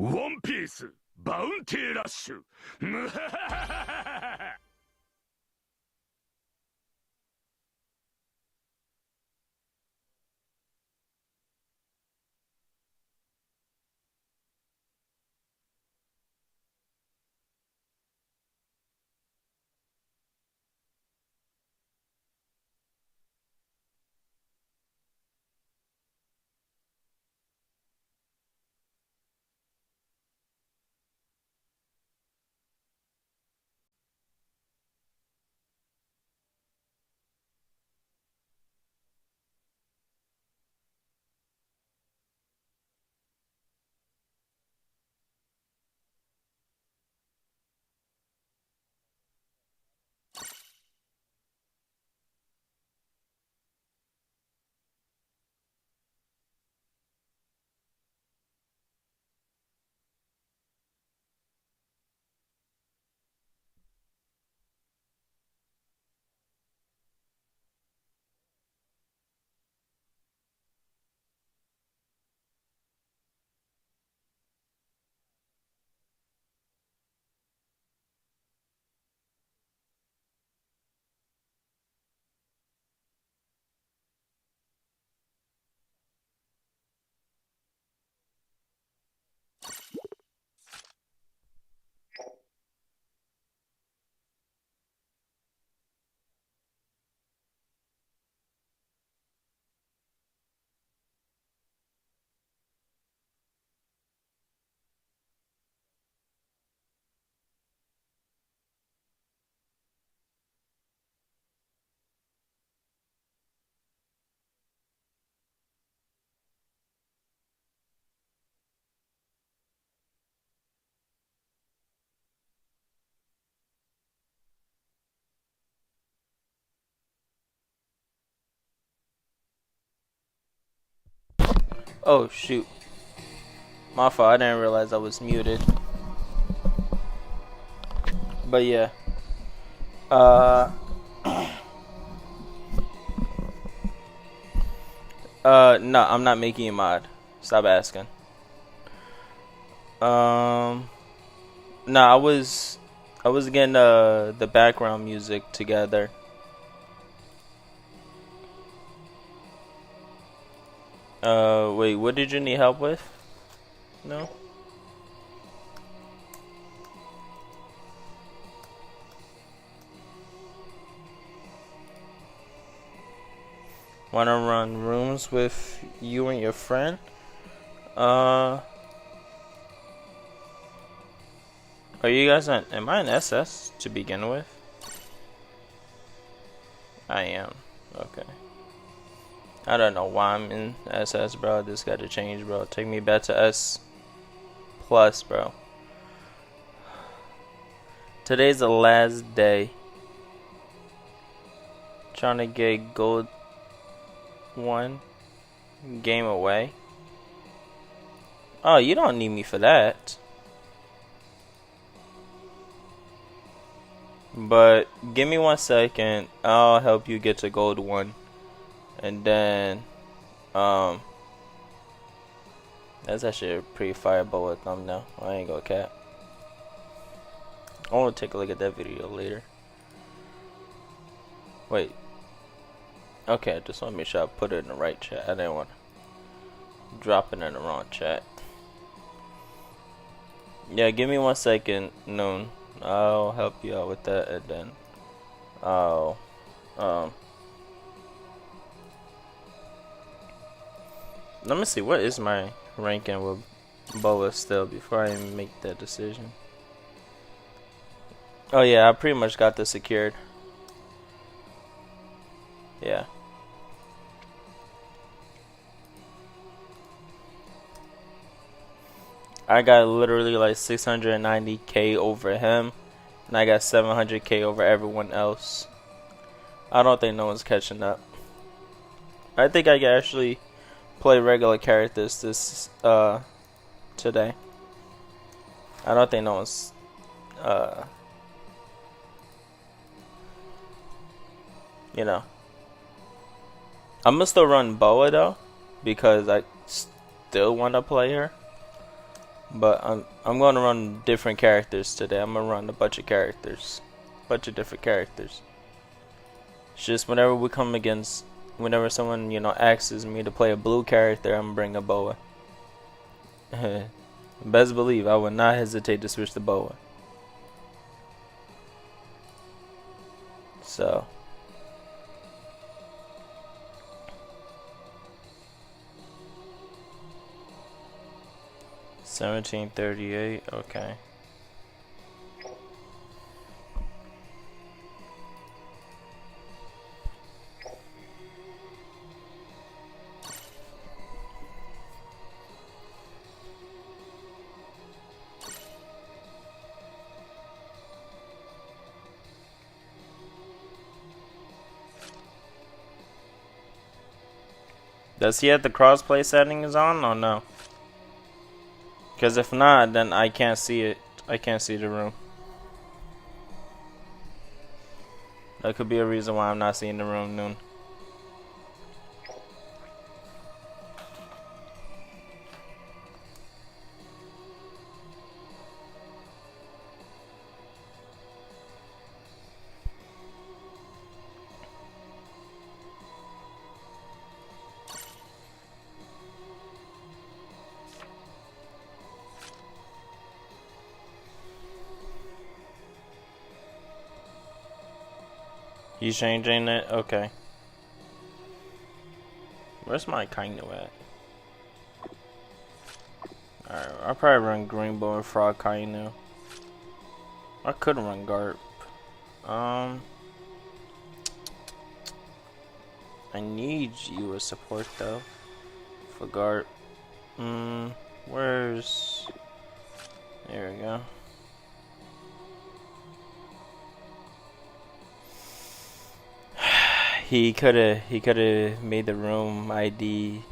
ワンピースバウンティーラッシュ。ムハハハハハ。Oh shoot. My fault, I didn't realize I was muted. But yeah. Uh no, I'm not making you mod. Stop asking. Um no, I was getting the background music together. Wait, what did you need help with? No? Wanna run rooms with you and your friend? Uh Are you guys on, am I in SS to begin with? I am. Okay. I don't know why I'm in SS, bro. This gotta change, bro. Take me back to S plus, bro. Today's the last day. Trying to get gold 1 game away. Oh, you don't need me for that. But give me 1 second. I'll help you get to gold 1. And then, that's actually a pretty fire bullet thumbnail. I ain't gonna cap. I wanna take a look at that video later. Wait. Okay, I just wanna make sure I put it in the right chat. I didn't wanna drop it in the wrong chat. Yeah, give me 1 second, Noon. I'll help you out with that, and then I'll, let me see, what is my ranking with Boa still before I make that decision? Oh yeah, I pretty much got this secured. Yeah. I got literally like 690k over him, and I got 700k over everyone else. I don't think no one's catching up. I think I can actually play regular characters this today. I don't think no one's you know. I'm gonna still run Boa though, because I still want to play her. But I'm going to run different characters today. I'm going to run a bunch of characters. Bunch of different characters. It's just whenever we come against, whenever someone, you know, asks me to play a blue character, I'm going to bring a Boa. Best believe I would not hesitate to switch to Boa. So 1738, okay. Does he have the crossplay settings on or no? Because if not, then I can't see it. I can't see the room. That could be a reason why I'm not seeing the room noon. He's changing it? Okay. Where's my Kainu at? Alright, I'll probably run Green Bow and Frog Kainu. I could run Garp. I need you as support though. For Garp. Where's... There we go. He coulda made the room ID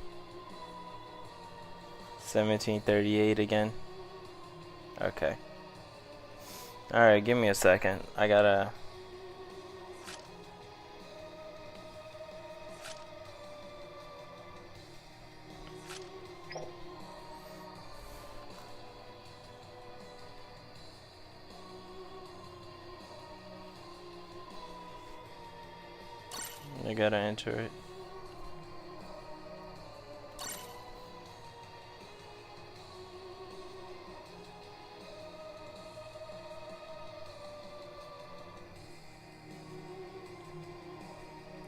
1738 again. Okay. Alright, give me a second. I gotta... I gotta enter it.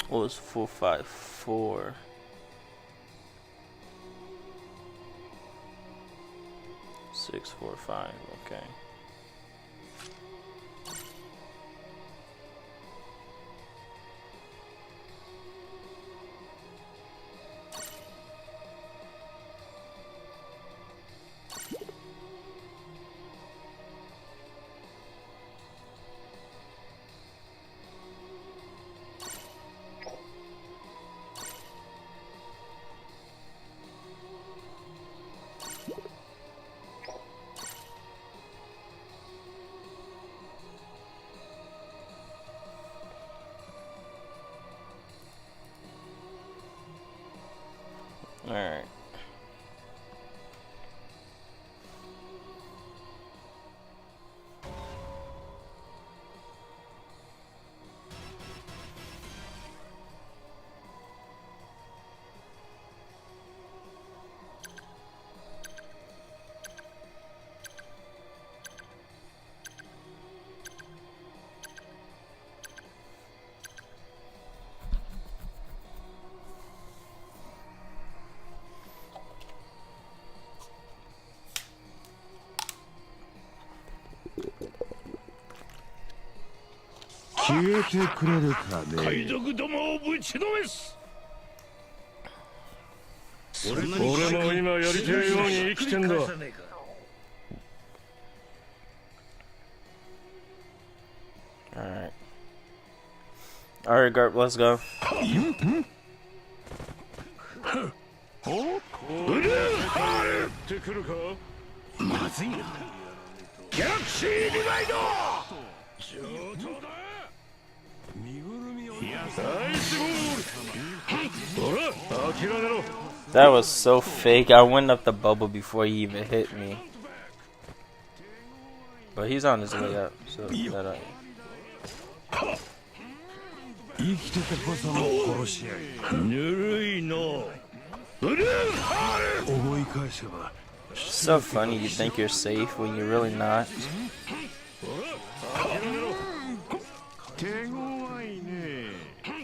Oh, it's 454. 645. Okay. Alright. Alright. Alright, Garp, let's go. That was so fake. I went up the bubble before he even hit me. But he's on his way up, so that 生きててこその殺し合い。ぬるいの。ブルーハール。思い返せば。It's so funny. You think you're safe when you're really not. 手強いね。病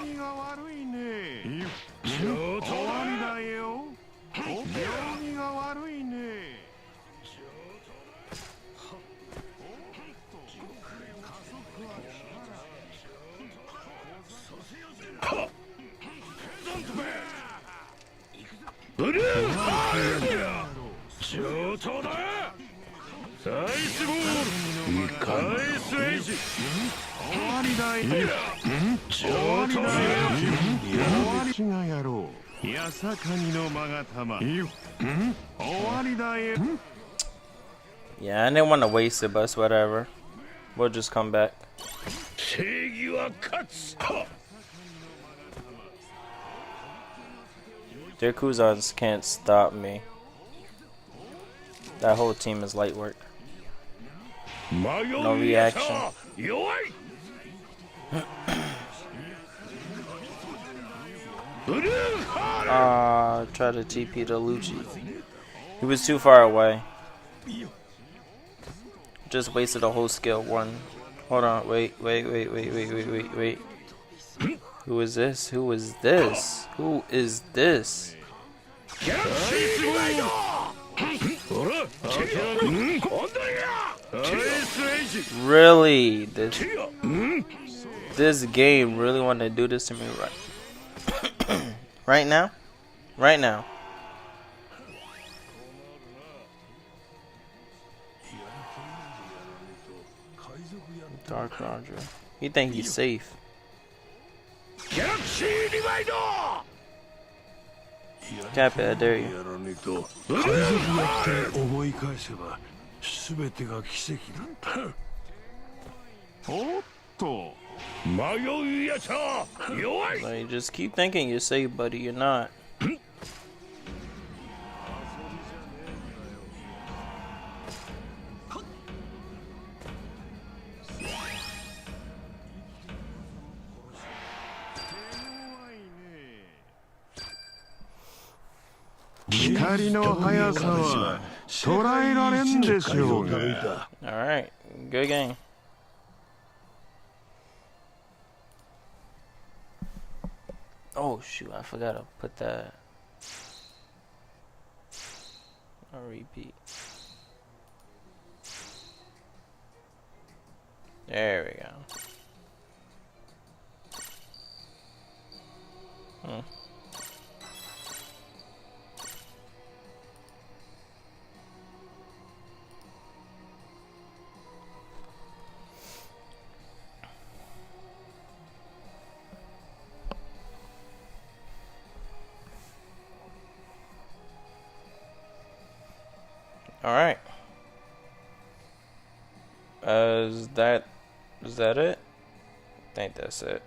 気が悪いね。ちょっと終わりだよ。病気が悪いね。ブルーハール。上等だ。アイスボール。アイスエイジ。終わりだよ。上等だ。終わりがやろう。やさかにのまがたま。終わりだよ。 Yeah, I didn't want to waste it, but it's whatever. We'll just come back. 正義は勝つ。 Their Kuzans can't stop me. That whole team is light work. No reaction. Try to TP to Lucci. He was too far away. Just wasted a whole skill one. Hold on, wait. Who is this? Who is this? Who is this? Really? This game really want to do this to me right right now? Right now. Dark Roger. He think he's safe. Cap it, I dare you. Like, just keep thinking you're safe, buddy. You're not. Alright, good game. Oh shoot, I forgot to put that. I'll repeat. There we go. All right. Is that it? I think that's it.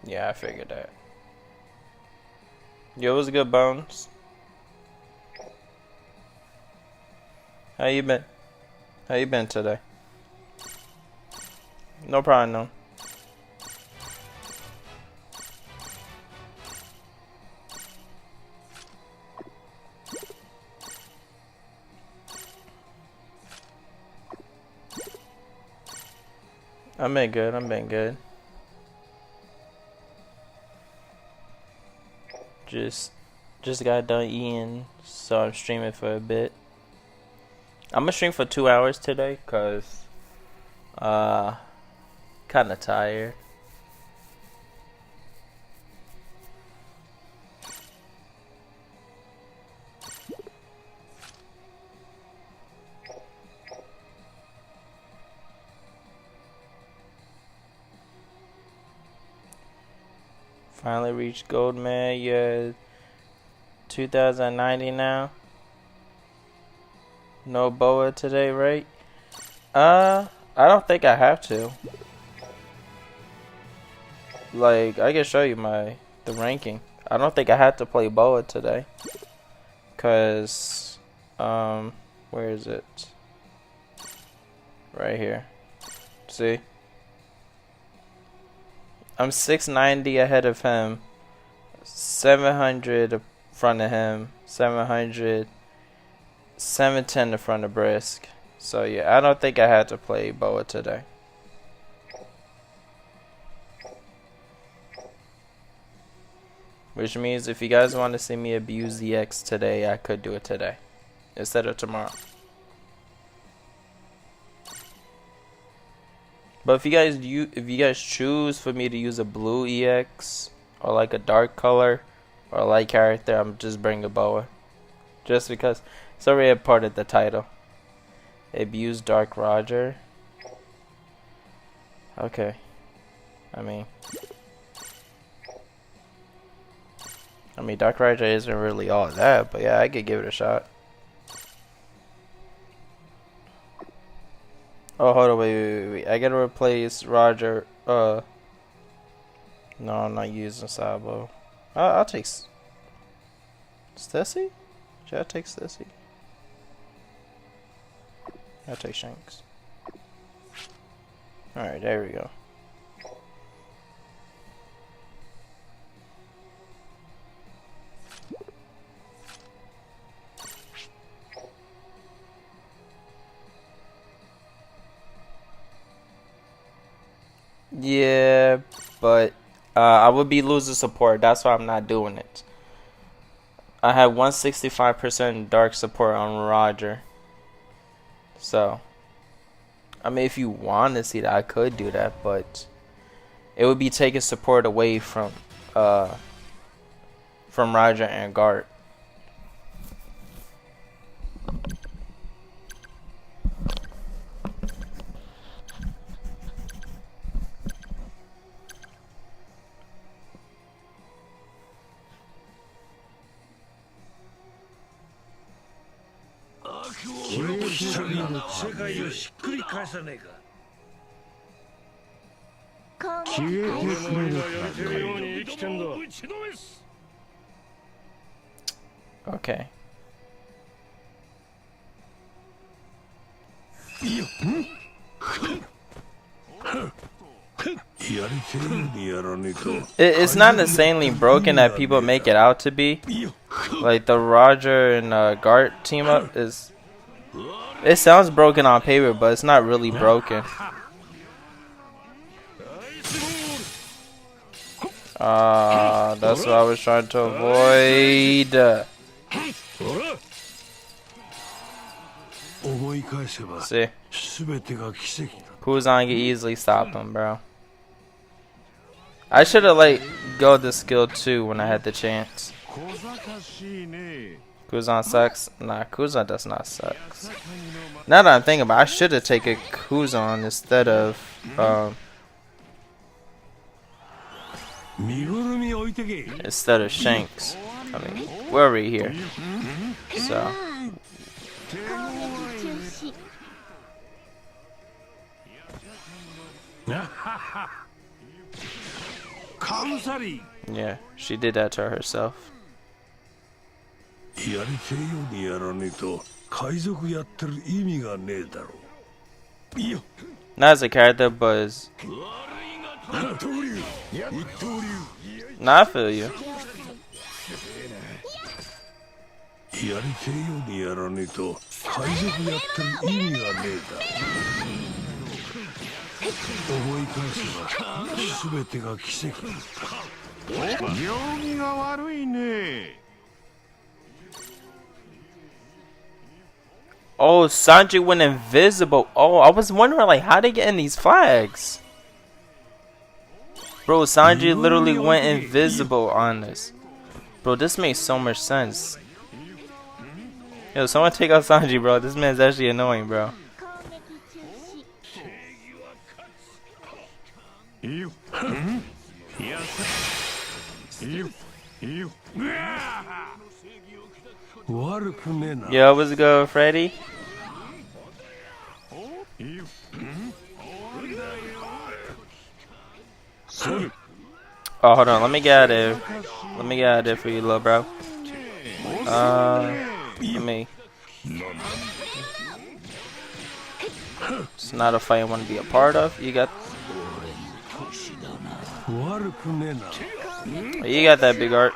Yeah, I figured that. Yo, it was good, Bones. How you been? How you been today? No problem, no. I've been good. Just got done eating, so I'm streaming for a bit. I'm gonna stream for 2 hours today, cause kinda tired. Finally reached gold, man. Yeah, 2090 now. No boa today, right? I don't think I have to. like I can show you the ranking. I don't think I had to play Boa today, cause where is it? Right here. See? I'm 690 ahead of him, 700 in front of him, 700, 710 in front of Brisk. So yeah, I don't think I had to play Boa today. Which means if you guys want to see me abuse the X today, I could do it today instead of tomorrow. But if you guys choose for me to use a blue EX or like a dark color or a light character, I'm just bringing a Boa. Just because it's already a part of the title. Abuse Dark Roger. Okay. I mean Dark Roger isn't really all that, but yeah, I could give it a shot. Oh, hold on, wait. I gotta replace Roger. No, I'm not using Sabo. I'll take Stussy? Should I take Stussy? I'll take Shanks. Alright, there we go. Yeah, but I would be losing support. That's why I'm not doing it. I have 165% dark support on Roger. So, I mean, if you want to see that, I could do that, but it would be taking support away from Roger and Gart. Okay. It's not insanely broken that people make it out to be. Like the Roger and Gart team up is. It sounds broken on paper, but it's not really broken. That's what I was trying to avoid. See, Kuzan can easily stop him, bro. I should have like go the skill 2 when I had the chance. Kuzan sucks. Nah, Kuzan does not suck. Now that I'm thinking about it, I should have taken Kuzan instead of Shanks. I mean, we're already here. So. Yeah, she did that to herself. Not as a character, but as... Nah, I feel you. Oh, Sanji went invisible. Oh, I was wondering like how they get in these flags. Bro, Sanji literally went invisible on this. Bro, this makes so much sense. Yo, someone take out Sanji, bro. This man's actually annoying, bro. Yo, what's good, Freddy? Oh, hold on. Let me get out of there. Let me get out of there for you, little bro. Let me. It's not a fight I want to be a part of. You got that, Big Art.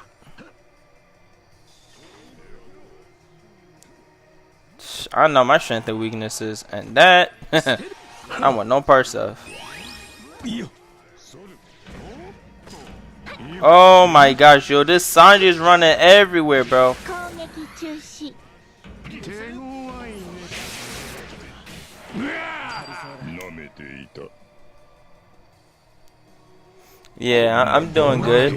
I know my strength and weaknesses, and that I want no parts of. Oh my gosh, yo, this Sanji is running everywhere, bro. Yeah, I'm doing good.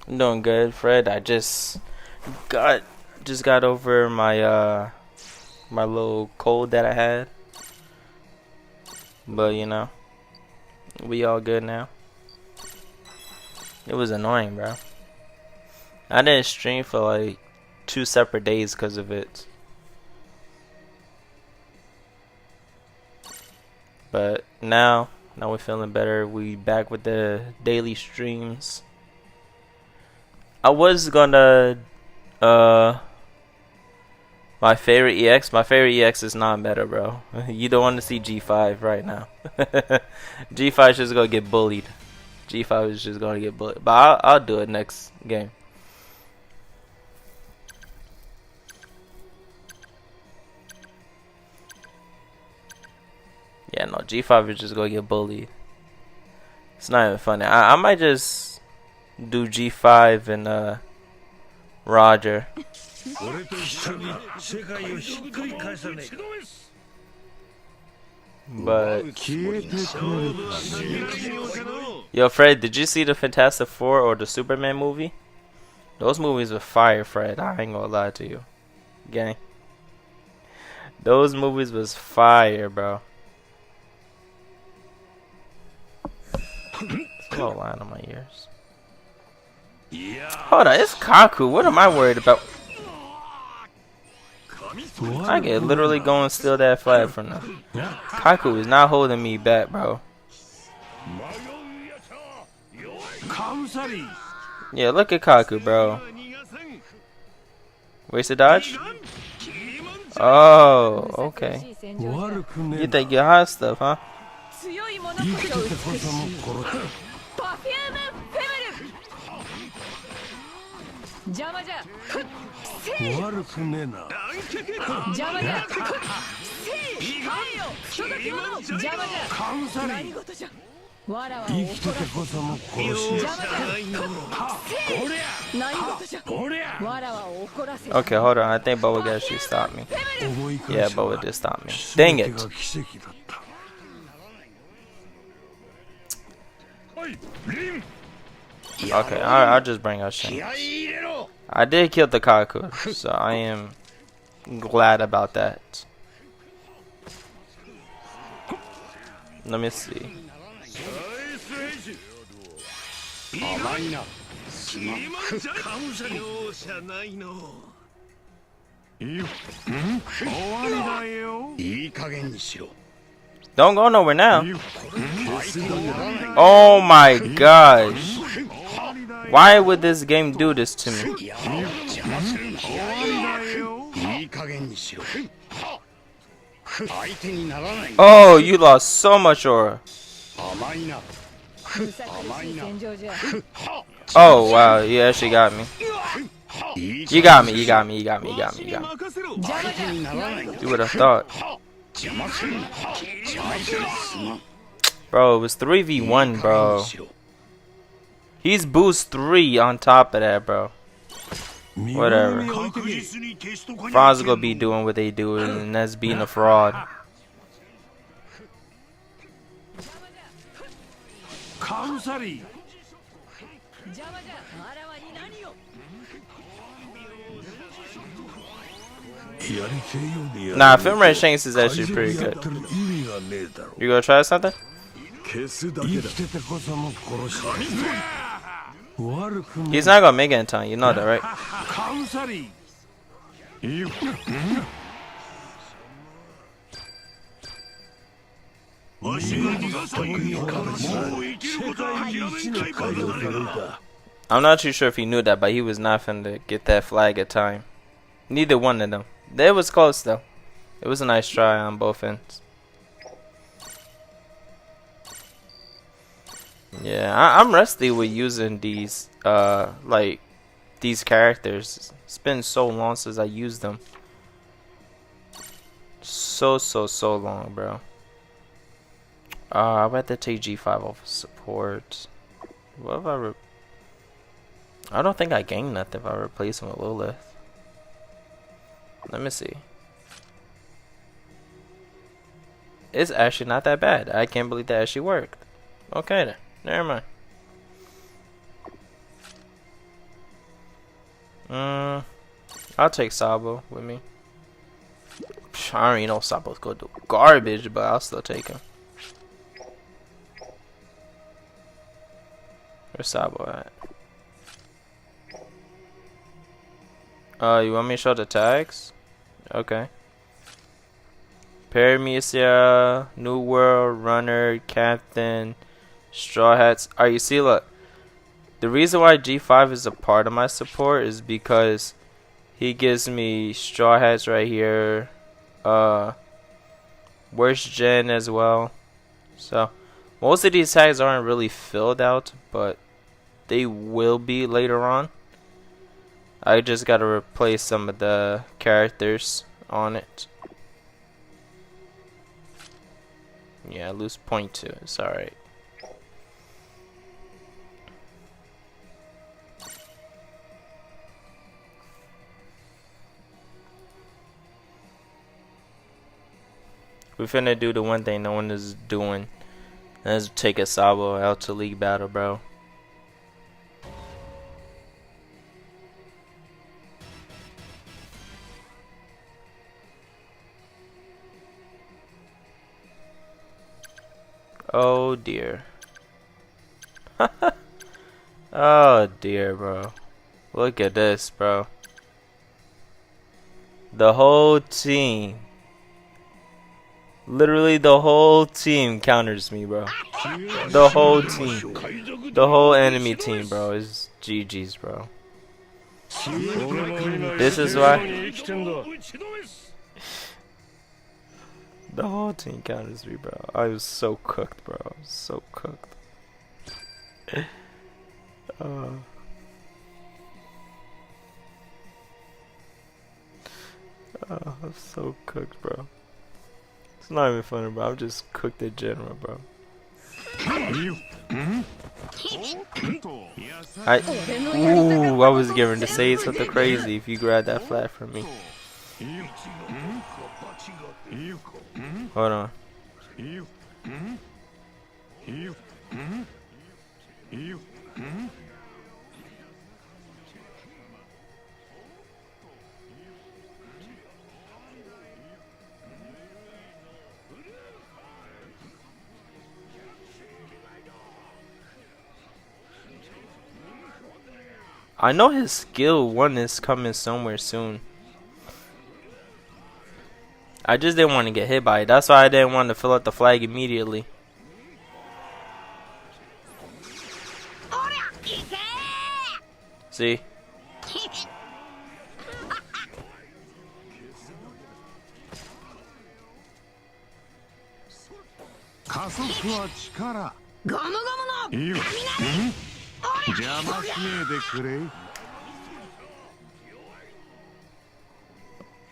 I'm doing good, Fred. I just got over my my little cold that I had. But you know, we all good now. It was annoying, bro. I didn't stream for like 2 separate days because of it. But now we're feeling better. We back with the daily streams. I was gonna my favorite EX. My favorite EX is not meta, bro. You don't want to see G5 right now. G5 is just gonna get bullied. G5 is just gonna get bullied. But I'll do it next game. Yeah, no, G5 is just gonna get bullied. It's not even funny. I might just do G5 and Roger. But yo, Fred, did you see the Fantastic Four or the Superman movie? Those movies were fire, Fred. I ain't gonna lie to you, gang. Those movies was fire, bro. It's a little line on my ears. Hold on, it's Kaku. What am I worried about? I can literally go and steal that flag from them. Kaku is not holding me back, bro. Yeah, look at Kaku, bro. Wasted dodge? Oh, okay. You think you're hot stuff, huh? Okay, hold on. I think Boa actually stopped me. Yeah, Boa did stop me. Dang it. Okay, I'll just bring out Shin. I did kill the Kaku, so I am glad about that. Let me see. Don't go nowhere now. Oh my gosh. Why would this game do this to me? Oh, you lost so much aura. Oh wow, you actually got me. You got me. You would have thought. Bro, it was 3v1, bro. He's boost 3 on top of that, bro. Whatever. Franz gonna be doing what they do, and that's being a fraud. Nah, Film Red Shanks is actually pretty good. You gonna try something? He's not gonna make it in time, you know that, right? わしが逃がさない。もう生きることは諦めんかいバカ誰が。 I'm not too sure if he knew that, but he was not finna get that flag at time. Neither one of them. It was close though. It was a nice try on both ends. Yeah, I'm rusty with using these like these characters. It's been so long since I used them. So long, bro. I'd have to take G5 off support. What if I don't think I gain nothing if I replace him with Lilith. Let me see. It's actually not that bad. I can't believe that actually worked. Okay then. Never mind. I'll take Sabo with me. I don't even know if Sabo's gonna do garbage, but I'll still take him. Where's Sabo at? You want me to show the tags? Okay. Paramecia, New World, Runner, Captain, Straw Hats. Alright, you see, look. The reason why G5 is a part of my support is because he gives me Straw Hats right here. Worst Gen as well. So, most of these tags aren't really filled out, but they will be later on. I just gotta replace some of the characters on it. Yeah, lose 0.2. It's alright. We finna do the one thing no one is doing. Let's take a Sabo out to league battle, bro. Oh dear. Oh dear, bro. Look at this, bro. The whole team. Literally the whole team counters me, bro. The whole team. The whole enemy team, bro, is GG's, bro. This is why. The whole team counters me, bro. I was so cooked, bro. I was so cooked. I'm so cooked, bro. It's not even funny, bro. I'm just cooked in general, bro. I was given to say something crazy if you grab that flag from me. Hold on. I know his skill 1 is coming somewhere soon. I just didn't want to get hit by it. That's why I didn't want to fill out the flag immediately. See?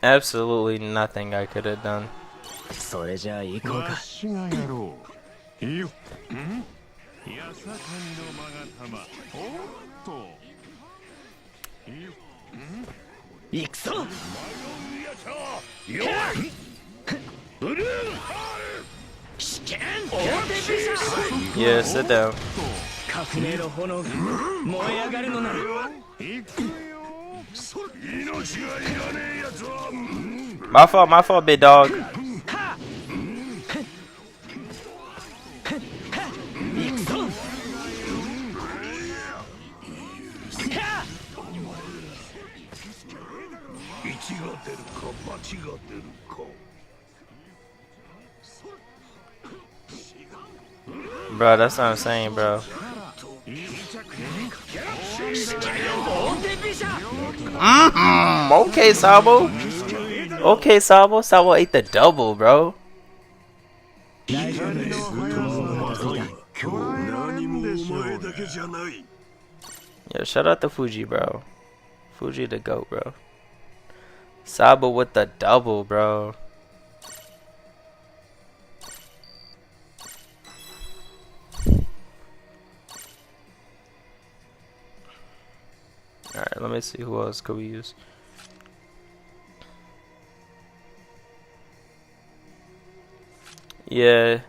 Absolutely nothing I could have done. Yeah, sit down. My fault, big dog. Bro, that's what I'm saying, bro. Okay, Sabo. Okay, Sabo. Sabo ate the double, bro. Yeah, shout out to Fuji, bro. Fuji the GOAT, bro. Sabo with the double, bro. Alright, let me see who else could we use. Yeah.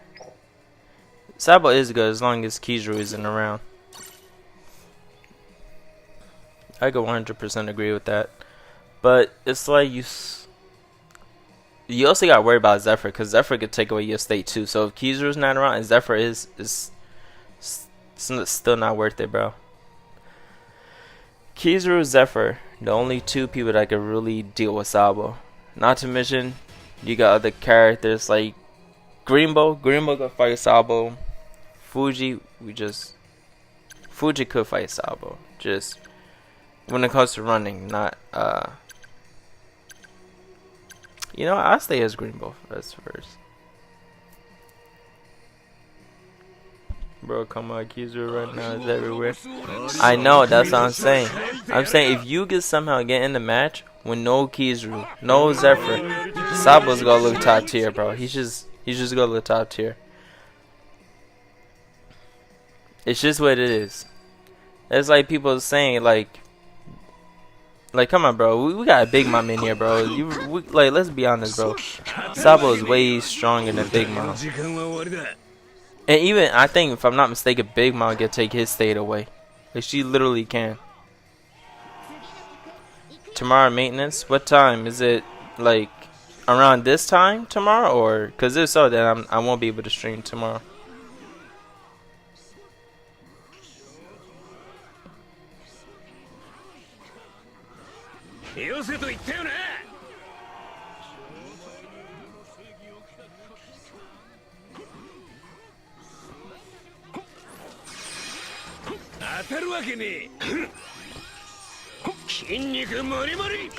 Sabo is good as long as Kizaru isn't around. I could 100% agree with that. But it's like you also gotta worry about Zephyr, because Zephyr could take away your state too. So if Kizaru's not around and Zephyr is still not worth it, bro. Kizaru, Zephyr, the only two people that could really deal with Sabo. Not to mention, you got other characters like Greenbow. Greenbow could fight Sabo. Fuji could fight Sabo. Just when it comes to running, not you know, I'll stay as Greenbow as first. Bro, come on, Kizaru right now is everywhere. I know, that's what I'm saying. I'm saying if you could somehow get in the match with no Kizaru, no Zephyr, Sabo's gonna look top tier, bro. He's just gonna look top tier. It's just what it is. It's like people saying like come on, bro. We got a Big Mom in here, bro. Like, let's be honest, bro. Sabo is way stronger than Big Mom. And even, I think, if I'm not mistaken, Big Mom can take his state away. Like, she literally can. Tomorrow maintenance? What time? Is it, like, around this time tomorrow? Or, because if so, then I won't be able to stream tomorrow.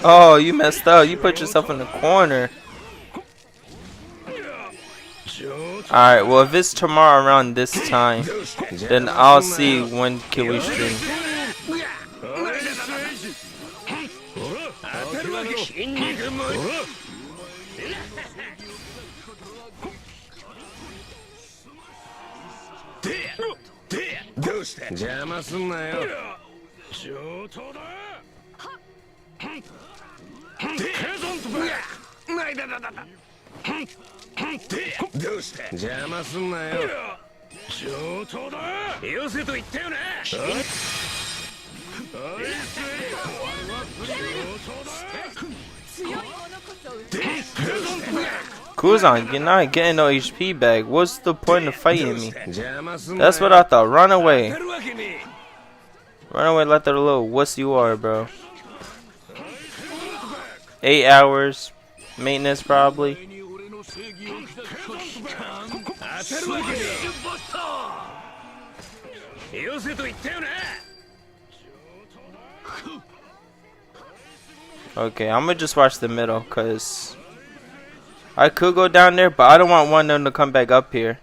Oh, you messed up. You put yourself in the corner. Alright, well, if it's tomorrow around this time, then I'll see when can we stream. Kuzan, you're not getting no HP back. What's the point of fighting me? That's what I thought. Run away. Run away like the little wuss you are, bro. 8 hours. Maintenance, probably. Okay, I'm gonna just watch the middle, cause I could go down there, but I don't want one of them to come back up here.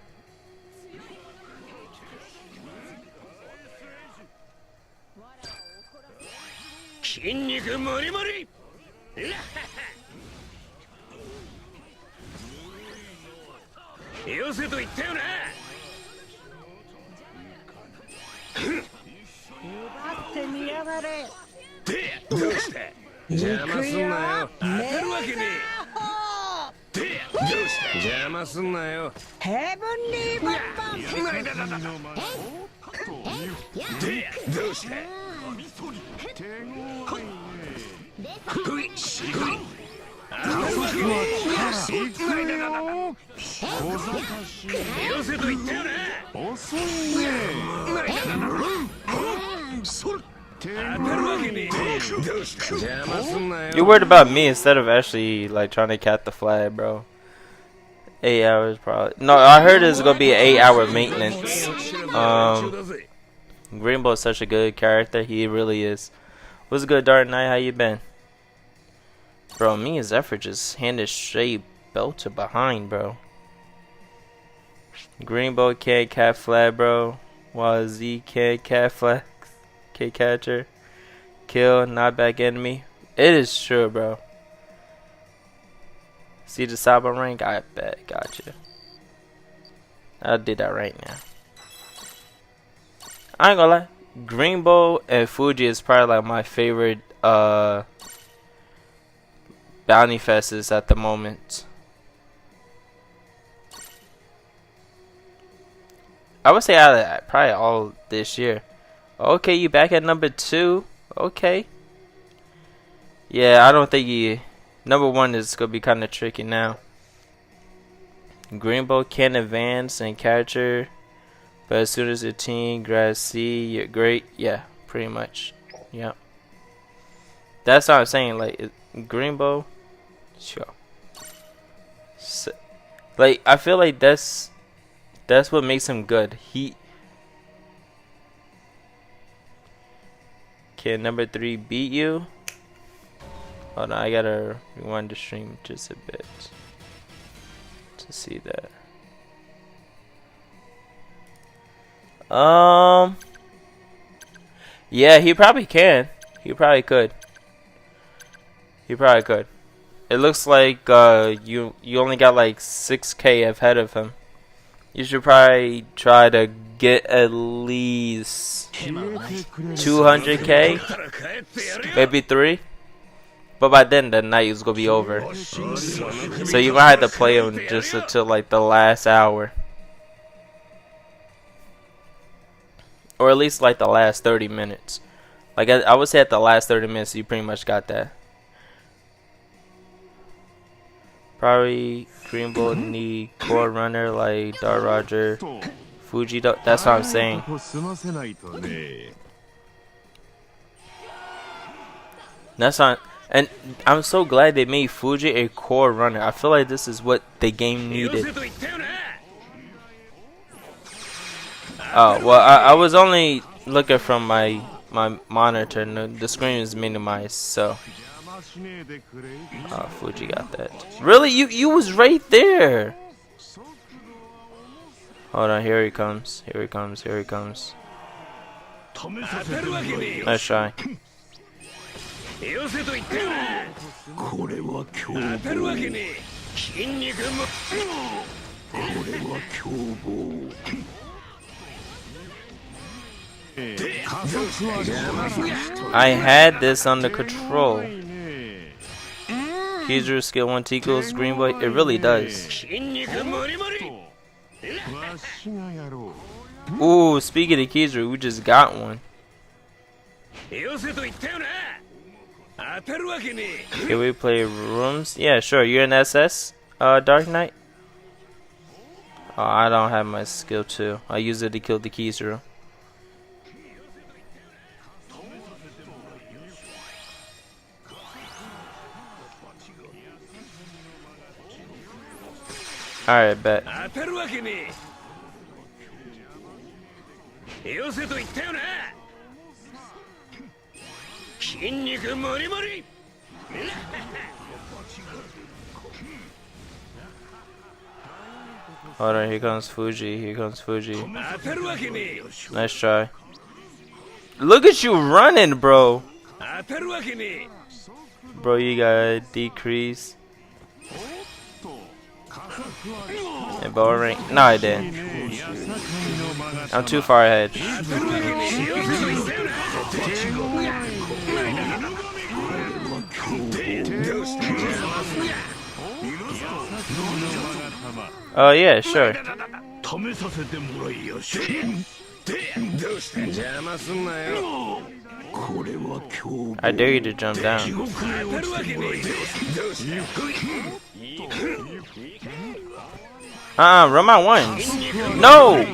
You're worried about me instead of actually like trying to catch the flag, bro. 8 hours probably. No, I heard it's gonna be an 8-hour maintenance. Greenbow is such a good character. He really is. What's good, Dark Knight? How you been? Bro, me and Zephyr just handed straight belt to behind, bro. Greenbow can't cat flag, bro. While Z can't cat flag. K catcher. Kill, not back enemy. It is true, bro. See the cyber rank? I bet. Gotcha. I'll do that right now. I ain't gonna lie. Greenbow and Fuji is probably like my favorite bounty fests at the moment. I would say out of probably all this year. Okay, you back at number 2. Okay. Yeah, I don't think you. Number 1 is gonna be kind of tricky now. Greenbow can advance and catcher, but as soon as your team grabs C, you're great. Yeah, pretty much. Yeah. That's what I'm saying. Like Greenbow, sure. So, like I feel like that's what makes him good. He can number 3 beat you. Hold on, I gotta rewind the stream just a bit to see that. Yeah, he probably can. He probably could. He probably could. It looks like you only got like 6K ahead of him. You should probably try to get at least 200K, maybe 3. But by then the night is gonna be over. So you might have to play him just until like the last hour. Or at least like the last 30 minutes. Like I would say at the last 30 minutes you pretty much got that. Probably Greenbow need core runner like Dark Roger, Fuji. That's what I'm saying. That's not. And I'm so glad they made Fuji a core runner. I feel like this is what the game needed. Oh well, I was only looking from my monitor, and the screen is minimized, so. Oh, Fuji got that. Really? You was right there. Hold on, here he comes. Here he comes. Here he comes. Nice try. I had this under control. Kizaru skill 1 equals Greenbow. It really does. Ooh, speaking of Kizaru, we just got one. Can we play rooms? Yeah, sure. You're an SS, Dark Knight? Oh, I don't have my skill 2. I use it to kill the Kizaru. Alright, bet. Hold on, here comes Fuji. Here comes Fuji. Nice try. Look at you running, bro. Bro, you gotta decrease. And bow rank. No, I didn't. I'm too far ahead. Oh yeah, sure. I dare you to jump down. Run my ones. No!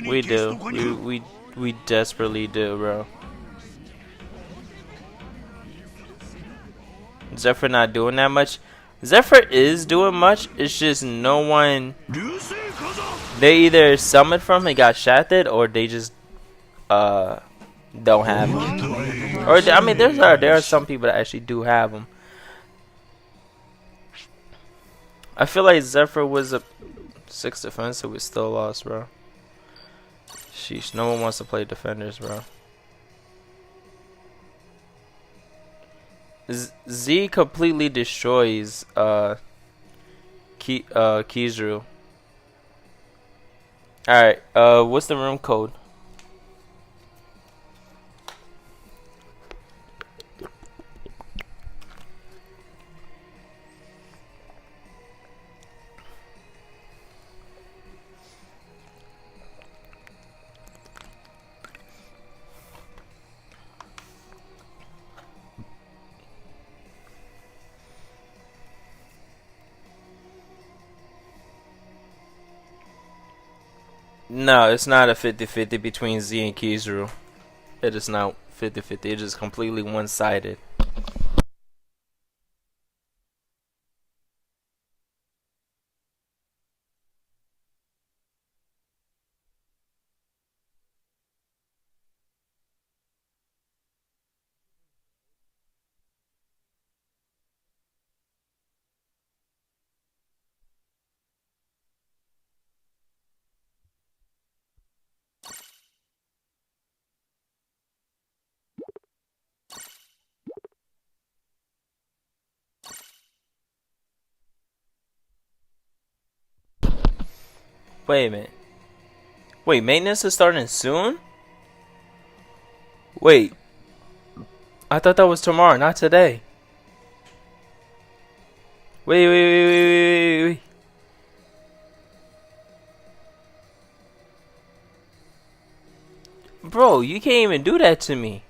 We do. We desperately do, bro. Zephyr not doing that much. Zephyr is doing much. It's just no one. They either summoned from and got shafted, or they just don't have him. Or I mean, there are some people that actually do have him. I feel like Zephyr was a 6 defense, so we still lost, bro. Sheesh, no one wants to play defenders, bro. Z completely destroys Kizaru. Alright, what's the room code? No, it's not a 50-50 between Z and Kizaru. It is not 50-50. It is completely one-sided. Wait a minute. Wait, maintenance is starting soon? Wait. I thought that was tomorrow, not today. Wait. Bro, you can't even do that to me.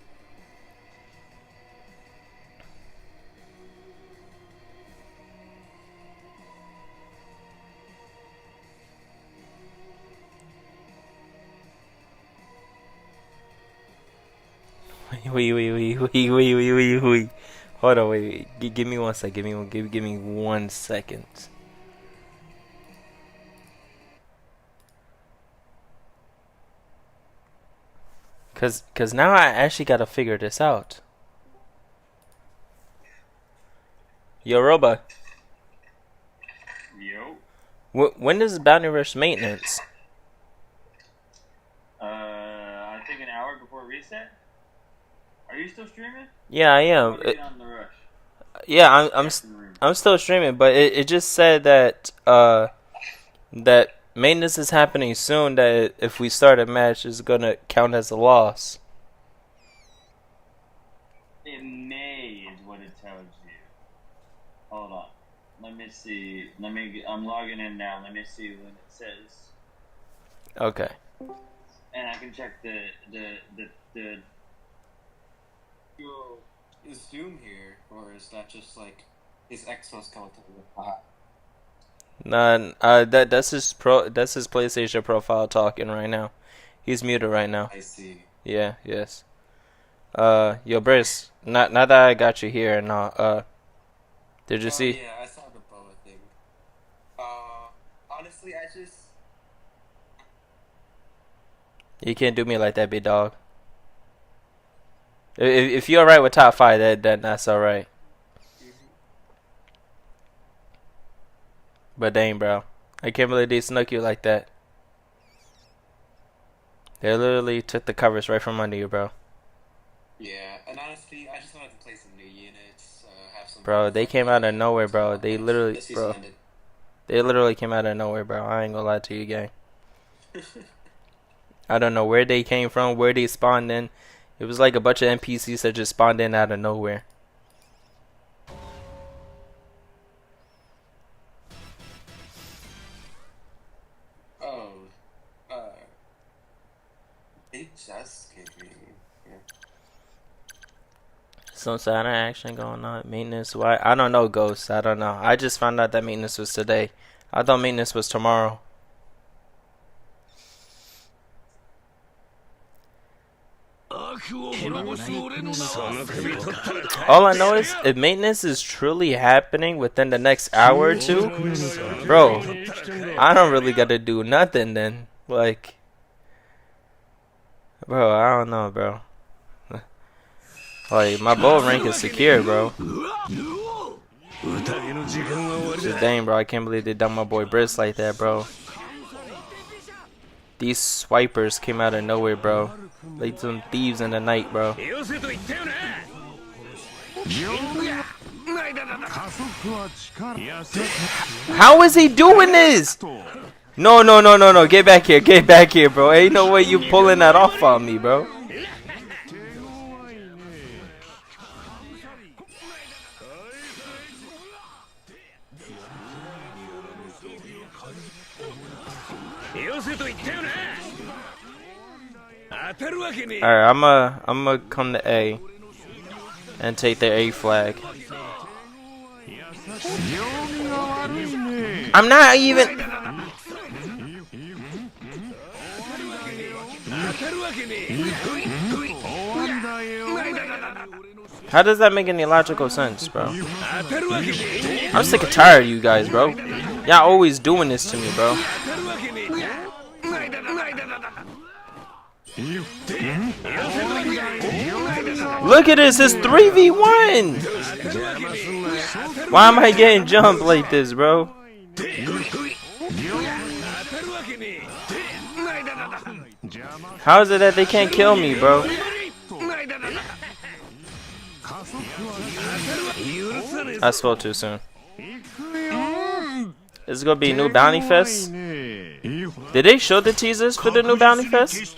Wait. Hold on, wait. Give me 1 second. Give me 1 second. Cause now I actually gotta figure this out. Yo, Roba. Yo. When is Bounty Rush maintenance? I think an hour before reset. Are you still streaming? Yeah, I am. Or are you on the rush? Yeah, I'm still streaming, but it just said that that maintenance is happening soon. That if we start a match, is gonna count as a loss. It may is what it tells you. Hold on. Let me see. I'm logging in now. Let me see what it says. Okay. And I can check the. Yo, is Zoom here, or is that just like his Xbox content? Nah, that's his PlayStation profile talking right now. He's muted right now. I see. Yeah, yes. Yo, Briss, now that I got you here, and did you see? Yeah, I saw the boa thing. Honestly, I just. You can't do me like that, big dog. If you're alright with top 5, that's alright. But dang, bro, I can't believe they snuck you like that. They literally took the covers right from under you, bro. Yeah, and honestly, I just wanted to play some new units, have some. Bro, they came out of nowhere, bro. They literally came out of nowhere, bro. I ain't gonna lie to you, gang. I don't know where they came from, where they spawned in. It was like a bunch of NPCs that just spawned in out of nowhere. They just gave me. Yeah. Some side action going on. Maintenance. Why? I don't know, Ghost. I don't know. I just found out that maintenance was today. I thought maintenance was tomorrow. All I know is if maintenance is truly happening within the next hour or two, bro, I don't really gotta do nothing then. Like, bro, I don't know, bro. Like, my bow rank is secure, bro. Dang, bro, I can't believe they done my boy Brisk like that, bro. These swipers came out of nowhere, bro. Like some thieves in the night, bro. How is he doing this? No, no, no, no, no. Get back here, bro. Ain't no way you pulling that off on me, bro. Alright, I'ma come to A and take their A flag. I'm not even. How does that make any logical sense, bro? I'm sick and tired of you guys, bro. Y'all always doing this to me, bro. Look at this, it's 3v1. Why am I getting jumped like this, bro? How is it that they can't kill me, bro? I spoke too soon. Is it gonna be new Bounty Fest? Did they show the teasers for the new Bounty Fest?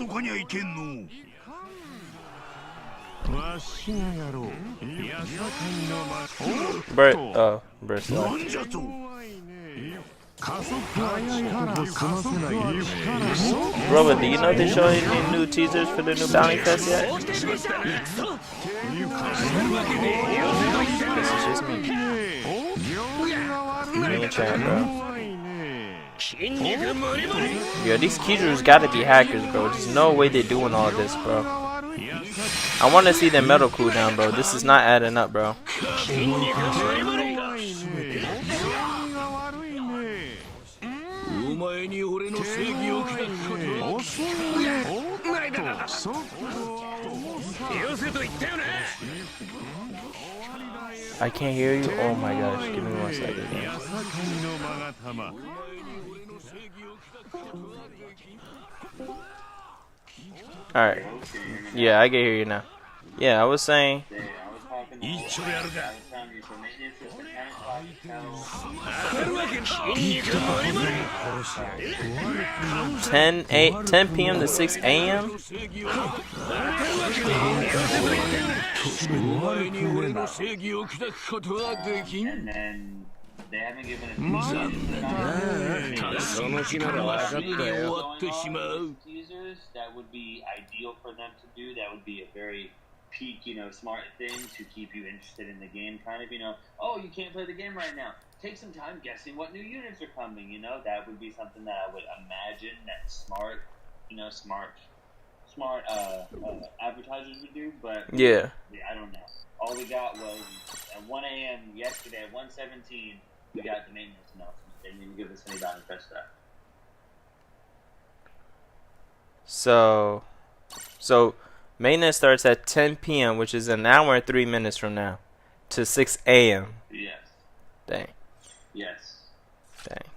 Robert, do you know they showed any new teasers for the new Bounty Fest yet? This is just me. Me and Chad, bro. Yo, these Kijus gotta be hackers, bro. There's no way they're doing all this, bro. I want to see their metal cooldown, bro. This is not adding up, bro. I can't hear you. Oh my gosh. Give me 1 second. Alright. Yeah, I can hear you now. Yeah, I was saying. 10 p.m. to 6 a.m. And then they haven't given a teasers. That would be ideal for them to do. That would be a very peak, smart thing to keep you interested in the game. Kind of, oh, you can't play the game right now. Take some time guessing what new units are coming. That would be something that I would imagine that smart advertisers would do. But yeah, I don't know. All we got was at 1 a.m. yesterday at 1:17. We got the maintenance announcement. They didn't even give us any Bounty Fest stuff. So maintenance starts at 10 p.m., which is an hour and 3 minutes from now, to 6 a.m. Yes. Dang. Yes. Dang.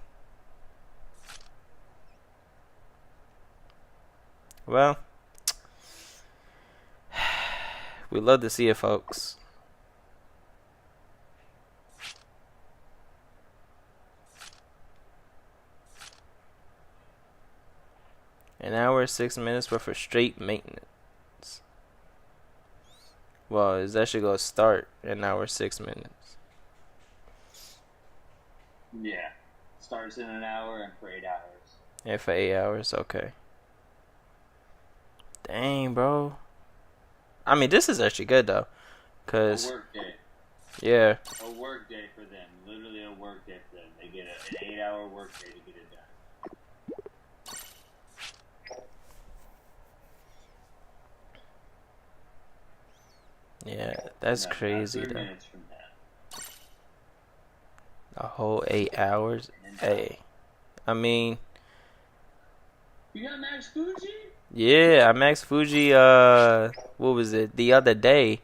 Well, we love to see it, folks. An hour, 6 minutes worth of straight maintenance. Well, is actually going to start an hour, 6 minutes. Yeah. Starts in an hour and for 8 hours. Yeah, for 8 hours. Okay. Dang, bro. I mean, this is actually good, though. A work day. Yeah. A work day for them. Literally a work day for them. They get an 8-hour work day to get it done. Yeah, that's No, not crazy 30 though. minutes from that. A whole 8 hours. And Hey, I mean, you got Max Fuji? yeah, I maxed Fuji. What was it? The other day.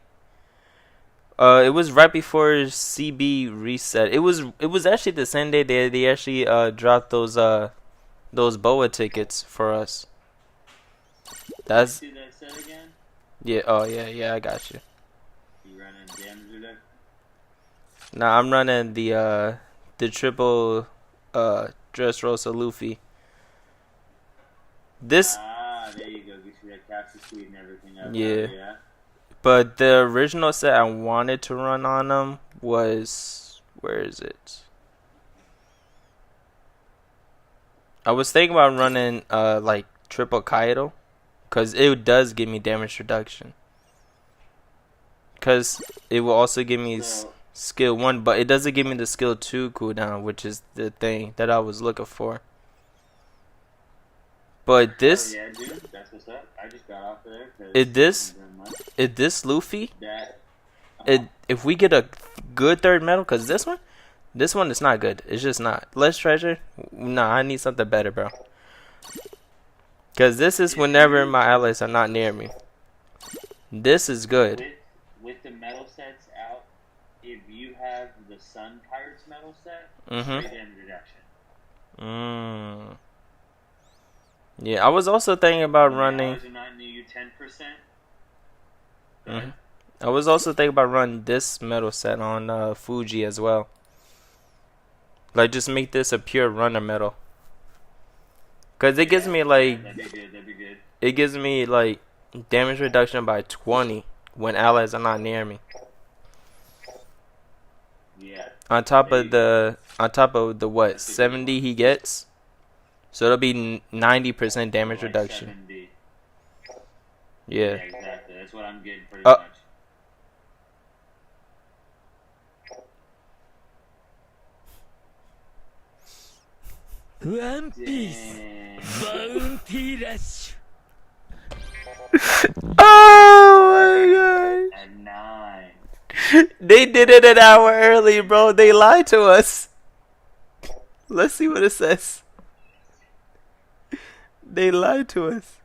It was right before CB reset. It was actually the same day they actually dropped those BOA tickets for us. That's See that set again? yeah. Oh yeah. I got you. You running damage reduction? Nah, I'm running the triple Dressrosa Luffy. This There you go. Get you that capture speed and everything else. Yeah. Yeah. But the original set I wanted to run on them was, where is it? I was thinking about running like triple Kaido, cause it does give me damage reduction. Cause it will also give me So, skill 1, but it doesn't give me the skill 2 cooldown, which is the thing that I was looking for. But this, oh yeah, dude, that's what's up. I just got off of there. 'Cause It this- I'm doing much. this Luffy, That. if we get a good third medal, cause this one is not good. It's just not. Less treasure? Nah, I need something better, bro. Cause this is whenever my allies are not near me. This is good. With the metal sets out, if you have the Sun Pirates metal set, Mhm. straight damage reduction. Yeah, I was also thinking about When running. allies are not near you 10%. Mhm. I was also thinking about running this metal set on Fuji as well. Like, just make this a pure runner metal. Cause it gives me like That'd be good. That'd be good. it gives me like damage reduction by 20 when allies are not near me. Yeah. On top There of you the what 70 he gets, so it'll be 90% damage Like reduction. 7D. Yeah. Exactly. That's what I'm getting pretty Uh, much. One Piece Dang. Bounty Rush. Oh At 9. my god! They did it an hour early, bro. They lied to us. Let's see what it says. They lied to us.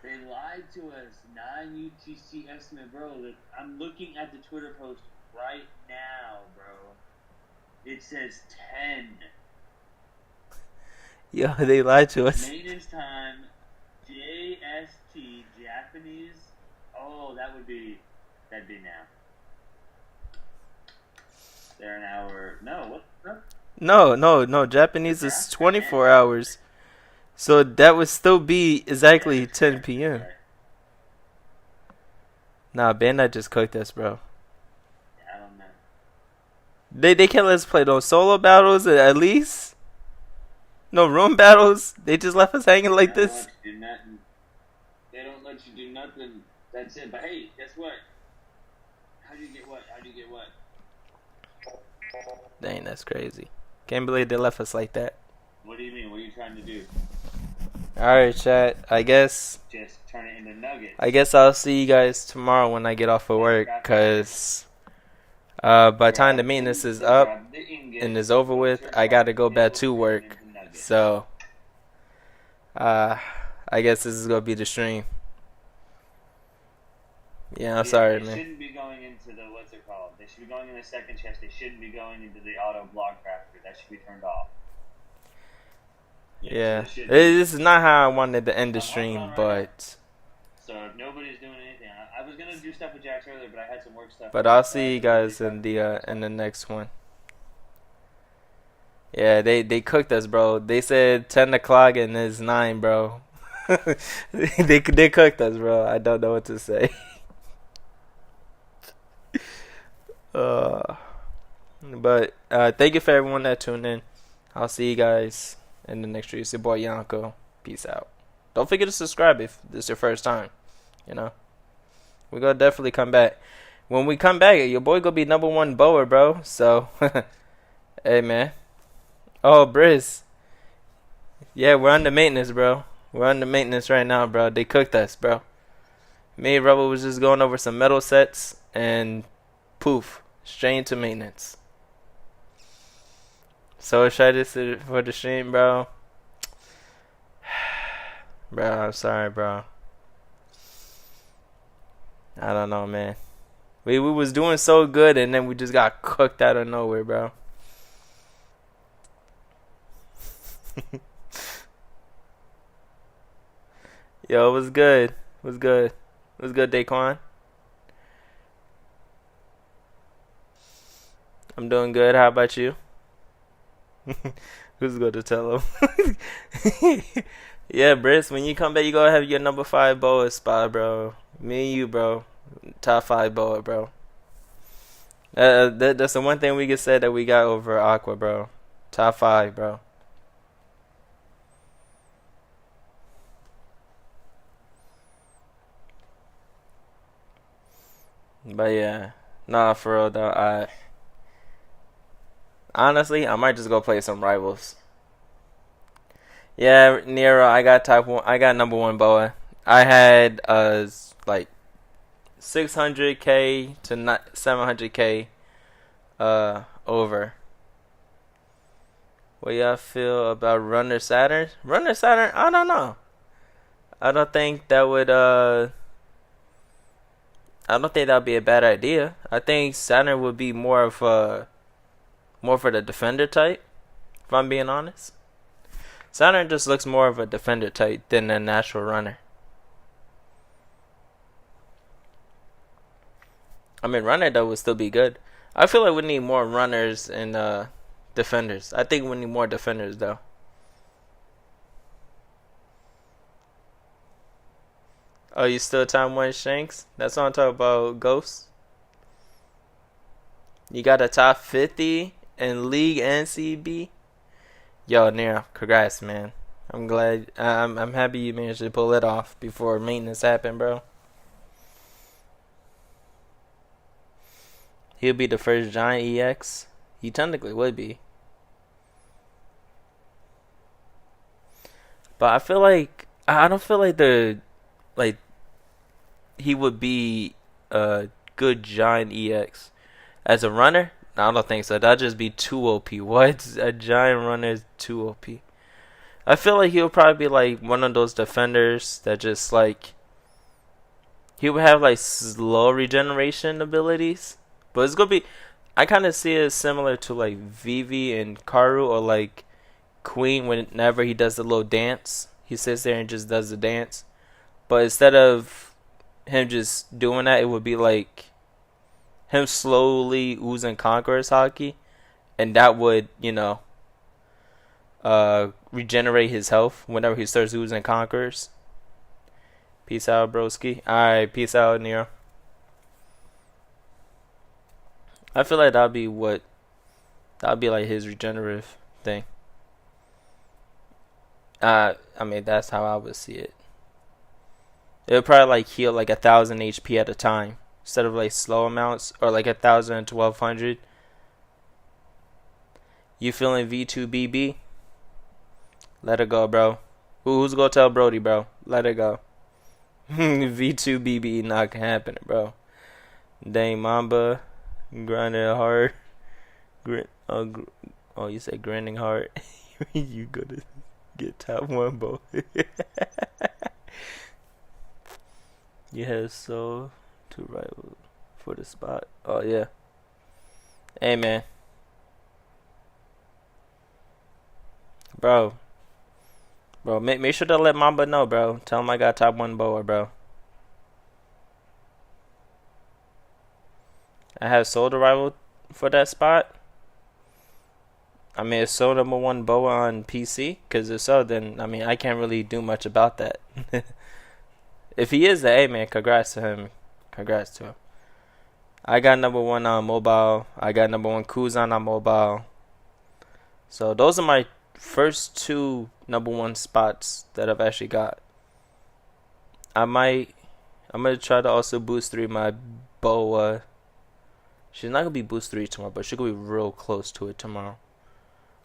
They lied to us. 9 UTC estimate, bro. Look, I'm looking at the Twitter post right now, bro. It says 10. Yo, they lied to us. Maintenance time, JST, Japanese. Oh, that'd be now. They're an hour. No, what? No. Japanese is 24 hours. So that would still be exactly 10 p.m. Nah, Bandai just cooked us, bro. I don't know. They can't let us play no solo battles at least. No room battles. They just left us hanging like They don't this. let you do nothing. They don't let you do nothing. That's it. But hey, guess what? How do you get what? Dang, that's crazy. Can't believe they left us like that. What do you mean? What are you trying to do? Alright, chat. I guess Just turn it into nuggets. I'll see you guys tomorrow when I get off of work. Cause by the time the maintenance is up and is over with, I gotta go back to work. So I guess this is gonna be the stream. Yeah, I'm sorry, They man. shouldn't be going into the what's it called? They should be going in the second chest. They shouldn't be going into the auto block crafter. That should be turned off. Yeah, so it should this is not how I wanted to end the stream, Hold on, but So if nobody's doing anything, I was gonna do stuff with Jax earlier, but I had some work stuff. I'll see you guys in the next one. Yeah, they cooked us, bro. They said 10 o'clock and it's 9, bro. they cooked us, bro. I don't know what to say. But thank you for everyone that tuned in. I'll see you guys in the next stream. It's your boy Yanko. Peace out. Don't forget to subscribe if this is your first time. You know, we're gonna definitely come back. When we come back, your boy gonna be #1 Bower, bro. So, hey man. Oh, Briz. Yeah, we're under maintenance, bro. We're under maintenance right now, bro. They cooked us, bro. Me and Rebel was just going over some metal sets and poof, straight into maintenance. So excited for the stream, bro. Bro, I'm sorry, bro. I don't know, man. We was doing so good, and then we just got cooked out of nowhere, bro. Yo, what's good? What's good? What's good, Daquan? I'm doing good. How about you? Who's going to tell him? Yeah, Briss, when you come back, you gonna have your number 5 boa spot, bro. Me and you, bro. Top 5 boa, bro. That's the one thing we can say that we got over Aqua, bro. Top 5, bro. But yeah, nah, for real though. Honestly, I might just go play some rivals. Yeah, Nero, I got type 1. I got number 1 boa. I had like 600k to 700k over. What y'all feel about Runner Saturn? Runner Saturn, I don't know. I don't think that would I don't think that would be a bad idea. I think Saturn would be more for the defender type, if I'm being honest. Saturn just looks more of a defender type than a natural runner. I mean, runner though would still be good. I feel like we need more runners and defenders. I think we need more defenders though. Oh, you still time 1 Shanks? That's what I'm talking about, Ghosts. You got a top 50 in League and CB? Yo, Nero, congrats, man. I'm glad. I'm happy you managed to pull it off before maintenance happened, bro. He'll be the first giant EX. He technically would be. But I feel like I don't feel like he would be a good giant EX. As a runner, I don't think so. That'd just be too OP. What? A giant runner is too OP. I feel like he'll probably be like one of those defenders that just like he would have like slow regeneration abilities. But it's gonna be I kinda see it similar to like Vivi and Karu or like Queen whenever he does the little dance. He sits there and just does the dance. But instead of him just doing that, it would be like him slowly oozing Conqueror's Haki, and that would, regenerate his health whenever he starts oozing Conquerors. Peace out, broski. Alright, peace out, Nero. I feel like that'd be like his regenerative thing. I mean, that's how I would see it. It would probably like heal like 1,000 HP at a time instead of like slow amounts or like 1,000 and 1,200. You feeling V2BB? Let it go, bro. Who's gonna tell Brody, bro? Let it go. V2BB not gonna happen, bro. Dang Mamba, grinding hard. You said grinding hard. You gonna get top 1, bro. You have so to rival for the spot. Oh yeah. Hey man. Bro, make sure to let Mamba know, bro. Tell him I got top 1 boa, bro. I have sold a rival for that spot. I mean, it's sold number 1 boa on PC. Because if so, then, I mean, I can't really do much about that. If he is the A, man, congrats to him. Congrats to him. I got number 1 on mobile. I got number 1 Kuzan on mobile. So those are my first 2 number 1 spots that I've actually got. I'm gonna try to also boost 3 my boa. She's not gonna be boost 3 tomorrow, but she's gonna be real close to it tomorrow.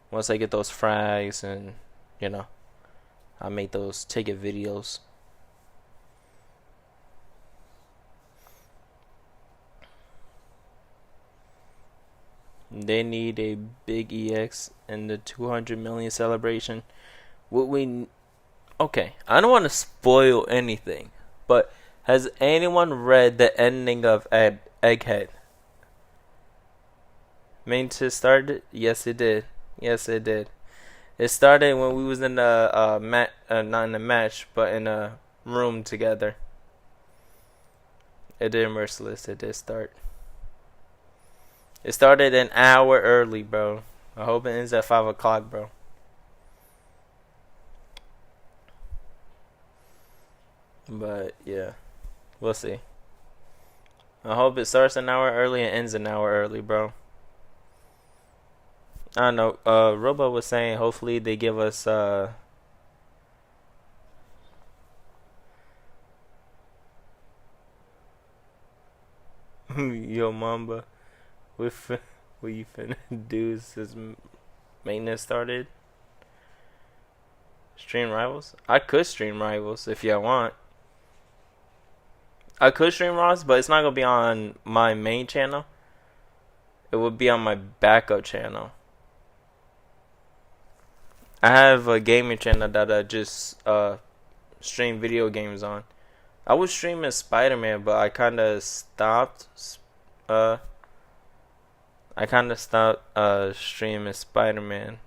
Once I get those frags and I make those ticket videos. They need a big EX in the 200 million celebration. What we okay, I don't want to spoil anything, but has anyone read the ending of Egghead? Mantis started? Yes, it did. Yes, it did. It started when we was in a not in a match, but in a room together. It did Merciless. It did start. It started an hour early, bro. I hope it ends at 5 o'clock, bro. But yeah, we'll see. I hope it starts an hour early and ends an hour early, bro. I don't know. Robo was saying hopefully they give us Yo Mamba, what you finna do since maintenance started? Stream Rivals? I could stream Rivals if y'all want. I could stream Rivals, but it's not gonna be on my main channel. It would be on my backup channel. I have a gaming channel that I just stream video games on. I was streaming Spider-Man, but I kind of stopped. Streaming Spider-Man.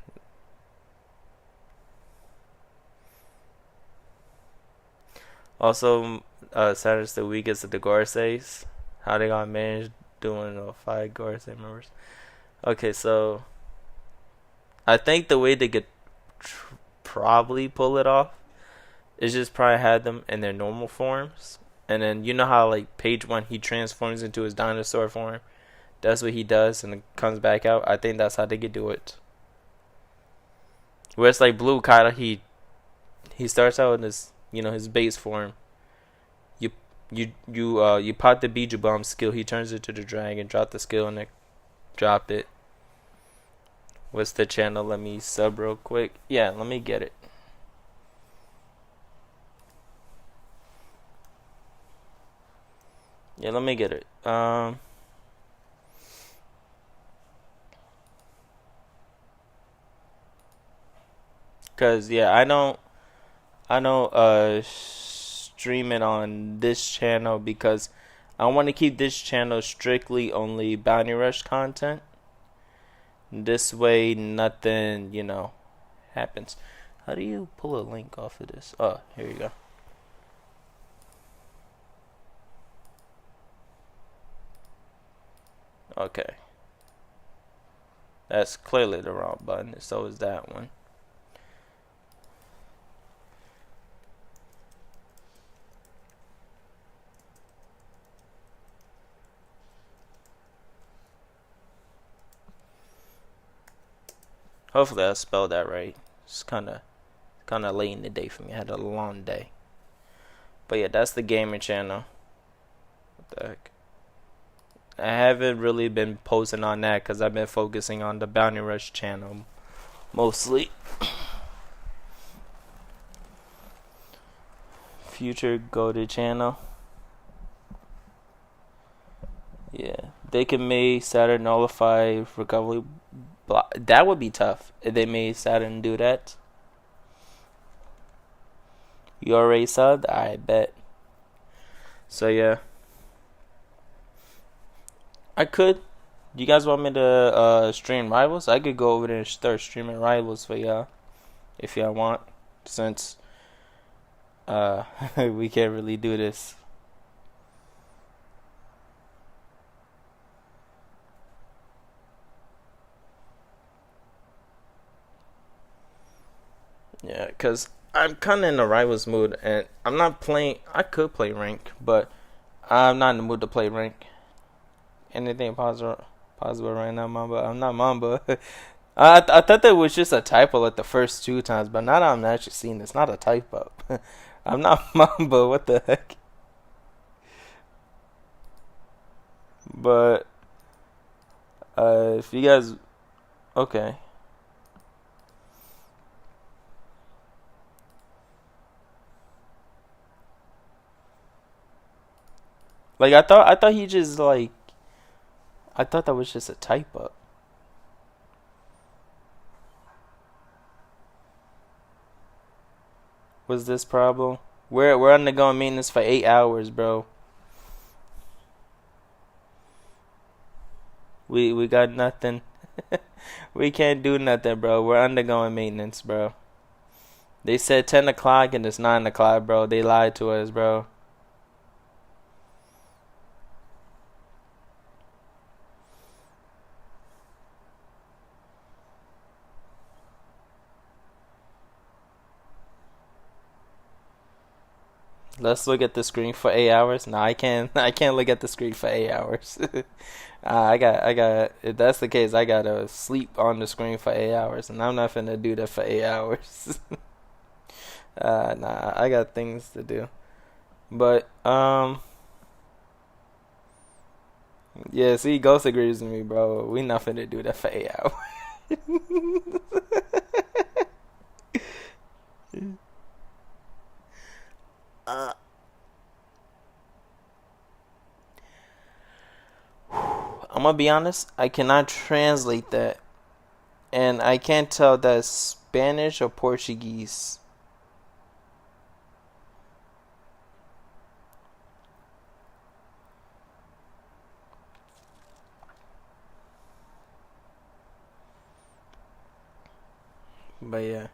Also, Saturday's the weakest of the Gorseys. How they got managed doing 5 Gorsey members. Okay, so I think the way they could probably pull it off is just probably have them in their normal forms, and then you know how like page 1 he transforms into his dinosaur form. That's what he does and it comes back out. I think that's how they could do it. Where it's like Blue Kyler, he starts out in his his base form. You pop the Bijou Bomb skill, he turns it to the dragon, drop the skill and then drop it. What's the channel? Let me sub real quick. Yeah, let me get it. Yeah, let me get it. Cause yeah, I don't stream it on this channel because I want to keep this channel strictly only Bounty Rush content. This way nothing, happens. How do you pull a link off of this? Oh, here you go. Okay. That's clearly the wrong button. So is that one. Hopefully I spelled that right. It's kind of late in the day for me. I had a long day. But yeah, that's the gaming channel. What the heck? I haven't really been posting on that because I've been focusing on the Bounty Rush channel mostly. Future Goated channel. Yeah, they can make Saturn nullify recovery. That would be tough if they made Saturn do that. You already subbed? I bet. So yeah, I could. You guys want me to stream Rivals? I could go over there and start streaming Rivals for y'all if y'all want, since we can't really do this. Yeah, because I'm kind of in a Rivals mood, and I'm not playing. I could play rank, but I'm not in the mood to play rank. Anything possible right now, Mamba? I'm not Mamba. I thought that was just a typo like the first 2 times, but now that I'm actually seeing it's not a typo. I'm not Mamba. What the heck? But if you guys, okay. Like I thought he just like I thought that was just a type up. Was this problem? We're undergoing maintenance for 8 hours, bro. We got nothing. We can't do nothing, bro. We're undergoing maintenance, bro. They said 10 o'clock and it's 9 o'clock, bro. They lied to us, bro. Let's look at the screen for 8 hours. No, I can't. I can't look at the screen for 8 hours. I got. If that's the case, I gotta sleep on the screen for 8 hours, and I'm not finna do that for 8 hours. Nah, I got things to do. But yeah. See, Ghost agrees with me, bro. We not finna do that for 8 hours. uh, I'm gonna be honest. I cannot translate that, and I can't tell that's Spanish or Portuguese. But yeah.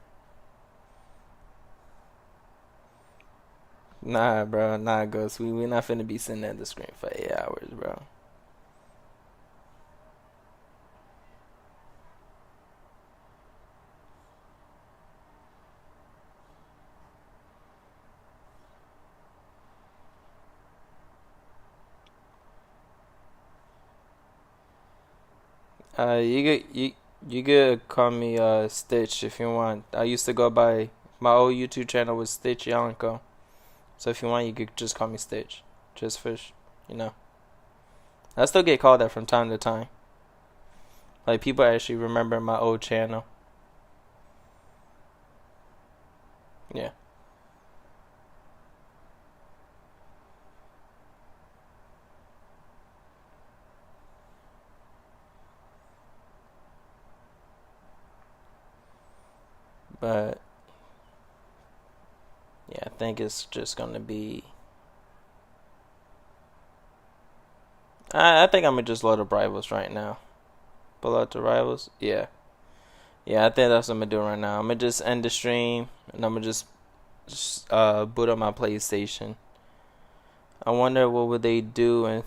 Nah, bro. Nah, Ghost. We not finna be sitting at the screen for 8 hours, bro. You could call me Stitch if you want. I used to go by my old YouTube channel was Stitch Yanko. So if you want, you could just call me Stitch. Just fish, you know. I still get called that from time to time. Like people actually remember my old channel. Yeah. But yeah, I think it's just gonna be. I think I'm gonna just load up rivals right now. Pull out the rivals. Yeah. Yeah, I think that's what I'm gonna do right now. I'm gonna just end the stream and I'm gonna just boot up my PlayStation. I wonder what would they do and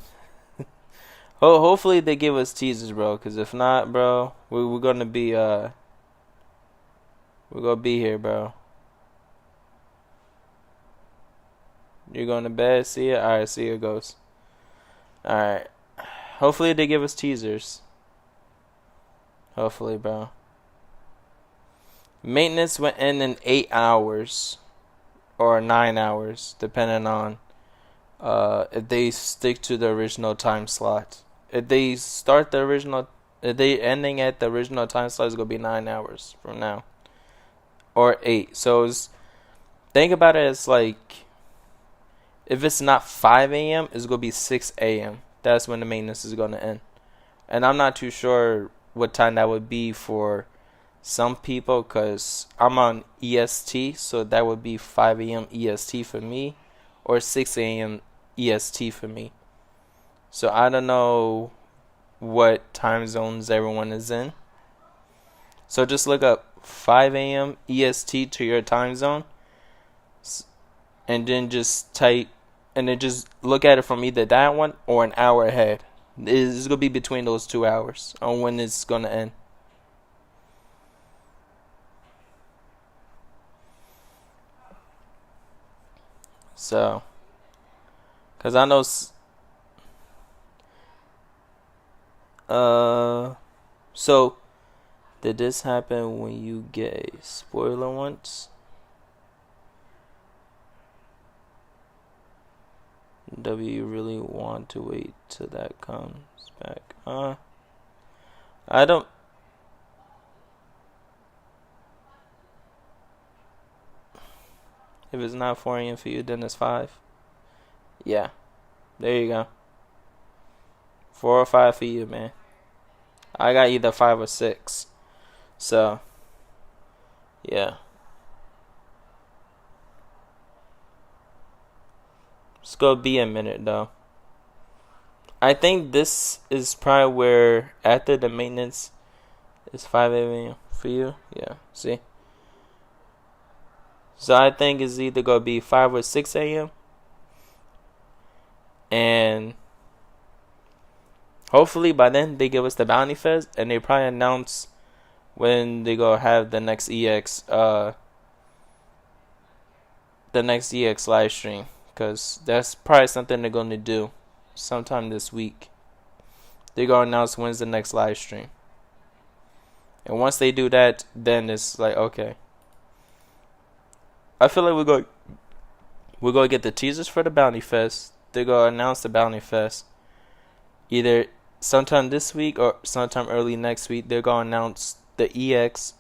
hopefully they give us teasers, bro. Cause if not, bro, we're gonna be we're gonna be here, bro. You're going to bed? See ya? Alright, see ya, Ghost. Alright. Hopefully they give us teasers. Hopefully, bro. Maintenance went in 8 hours. Or 9 hours, depending on if they stick to the original time slot. If they start the original, if they ending at the original time slot, it's gonna be 9 hours from now, or 8. So think about it as like, if it's not 5 a.m., it's gonna be 6 a.m. That's when the maintenance is gonna end, and I'm not too sure what time that would be for some people, because I'm on EST, so that would be 5 a.m. EST for me, or 6 a.m. EST for me. So I don't know what time zones everyone is in. So just look up 5 a.m. EST to your time zone, and then just type, and then just look at it from either that one or an hour ahead. It's gonna be between those 2 hours on when it's gonna end. So, cause I know, so did this happen when you get a spoiler once? W, you really want to wait till that comes back? I don't. If it's not 4 a.m. for you, then it's 5. Yeah. There you go. 4 or 5 for you, man. I got either 5 or 6. So, yeah. It's gonna be a minute though. I think this is probably where after the maintenance is 5 a.m. for you. Yeah, see? So I think it's either gonna be 5 or 6 a.m. And hopefully by then they give us the Bounty Fest and they probably announce when they gonna have the next EX live stream, because that's probably something they're gonna do sometime this week. They're gonna announce when's the next live stream, and once they do that, then it's like, okay, I feel like we're gonna get the teasers for the Bounty Fest. They're gonna announce the Bounty Fest either sometime this week or sometime early next week. They're gonna announce the EX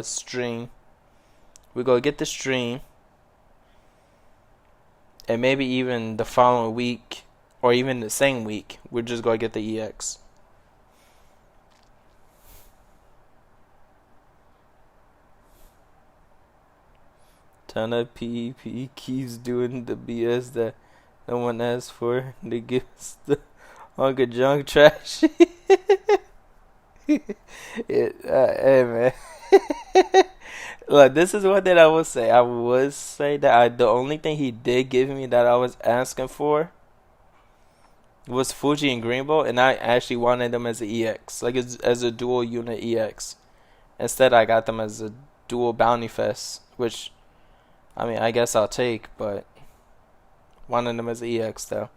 stream. We're gonna get the stream, and maybe even the following week or even the same week, we're just gonna get the EX. Ton of PvP keeps doing the BS that no one asked for. They give us the Uncle Junk trash. Hey man. Look, this is one thing I would say. I would say that the only thing he did give me that I was asking for was Fuji and Greenbow, and I actually wanted them as an EX, like as a dual unit EX. Instead, I got them as a dual Bounty Fest, which, I mean, I guess I'll take, but wanted them as an EX though.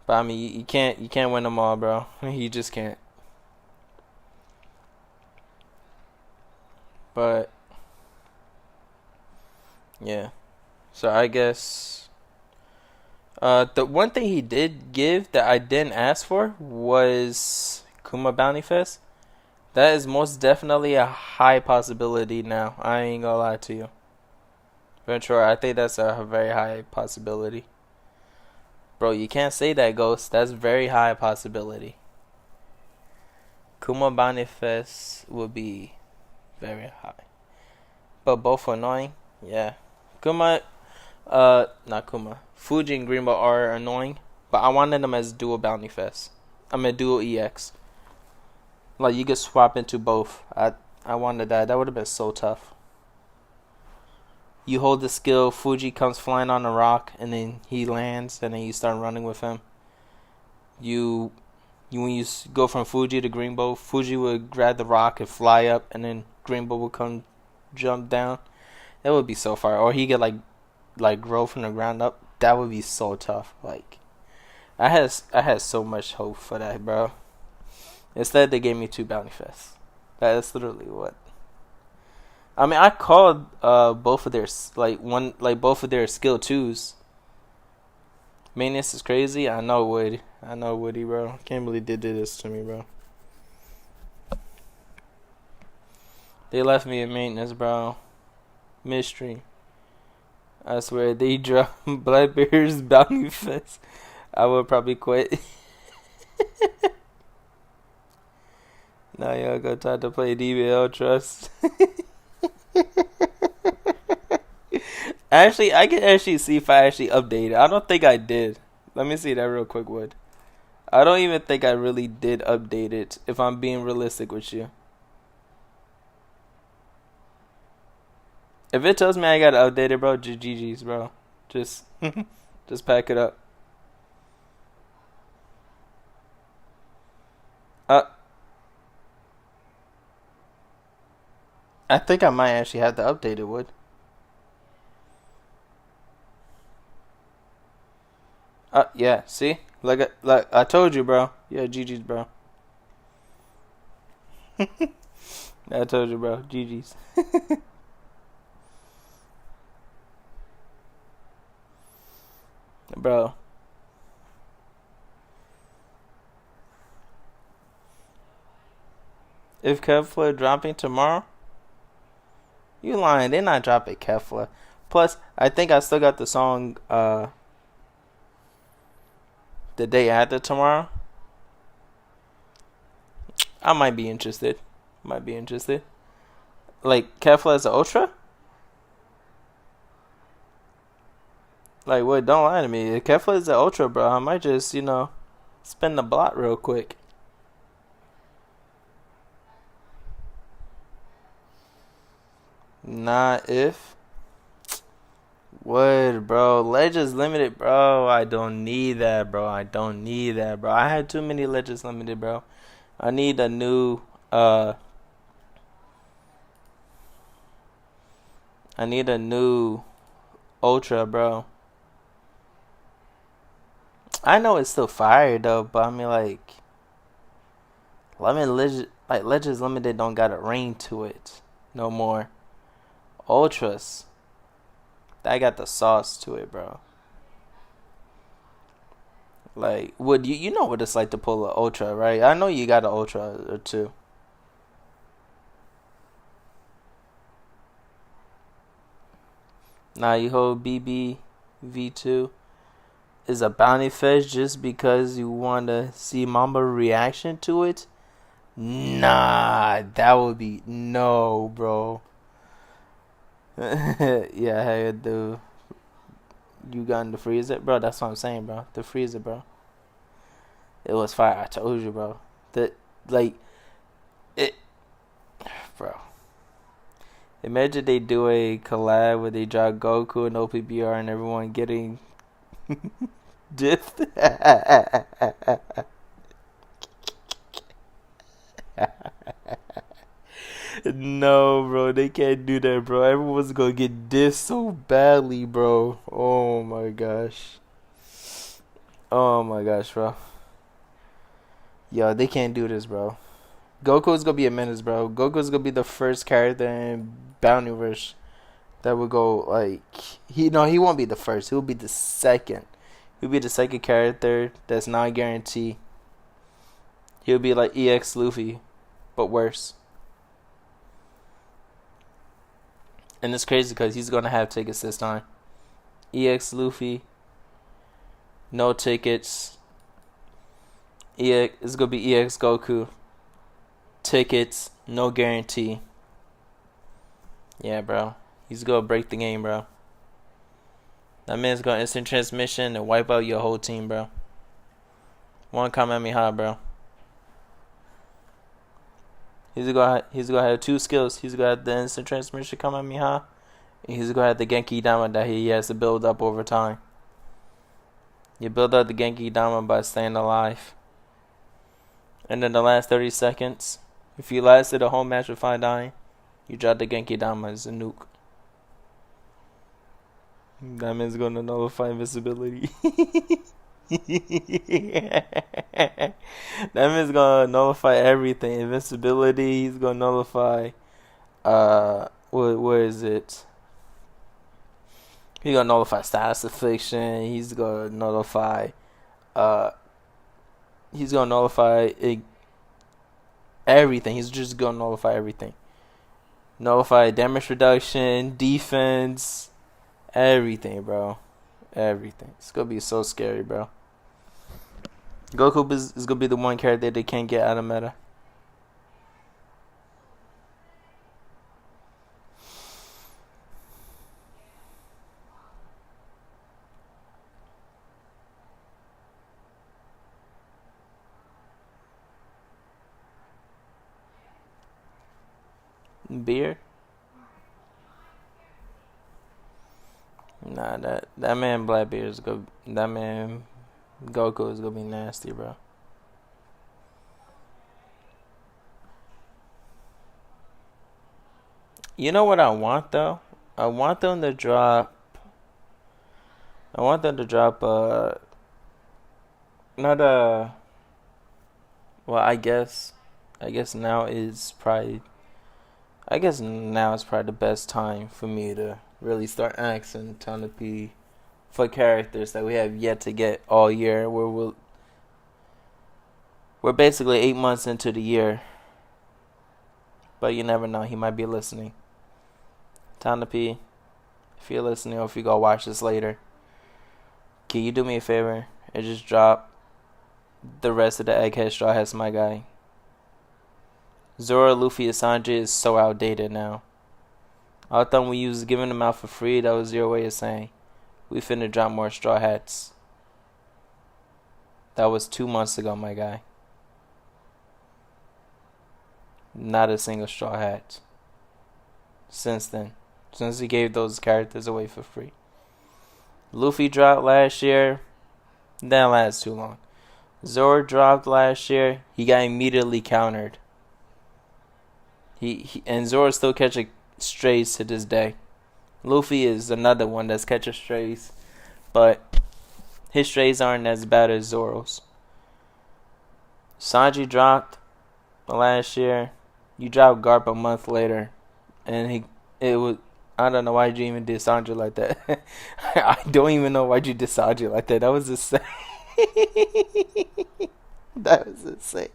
But I mean, you can't win them all, bro. You just can't. But yeah, so I guess the one thing he did give that I didn't ask for was Kuma Bounty Fest. That is most definitely a high possibility now. I ain't gonna lie to you, Ventura. I think that's a very high possibility. Bro, you can't say that, Ghost. That's very high possibility. Kuma Bounty Fest will be very high. But both annoying. Yeah. Kuma, not Kuma. Fuji and Greenbow are annoying. But I wanted them as dual Bounty Fest. I mean dual EX. Like you could swap into both. I wanted that. That would have been so tough. You hold the skill, Fuji comes flying on a rock, and then he lands, and then you start running with him. When you go from Fuji to Greenbow, Fuji would grab the rock and fly up, and then Greenbow would come jump down. That would be so far. Or he could like grow from the ground up. That would be so tough. Like I had so much hope for that, bro. Instead, they gave me 2 Bounty Fests. That's literally what. I mean, I called both of their both of their skill 2s. Maintenance is crazy. I know Woody, bro. Can't believe they did this to me, bro. They left me in maintenance, bro. Mystery. I swear, they dropped Blackbeard's Bounty Fest. I would probably quit. Now y'all go try to play DBL Trust. Actually, I can actually see if I actually updated. I don't think I did. Let me see that real quick, Wood. I don't even think I really did update it, if I'm being realistic with you. If it tells me I gotta update it, bro, just GG's, bro. Just pack it up. I think I might actually have to update it, Wood. Yeah, see? Like I told you, bro. Yeah, GG's, bro. I told you, bro. GG's. Bro. If Kefla dropping tomorrow? You lying. They're not dropping Kefla. Plus, I think I still got the song, the day after tomorrow, I might be interested. Like, Kefla as an Ultra? Like, what? Don't lie to me. If Kefla is an Ultra, bro, I might just, spin the block real quick. Not if. What, bro? Legends Limited, bro. I don't need that, bro. I had too many Legends Limited, bro. I need a new, Ultra, bro. I know it's still fire, though, but I mean, like, Legends Limited don't got a ring to it no more. Ultras, that got the sauce to it, bro. Like, would you know what it's like to pull an Ultra, right? I know you got an Ultra or two. Now you hold BB V2 is a bounty fish just because you want to see Mamba reaction to it? Nah, that would be no, bro. Yeah, hey, dude. You got in the freezer, bro. That's what I'm saying, bro. The freezer, bro. It was fire. I told you, bro. Bro. Imagine they do a collab where they drop Goku and OPBR and everyone getting dipped. No, bro, they can't do that, bro. Everyone's gonna get dissed so badly, bro. Oh my gosh, bro. Yo, they can't do this, bro. Goku's gonna be a menace, bro. Goku's gonna be the first character in Bountyverse that would go, like, he won't be the first. He'll be the second. He'll be the second character that's not guaranteed. He'll be like EX Luffy, but worse. And it's crazy because he's going to have tickets this time. EX Luffy, no tickets. It's going to be EX Goku. Tickets, no guarantee. Yeah, bro. He's going to break the game, bro. That man's going to instant transmission and wipe out your whole team, bro. One Kamehameha, bro. He's gonna have two skills. He's gonna have the instant transmission Kamehameha, and he's gonna have the Genki Dama that he has to build up over time. You build up the Genki Dama by staying alive. And then the last 30 seconds, if you lasted a whole match without dying, you drop the Genki Dama as a nuke. That man's gonna nullify invisibility. That man's gonna nullify everything. Invincibility, he's gonna nullify where is it? He's gonna nullify status affliction, he's gonna nullify everything. He's just gonna nullify everything. Nullify damage reduction, defense, everything, bro. Everything. It's gonna be so scary, bro. Goku is gonna be the one character they can't get out of meta. Beer? Nah, that man Blackbeard is go. That man Goku is gonna be nasty, bro. You know what I want though? I want them to drop. Not a. Well, I guess now is probably. I guess now is probably the best time for me to really start asking Tanapi for characters that we have yet to get all year. We're basically 8 months into the year, but you never know. He might be listening. Tanapi, if you're listening or if you go watch this later, can you do me a favor and just drop the rest of the Egghead Straw Hats, my guy. Zoro, Luffy, and Sanji is so outdated now. I thought when you was giving them out for free, that was your way of saying, we finna drop more Straw Hats. That was 2 months ago, my guy. Not a single Straw Hat. Since then. Since he gave those characters away for free. Luffy dropped last year. Didn't last too long. Zoro dropped last year. He got immediately countered. And Zoro still catching strays to this day. Luffy is another one that's catching strays, but his strays aren't as bad as Zoro's. Sanji dropped last year. You dropped Garp a month later, and it was. I don't know why you even did Sanji like that. I don't even know why you did Sanji like that. That was insane. That was insane.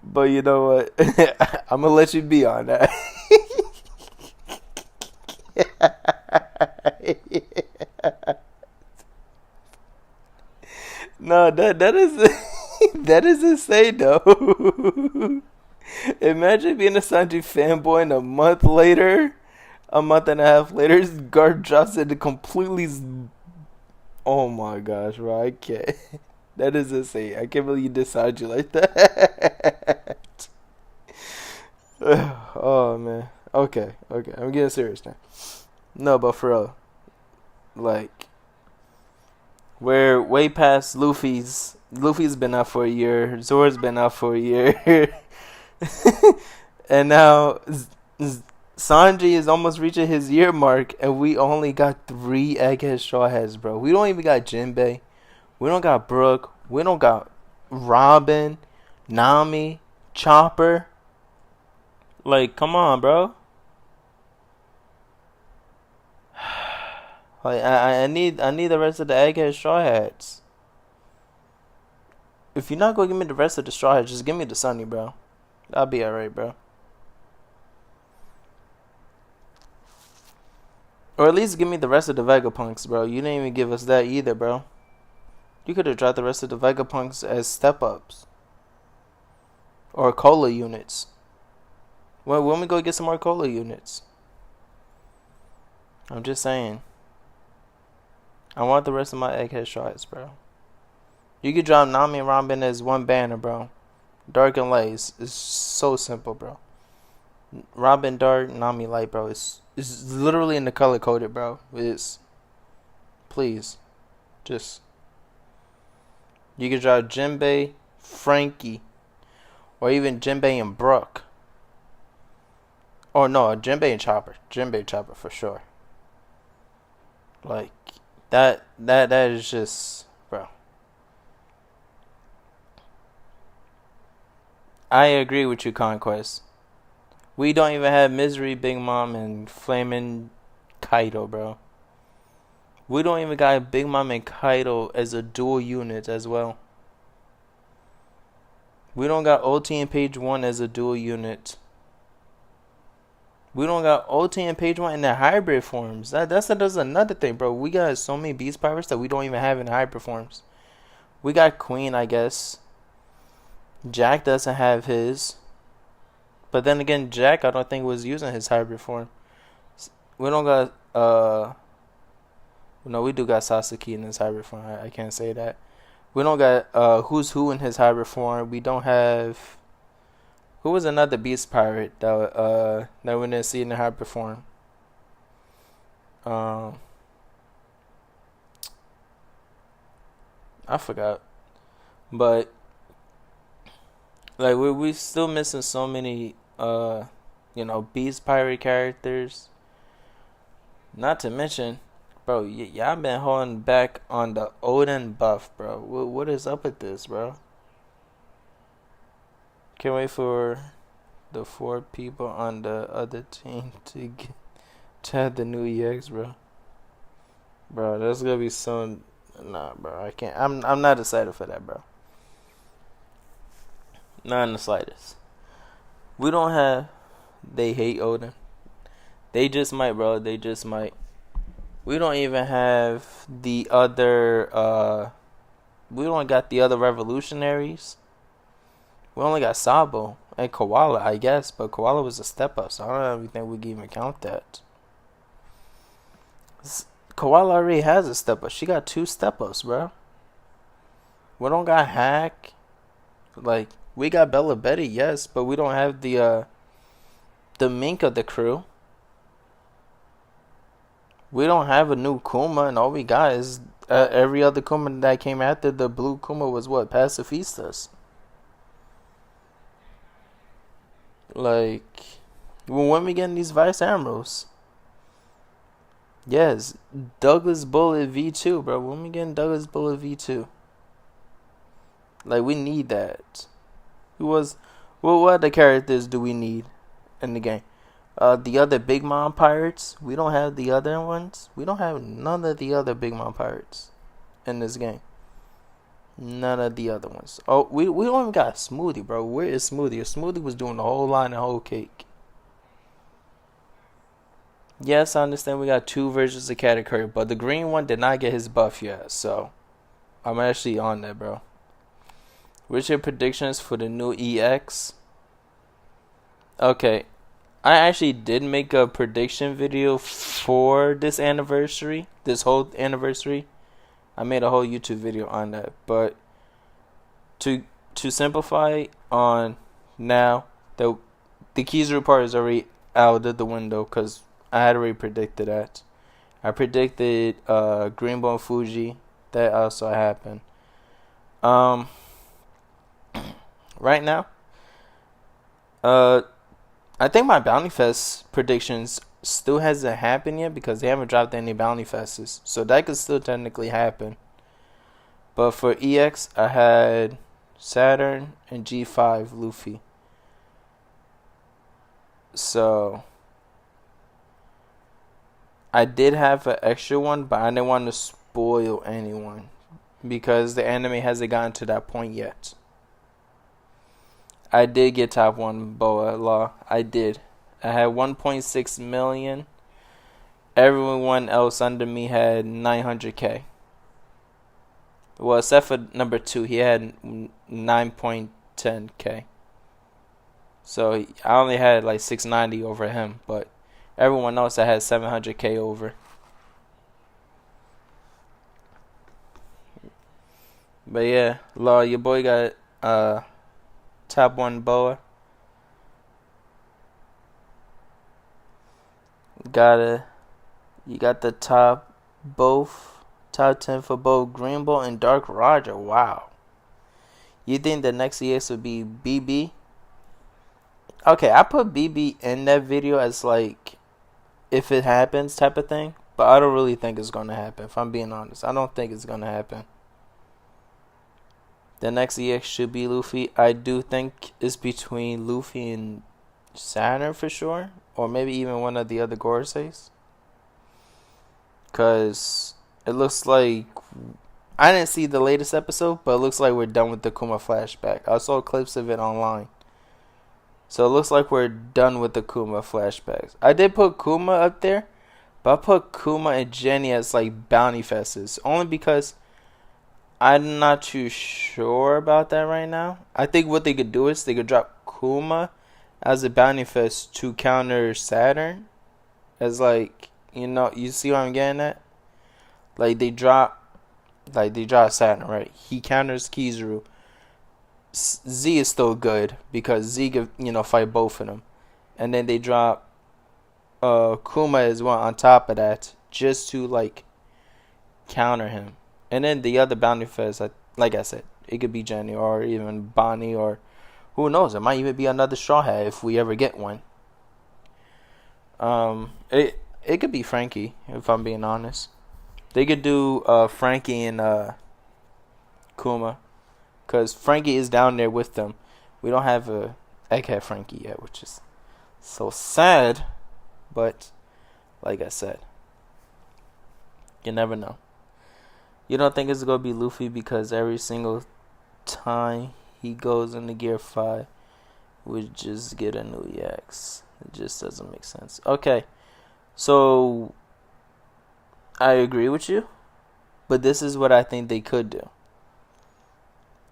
But you know what? I'm gonna let you be on that. No, that is that is insane though. Imagine being a Sanji fanboy and a month and a half later, Garp drops it completely. Oh my gosh, bro! I can't. That is insane. I can't believe you did Sanji like that. Oh man. Okay. I'm getting serious now. No, but for real, like, we're way past Luffy's. Luffy's been out for a year. Zoro's been out for a year. And now Sanji is almost reaching his year mark, and we only got 3 Egghead Straw Hats, bro. We don't even got Jinbei. We don't got Brook. We don't got Robin, Nami, Chopper. Like, come on, bro. Like, I need the rest of the Egghead Straw Hats. If you're not gonna give me the rest of the Straw Hats, just give me the Sunny, bro. I'll be alright, bro. Or at least give me the rest of the Vegapunks, bro. You didn't even give us that either, bro. You could have dropped the rest of the Vegapunks as step-ups. Or Cola units. Well, when we go get some more Cola units? I'm just saying. I want the rest of my Egghead Straw Hats, bro. You could drop Nami and Robin as one banner, bro. Dark and Light is so simple, bro. Robin Dark, Nami Light, bro. It's literally in the color coded, bro. It's, please, just, you could drop Jinbei, Frankie, or even Jinbei and Brook. Or no, Jinbei and Chopper. Jinbei Chopper for sure. Like, that is just, bro. I agree with you, Conquest. We don't even have Misery, Big Mom, and Flamin' Kaido, bro. We don't even got Big Mom and Kaido as a dual unit as well. We don't got OT and Page 1 as a dual unit. We don't got OT and Page 1 in their hybrid forms. That's another thing, bro. We got so many Beast Pirates that we don't even have in hybrid forms. We got Queen, I guess. Jack doesn't have his. But then again, Jack, I don't think was using his hybrid form. We don't got, no, we do got Sasuke in his hybrid form. I can't say that. We don't got, Who's Who in his hybrid form. We don't have, who was another Beast Pirate that we didn't see in the hybrid form? I forgot. But, like, we still missing so many, Beast Pirate characters. Not to mention, bro, y'all been holding back on the Oden buff, bro. What is up with this, bro? Can't wait for the 4 people on the other team to have the new EX, bro. Bro, that's gonna be so. Nah, bro, I can't. I'm not excited for that, bro. Not in the slightest. We don't have. They hate Oden. They just might, bro. They just might. We don't even have the other. We don't got the other revolutionaries. We only got Sabo and Koala, I guess, but Koala was a step up, so I don't even think we can even count that. Koala already has a step up. She got 2 step ups, bro. We don't got Hack. Like, we got Bella Betty, yes, but we don't have the Mink of the crew. We don't have a new Kuma, and all we got is every other Kuma that came after the blue Kuma was what? Pacifistas. Like, when we getting these Vice Admirals? Yes, Douglas Bullet V2, bro. When we getting Douglas Bullet V2? Like, we need that. What other characters do we need in the game? The other Big Mom pirates. We don't have the other ones. We don't have none of the other Big Mom pirates in this game. None of the other ones. Oh, we don't even got Smoothie, bro. Where is Smoothie? Smoothie was doing the whole line of whole cake. Yes, I understand we got 2 versions of Katakuri, but the green one did not get his buff yet, so I'm actually on that, bro. What's your predictions for the new EX? Okay, I actually did make a prediction video for this anniversary, this whole anniversary. I made a whole YouTube video on that, but to simplify on now, the Kizaru part is already out of the window because I had already predicted that. I predicted Greenbone Fuji. That also happened. Right now, I think my Bounty Fest predictions still hasn't happened yet because they haven't dropped any Bounty Fests. So that could still technically happen. But for EX, I had Saturn and G5 Luffy. So I did have an extra one, but I didn't want to spoil anyone because the anime hasn't gotten to that point yet. I did get top 1 Boa Law. I did. I had 1.6 million. Everyone else under me had 900k. Well, except for number 2, he had 9.10k. So I only had like 690 over him, but everyone else I had 700k over. But yeah, Law, your boy got top 1 Boa. You got the top 10 for both Green Bull and Dark Roger. Wow. You think the next EX would be BB? Okay, I put BB in that video as like if it happens type of thing, but I don't really think it's gonna happen. If I'm being honest, I don't think it's gonna happen. The next EX should be Luffy. I do think it's between Luffy and Saturn for sure, or maybe even one of the other Goruseis. Cause it looks like I didn't see the latest episode, but it looks like we're done with the Kuma flashback. I saw clips of it online. So it looks like we're done with the Kuma flashbacks. I did put Kuma up there, but I put Kuma and Jenny as like bounty fests. Only because I'm not too sure about that right now. I think what they could do is they could drop Kuma as a bounty fest to counter Saturn. As like, you know, you see what I'm getting at? Like they drop Saturn, right? He counters Kizaru. Z is still good because Z could, you know, fight both of them. And then they drop Kuma as well on top of that just to like counter him. And then the other bounty fest, like I said, it could be Jenny or even Bonnie or who knows? It might even be another Straw Hat if we ever get one. It could be Frankie if I'm being honest. They could do Frankie and Kuma, cause Frankie is down there with them. We don't have a Egghead Frankie yet, which is so sad. But like I said, you never know. You don't think it's gonna be Luffy because every single time he goes into Gear 5, we just get a new EX. It just doesn't make sense. Okay, so I agree with you, but this is what I think they could do.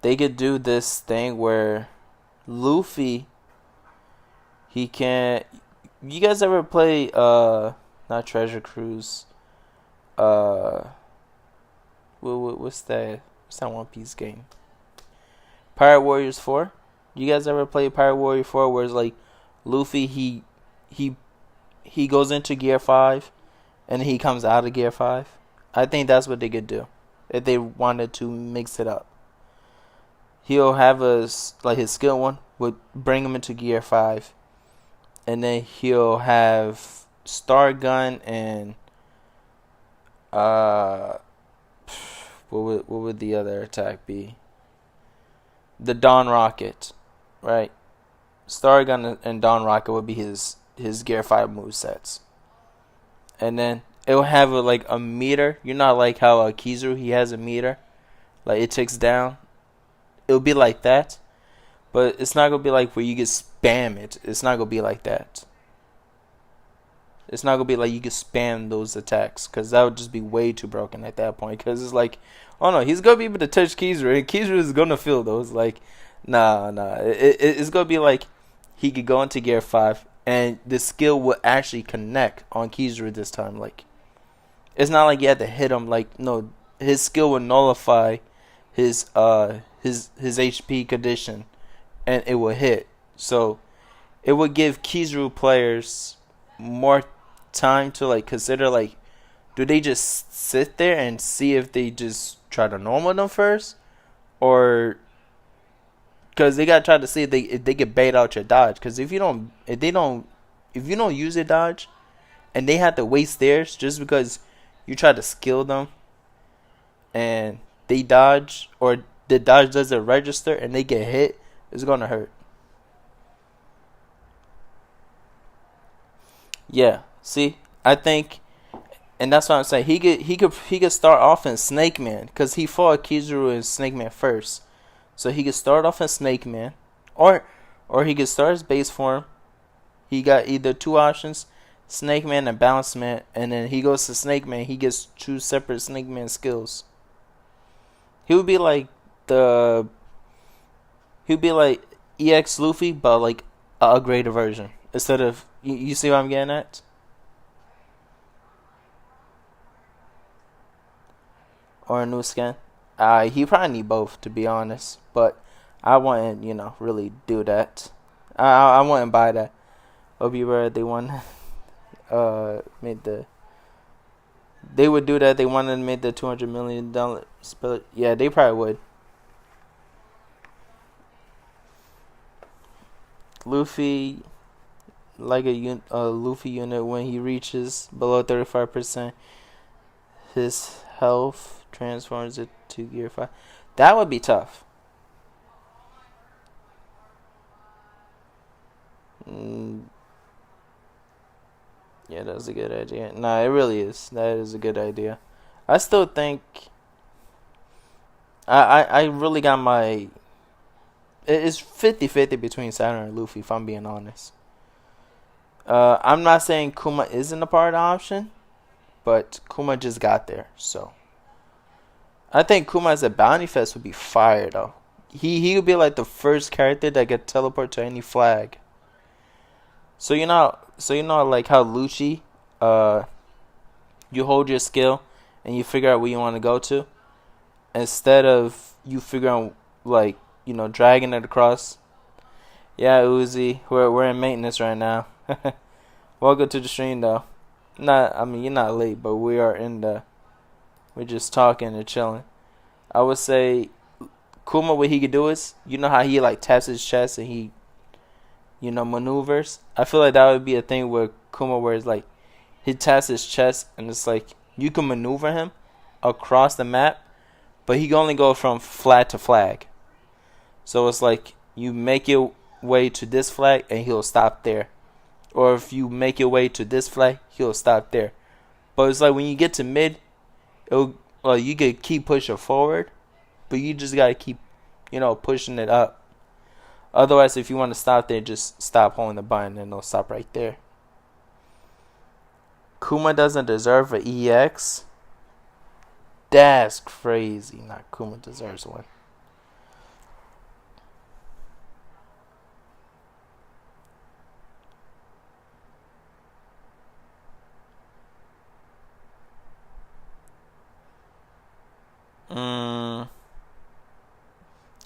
They could do this thing where Luffy, he can't. You guys ever play not Treasure Cruise? What's that? What's that One Piece game? Pirate Warriors 4. You guys ever play Pirate Warrior 4 where it's like Luffy he goes into Gear 5 and he comes out of Gear 5? I think that's what they could do if they wanted to mix it up. He'll have his skill one would bring him into Gear 5, and then he'll have Star Gun and what would the other attack be? The Dawn Rocket, right? Star Gun and Dawn Rocket would be his Gear 5 movesets. And then it'll have a meter. You know like how Kizaru, he has a meter. Like it ticks down. It'll be like that. But it's not going to be like where you can spam it. It's not going to be like that. It's not going to be like you can spam those attacks. Because that would just be way too broken at that point. Because it's like, oh no, he's going to be able to touch Kizaru. And Kizaru is going to feel those. Like, nah. It's going to be like he could go into Gear 5. And the skill will actually connect on Kizaru this time. Like, it's not like you had to hit him. Like, no, his skill will nullify his HP condition. And it will hit. So it would give Kizaru players more time to consider do they just sit there and see if they just try to normal them first, or because they gotta try to see if they can bait out your dodge. Because if you don't use your dodge, and they have to waste theirs just because you try to skill them, and they dodge or the dodge doesn't register and they get hit, it's gonna hurt. Yeah, see, I think, and that's what I'm saying. He could start off in Snake Man because he fought Kizaru in Snake Man first, so he could start off in Snake Man, or he could start his base form. He got either two options, Snake Man and Balance Man, and then he goes to Snake Man. He gets two separate Snake Man skills. He would be like EX Luffy, but like a upgraded version. Instead of, you see what I'm getting at? Or a new skin. He probably need both, to be honest. But I wouldn't, really do that. I wouldn't buy that. Obura, they would do that. They wanted to make the $200 million split. Yeah, they probably would. Luffy, like a Luffy unit, when he reaches below 35%, his health transforms it to Gear 5. That would be tough. Yeah, that's a good idea. Nah, it really is. That is a good idea. I still think I really got my... It's 50-50 between Saturn and Luffy, if I'm being honest. I'm not saying Kuma isn't a part of the option, but Kuma just got there, so I think Kuma as a bounty fest would be fire though. He would be like the first character that could teleport to any flag. So you know like how Lucci, you hold your skill and you figure out where you want to go to, instead of you figuring dragging it across. Yeah, Uzi, we're in maintenance right now. Welcome to the stream though. You're not late, but we're just talking and chilling. I would say Kuma, what he could do is, how he taps his chest and he maneuvers. I feel like that would be a thing where Kuma, where it's like he taps his chest and it's like you can maneuver him across the map, but he can only go from flag to flag. So it's like you make your way to this flag and he'll stop there, or if you make your way to this flag, he'll stop there. But it's like when you get to mid, you could keep pushing forward, but you just gotta keep pushing it up. Otherwise, if you want to stop there, just stop holding the button and it'll stop right there. Kuma doesn't deserve an EX. That's crazy. Nakuma deserves one.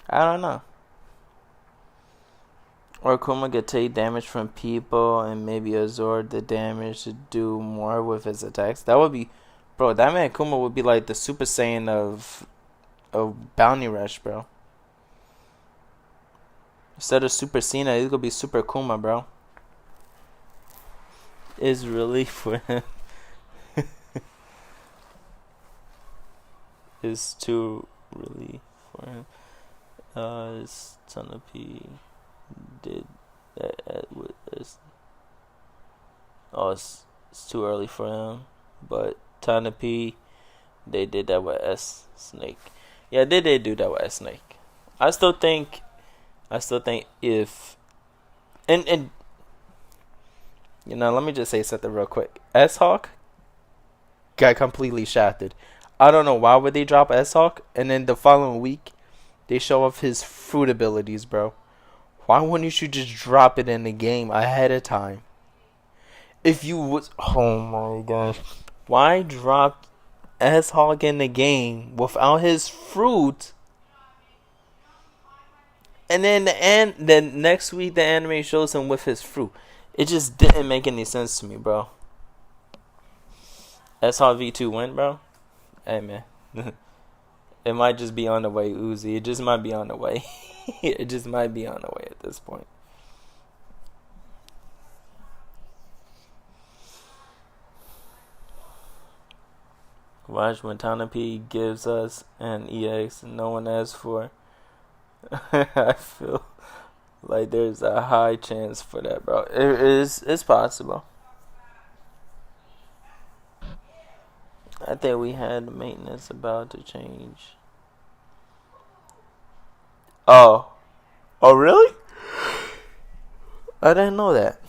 I don't know. Or Kuma could take damage from people and maybe absorb the damage to do more with his attacks. That would be, bro. That man Kuma would be like the Super Saiyan of Bounty Rush, bro. Instead of Super Cena, he's gonna be Super Kuma, bro. It's really for him. It's too really for him. It's Tanapi did that with this. Oh, it's too early for him. But Tanapi, they did that with S Snake. Yeah, they did do that with S Snake. I still think if and you know, let me just say something real quick. S-Hawk got completely shafted. I don't know why would they drop S-Hawk and then the following week they show off his fruit abilities, bro. Why wouldn't you just drop it in the game ahead of time? If you was, oh my gosh, why drop S-Hawk in the game without his fruit? And then the next week the anime shows him with his fruit. It just didn't make any sense to me, bro. S-Hawk V2 win, bro. Hey man, it might just be on the way, Uzi. It just might be on the way. It just might be on the way at this point. Watch when Tanapi gives us an EX no one asked for. I feel like there's a high chance for that, bro. It's possible. I think we had maintenance about to change. Oh really? I didn't know that.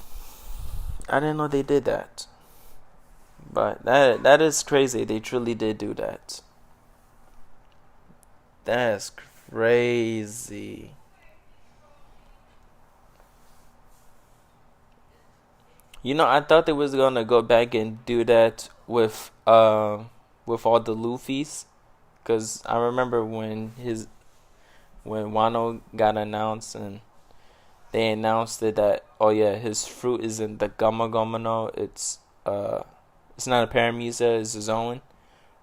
I didn't know they did that. But that is crazy. They truly did do that. That's crazy. You know, I thought they was gonna go back and do that with all the Luffy's, cause I remember when Wano got announced and they announced it that his fruit is in the Gama Gama no. It's not a Paramusa, it's his own.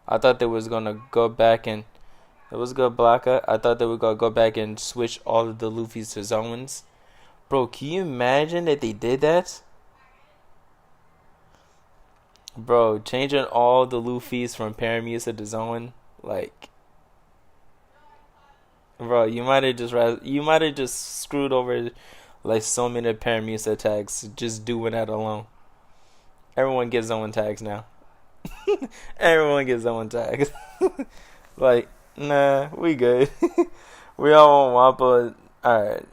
I thought they was gonna go back and it was good Blacka. I thought they were gonna go back and switch all of the Luffy's to Zoans. Bro, can you imagine that they did that? Bro, changing all the Luffy's from Paramusa to Zoan, like, bro, you might have just screwed over like so many Paramusa tags just doing that alone. Everyone gets Zoan tags now. Everyone gets Zoan tags. Like, nah, we good. We all want Wappa. Alright.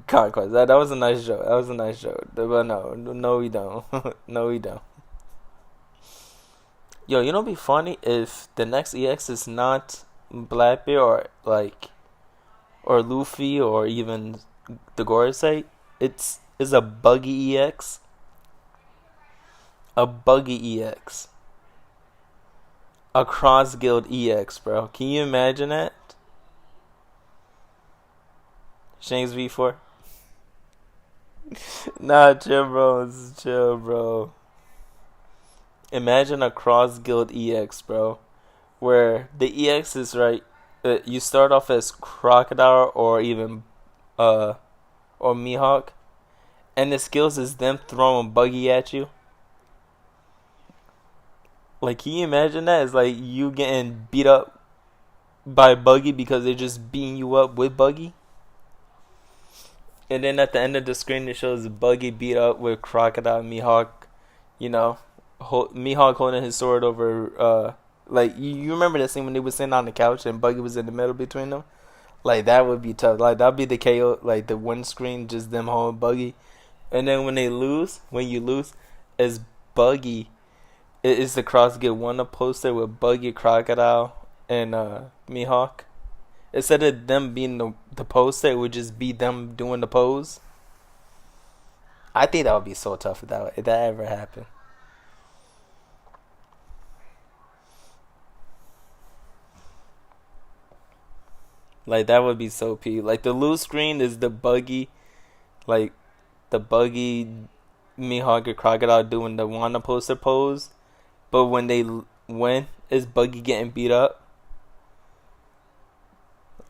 Conquest. That was a nice joke. But no, we don't. No, we don't. Yo, you know what'd be funny if the next EX is not Blackbeard or Luffy or even the Gorosei. It's a buggy EX. A buggy EX. A cross guild EX, bro. Can you imagine that? Shanks V4. Nah, chill, bro. Imagine a cross guild EX, bro, where the EX is right. You start off as Crocodile or even or Mihawk, and the skills is them throwing Buggy at you. Like, can you imagine that? It's like you getting beat up by Buggy because they're just beating you up with Buggy. And then at the end of the screen, it shows Buggy beat up with Crocodile, Mihawk, you know. Mihawk holding his sword over, like, you remember that scene when they were sitting on the couch and Buggy was in the middle between them? Like, that would be tough. Like, that'd be the KO, like, the one screen, just them holding Buggy. And then when you lose, it's Buggy Is the cross get one a poster with Buggy, Crocodile, and Mihawk? Instead of them being the poster, it would just be them doing the pose. I think that would be so tough if that ever happened. Like that would be so peak. Like the loose screen is the Buggy, like the Buggy, Mihawk and Crocodile doing the Wanda poster pose, but when they win, is Buggy getting beat up.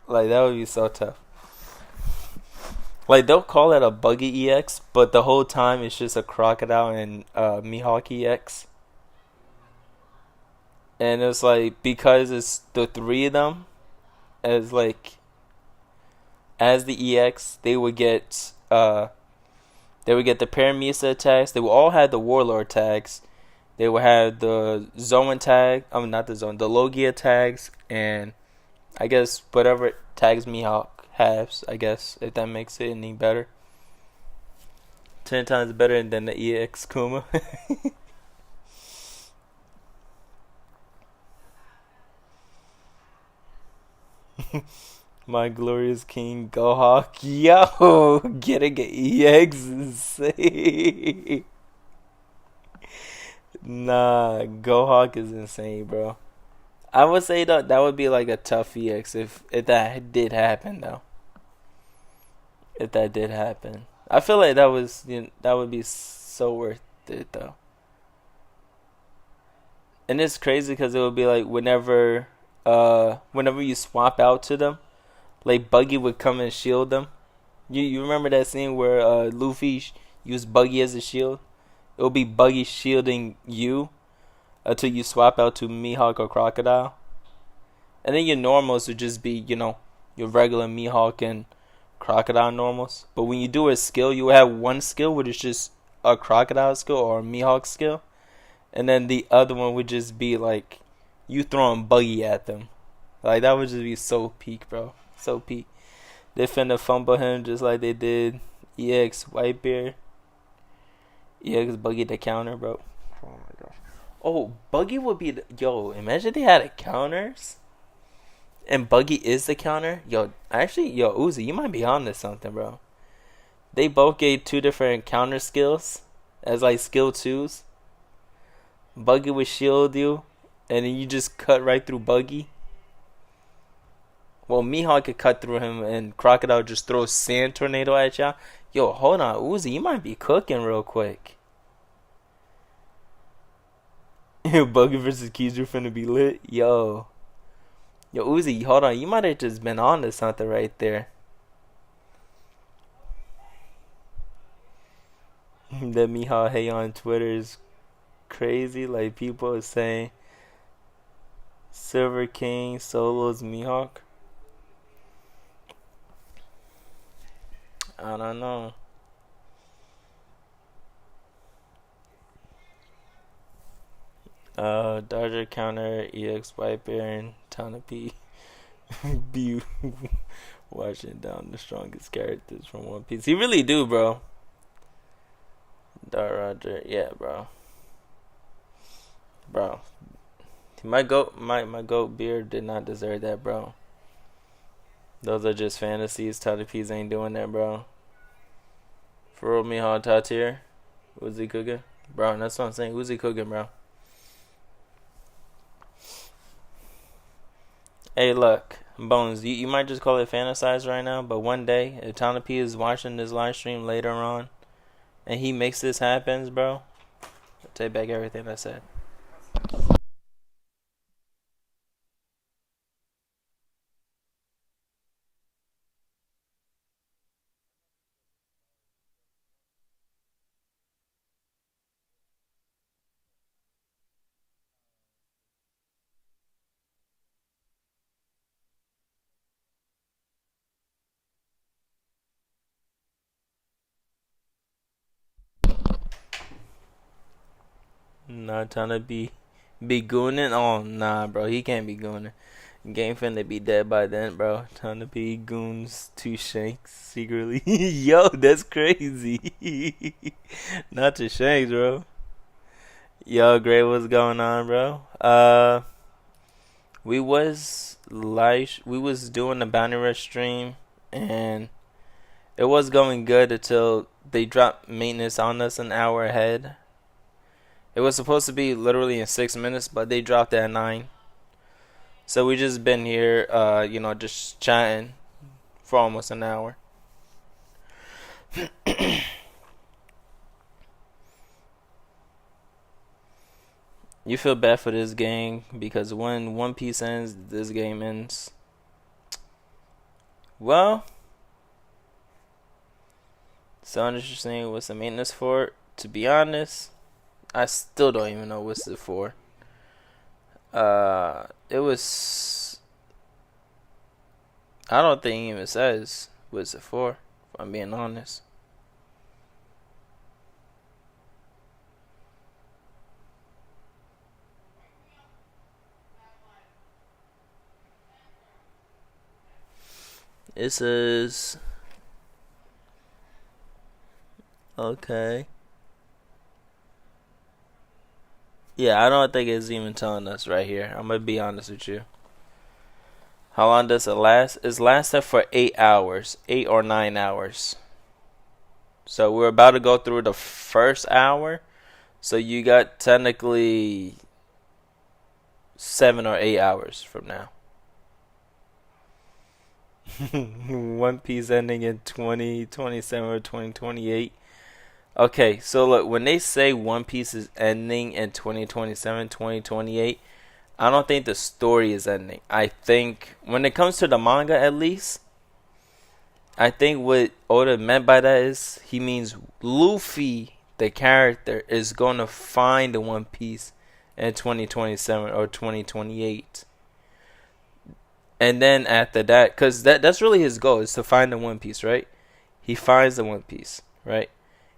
Like that would be so tough. Like they'll call it a Buggy EX, but the whole time it's just a Crocodile and Mihawk EX. And it's like because it's the three of them, as the EX, they would get the Paramesa attacks. They would all have the Warlord tags. They would have the Zoan tag. I mean not the Zoan, the Logia tags, and I guess whatever tags Mihawk has, I guess, if that makes it any better. 10 times better than the EX Kuma. My glorious king Gohawk. Yo, getting an EX is insane. Nah, Gohawk is insane, bro. I would say that would be like a tough EX if that did happen though. If that did happen, I feel like that would be so worth it though. And it's crazy because it would be like whenever you swap out to them, like Buggy would come and shield them. You remember that scene where Luffy used Buggy as a shield? It would be Buggy shielding you until you swap out to Mihawk or Crocodile. And then your normals would just be, your regular Mihawk and Crocodile normals. But when you do a skill, you would have one skill which is just a Crocodile skill or a Mihawk skill. And then the other one would just be like you throwing Buggy at them. Like that would just be so peak, bro. So peak. They finna fumble him just like they did EX Whitebeard. EX Buggy the counter, bro. Oh my gosh. Oh, Buggy would be imagine they had a counters. And Buggy is the counter. Uzi, you might be on to something, bro. They both gave 2 different counter skills as like skill 2s. Buggy would shield you, and then you just cut right through Buggy. Well, Mihawk could cut through him, and Crocodile just throws Sand Tornado at y'all. Yo, hold on, Uzi, you might be cooking real quick. Buggy versus Kizu finna be lit. Yo, Uzi, hold on, you might have just been on to something right there. That Mihawk hey on Twitter is crazy. Like people are saying Silver King solos Mihawk. I don't know. Dodger counter EX Whitebeard and Tanape be watching down the strongest characters from One Piece. He really do, bro. Dar Roger, yeah, bro. Bro, my goat beard did not deserve that, bro. Those are just fantasies. Tanape's ain't doing that, bro. For real, Mihawk top tier. Uzi cooking, bro. That's what I'm saying. Uzi cooking, bro. Hey, look, Bones, you might just call it fantasize right now, but one day, if Tanape is watching this live stream later on, and he makes this happen, bro, I'll take back everything I said. Not trying to be gooning. Oh nah, bro, he can't be gooning. Game finna be dead by then, bro. Trying to be goons to Shanks secretly. Yo, that's crazy. Not to Shanks, bro. Yo, Gray, what's going on, bro? We was doing the Bounty Rush stream, and it was going good until they dropped maintenance on us an hour ahead. It was supposed to be literally in 6 minutes, but they dropped it at 9. So we just been here, just chatting for almost an hour. You feel bad for this gang because when One Piece ends, this game ends. Well, so interesting. What's the maintenance for? To be honest, I still don't even know what's it for. It was. I don't think it even says what's it for. If I'm being honest. It says. Okay. Yeah, I don't think it's even telling us right here. I'm gonna be honest with you. How long does it last? It's lasted for 8 hours, 8 or 9 hours. So we're about to go through the first hour. So you got technically 7 or 8 hours from now. One Piece ending in 2027 or 2028. Okay, so look, when they say One Piece is ending in 2027, 2028, I don't think the story is ending. I think when it comes to the manga, at least, I think what Oda meant by that is he means Luffy, the character, is going to find the One Piece in 2027 or 2028. And then after that, because that's really his goal, is to find the One Piece, right? He finds the One Piece, right?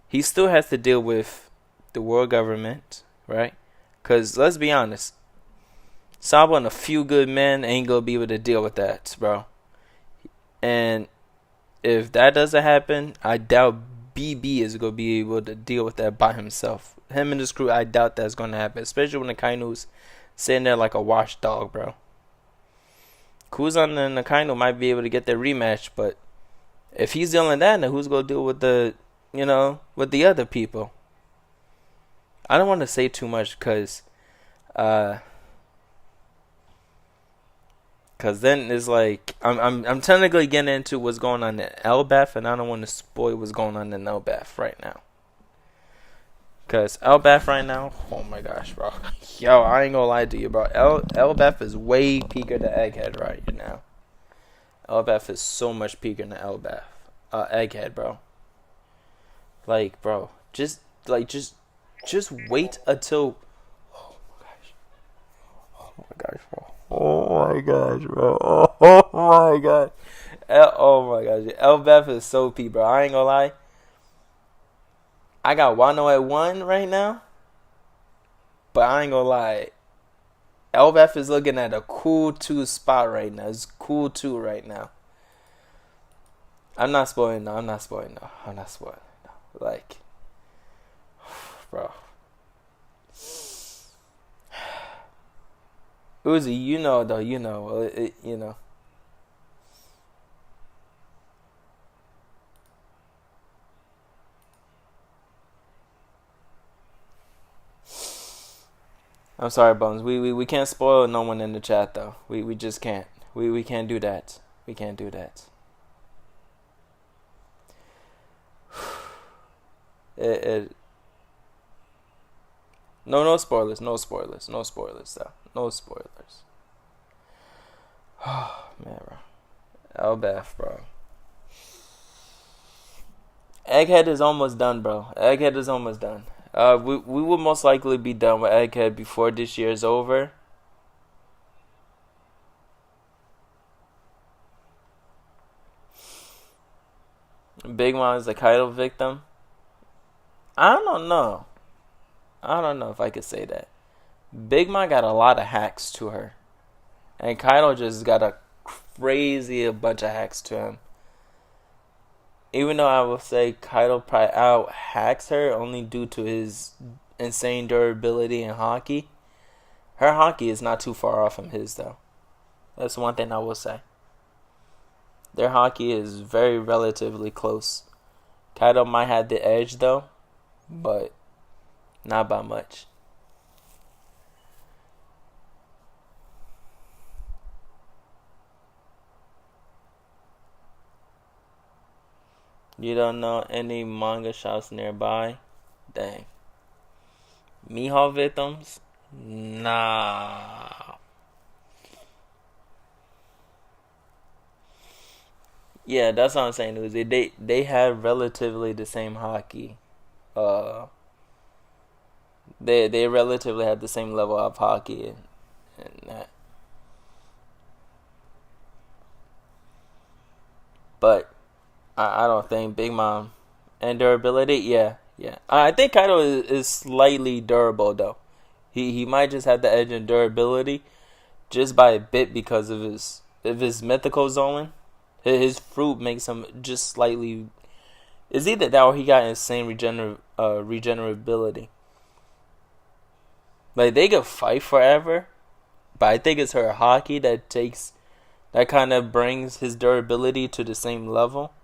He still has to deal with the world government, right? Because let's be honest, Sabo and a few good men ain't going to be able to deal with that, bro. And if that doesn't happen, I doubt BB is going to be able to deal with that by himself. Him and his crew, I doubt that's going to happen, especially when the Kainu's sitting there like a watchdog, bro. Kuzan and Akainu might be able to get their rematch, but if he's dealing that, then who's going to deal with with the other people? I don't want to say too much because then it's like I'm technically getting into what's going on in Elbaf, and I don't want to spoil what's going on in Elbaf right now. Because Elbaf right now, oh my gosh, bro. Yo, I ain't gonna lie to you, bro. Elbaf is way peaker than Egghead right now. Elbaf is so much peaker than Egghead, bro. Like, bro, just wait until. Oh my gosh, bro. Oh my gosh, bro. Oh my god. Oh my gosh, Elbaf is so peak, bro. I ain't gonna lie. I got Wano at 1 right now. But I ain't gonna lie. Elbaf is looking at a cool 2 spot right now. It's cool 2 right now. I'm not spoiling, no. Like, bro. Uzi, you know. I'm sorry, Bones. We can't spoil no one in the chat though. We just can't. We can't do that. We can't do that. No spoilers. No spoilers though. No spoilers. Oh man, bro. Elbaf, bro. Egghead is almost done, bro. Egghead is almost done. We will most likely be done with Egghead before this year is over. Big Mom is a Kaido victim. I don't know if I could say that. Big Mom got a lot of hacks to her. And Kaido just got a crazy bunch of hacks to him. Even though I will say Kaido probably out hacks her only due to his insane durability in hockey. Her hockey is not too far off from his, though. That's one thing I will say. Their hockey is very relatively close. Kaido might have the edge, though, but not by much. You don't know any manga shops nearby? Dang. Mihawk victims? Nah. Yeah, that's what I'm saying, Uzi. They have relatively the same hockey. They relatively have the same level of hockey and that. But I don't think Big Mom and durability, yeah. I think Kaido is slightly durable though. He might just have the edge in durability, just by a bit because of his mythical zone. His fruit makes him just slightly. It's either that or he got insane regenerability. Like they could fight forever, but I think it's her hockey that kind of brings his durability to the same level.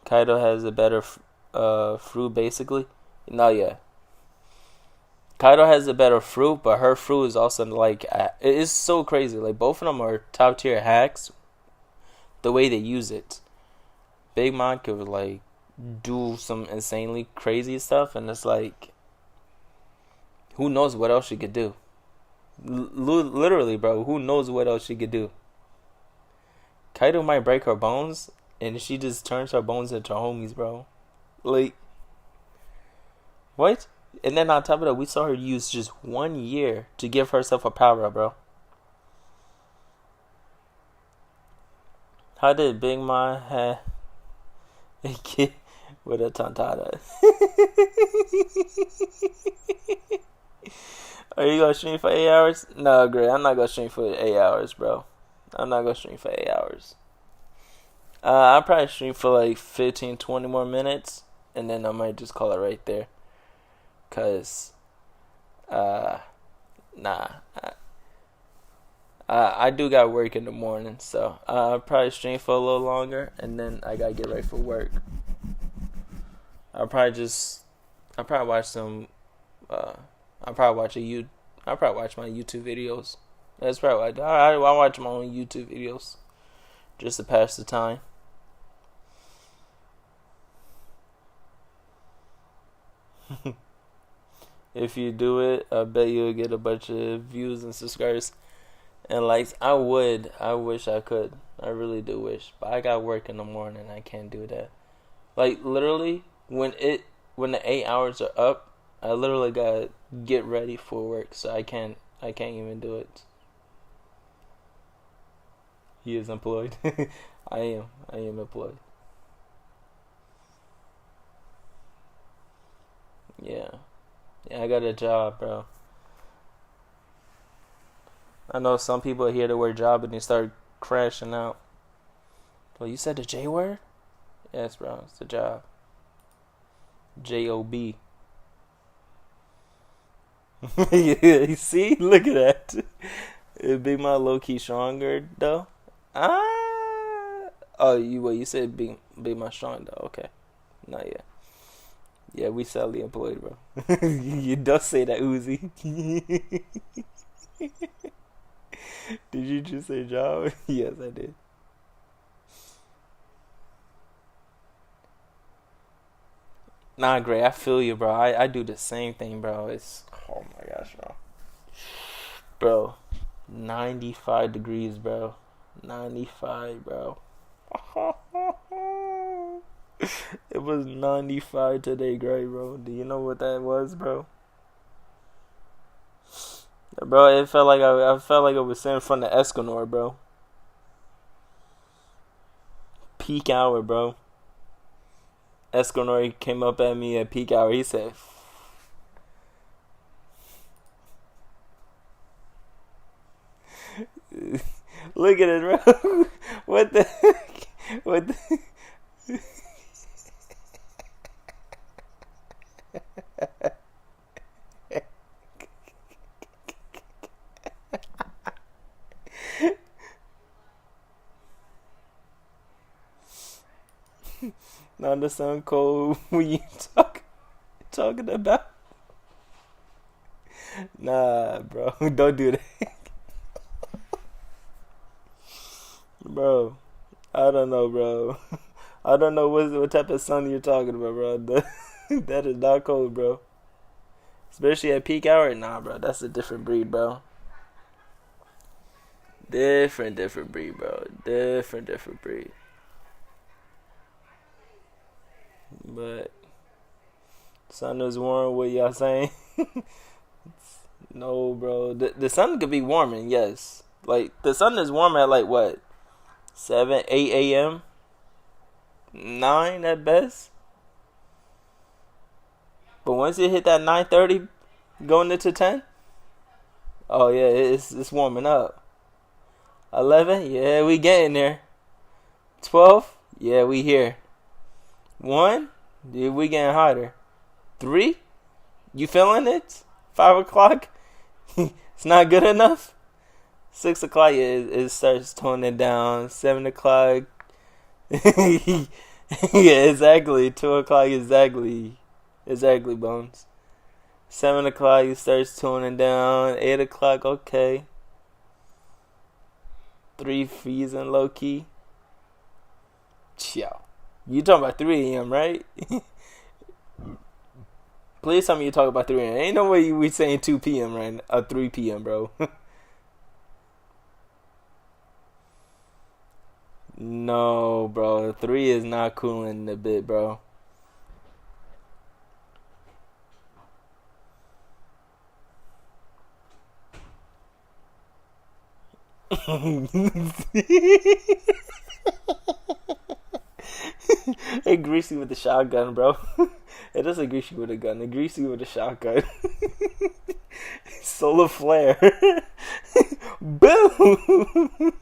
Kaido has a better fruit, basically. No, yeah. Kaido has a better fruit, but her fruit is also like it's so crazy. Like both of them are top tier hacks. The way they use it, Big Mom could like do some insanely crazy stuff, and it's like, who knows what else she could do? Literally, bro, who knows what else she could do? Kaido might break her bones, and she just turns her bones into homies, bro. Like, what? And then on top of that, we saw her use just 1 year to give herself a power up, bro. How did Big Mom have a kid with a Tontada? Are you gonna stream for 8 hours? No, Gray, I'm not gonna stream for 8 hours, bro. I'm not gonna stream for 8 hours. I'll probably stream for like 15, 20 more minutes, and then I might just call it right there. Cause, I do got work in the morning, so I'll probably stream for a little longer, and then I gotta get ready for work. I'll probably watch some. I'll probably watch my YouTube videos. That's probably what I watch my own YouTube videos, just to pass the time. If you do it, I bet you'll get a bunch of views and subscribers and likes. I wish I could. I really do wish. But I got work in the morning. I can't do that. Like, literally, when the 8 hours are up, I literally gotta get ready for work. So I can't even do it. He is employed. I am employed. Yeah, I got a job, bro. I know some people hear the word job and they start crashing out. Well, you said the J word? Yes, bro. It's a job. J-O-B. You see? Look at that. It'd be my low-key stronger, though. Oh, you said be my strong, though. Okay. Not yet. Yeah, we sadly employed, bro. You don't say that, Uzi. Did you just say job? Yes, I did. Nah, Gray, I feel you, bro. I do the same thing, bro. It's, oh my gosh, bro. Bro, 95 degrees, bro. 95, bro. It was 95 today, Gray, bro. Do you know what that was, bro? Bro, it felt like I felt like I was sitting in front of Escanor, bro. Peak hour, bro. Escanor came up at me at peak hour. He said, "Look at it, bro. What the heck? What the?" Not the sun cold when you talking about. Nah, bro, don't do that, bro. I don't know, bro. I don't know what type of sun you're talking about, bro. That is not cold, bro. Especially at peak hour. Nah, bro, that's a different breed, bro. Different breed, bro. Different breed. But sun is warm. What y'all saying? No, bro. The sun could be warming, yes. Like the sun is warm at like what, 7, 8 a.m., 9 at best. But once you hit that 9:30, going into 10, oh yeah, it's warming up. 11, yeah, we getting there. 12, yeah, we here. 1, yeah, we getting hotter. 3, you feeling it? 5 o'clock, it's not good enough. 6 o'clock, yeah, it starts toning down. 7 o'clock, yeah, exactly. 2 o'clock, exactly, Bones. 7 o'clock, it starts toning down. 8 o'clock, okay. 3 freezing low key. Ciao. You talking about 3 a.m., right? Please tell me you talking about 3 a.m. Ain't no way we saying 2 p.m. right now. 3 p.m., bro. No, bro. 3 is not cooling a bit, bro. It grease you with the shotgun, bro. It doesn't grease you with a gun. It grease you with a shotgun. Solar flare. Boom.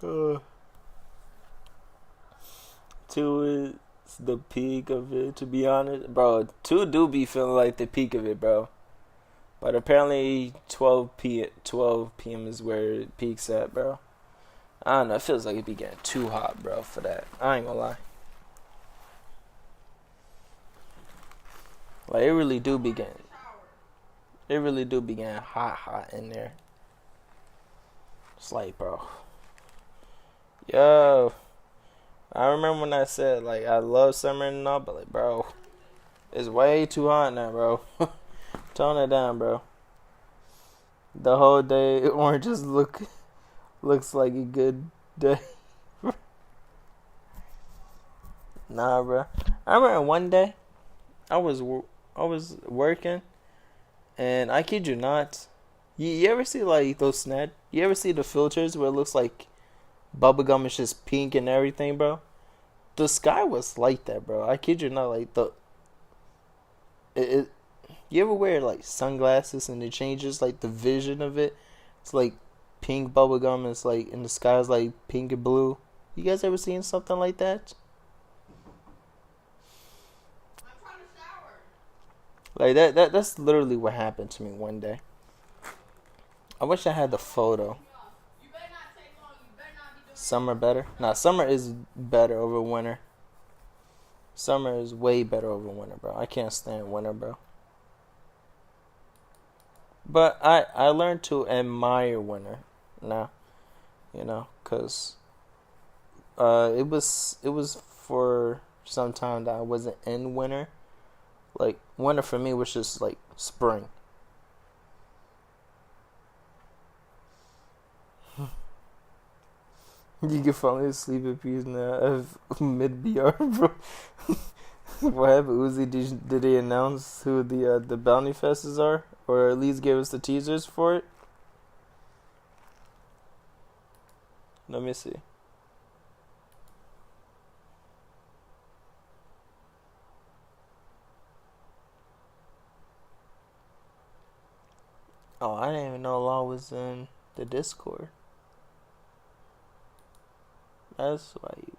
uh, 2 is the peak of it, to be honest, bro. 2 do be feeling like the peak of it, bro. But apparently 12 p.m. is where it peaks at, bro. I don't know. It feels like it be getting too hot, bro, for that. I ain't gonna lie. Like, it really do be getting hot in there. It's like, bro. Yo. I remember when I said, like, I love summer and all, but, like, bro, it's way too hot now, bro. Tone it down, bro. The whole day, orange just looks like a good day. Nah, bro. I remember one day, I was working, and I kid you not, you ever see like those snap? You ever see the filters where it looks like bubblegum is just pink and everything, bro? The sky was like that, bro. I kid you not, like you ever wear like sunglasses and it changes like the vision of it? It's like pink bubblegum, it's like in the sky is like pink and blue. You guys ever seen something like that? Like that's literally what happened to me one day. I wish I had the photo. Summer better? Nah, summer is better over winter. Summer is way better over winter, bro. I can't stand winter, bro. But I learned to admire winter now, you know, cause it was for some time that I wasn't in winter. Like winter for me was just like spring. You can finally sleep in peace now. I have mid BR, bro. What happened, Uzi? Did they announce who the bounty festers are, or at least give us the teasers for it? Let me see. Oh, I didn't even know Law was in the Discord. That's why you.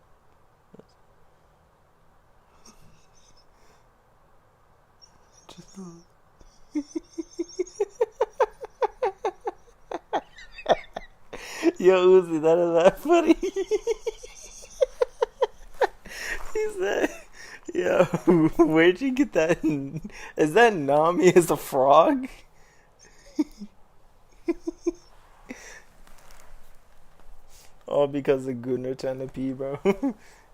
Yo, Uzi, that is that funny. He said, yo, where'd you get that? Is that Nami as a frog? All because of Gunnar trying to pee, bro.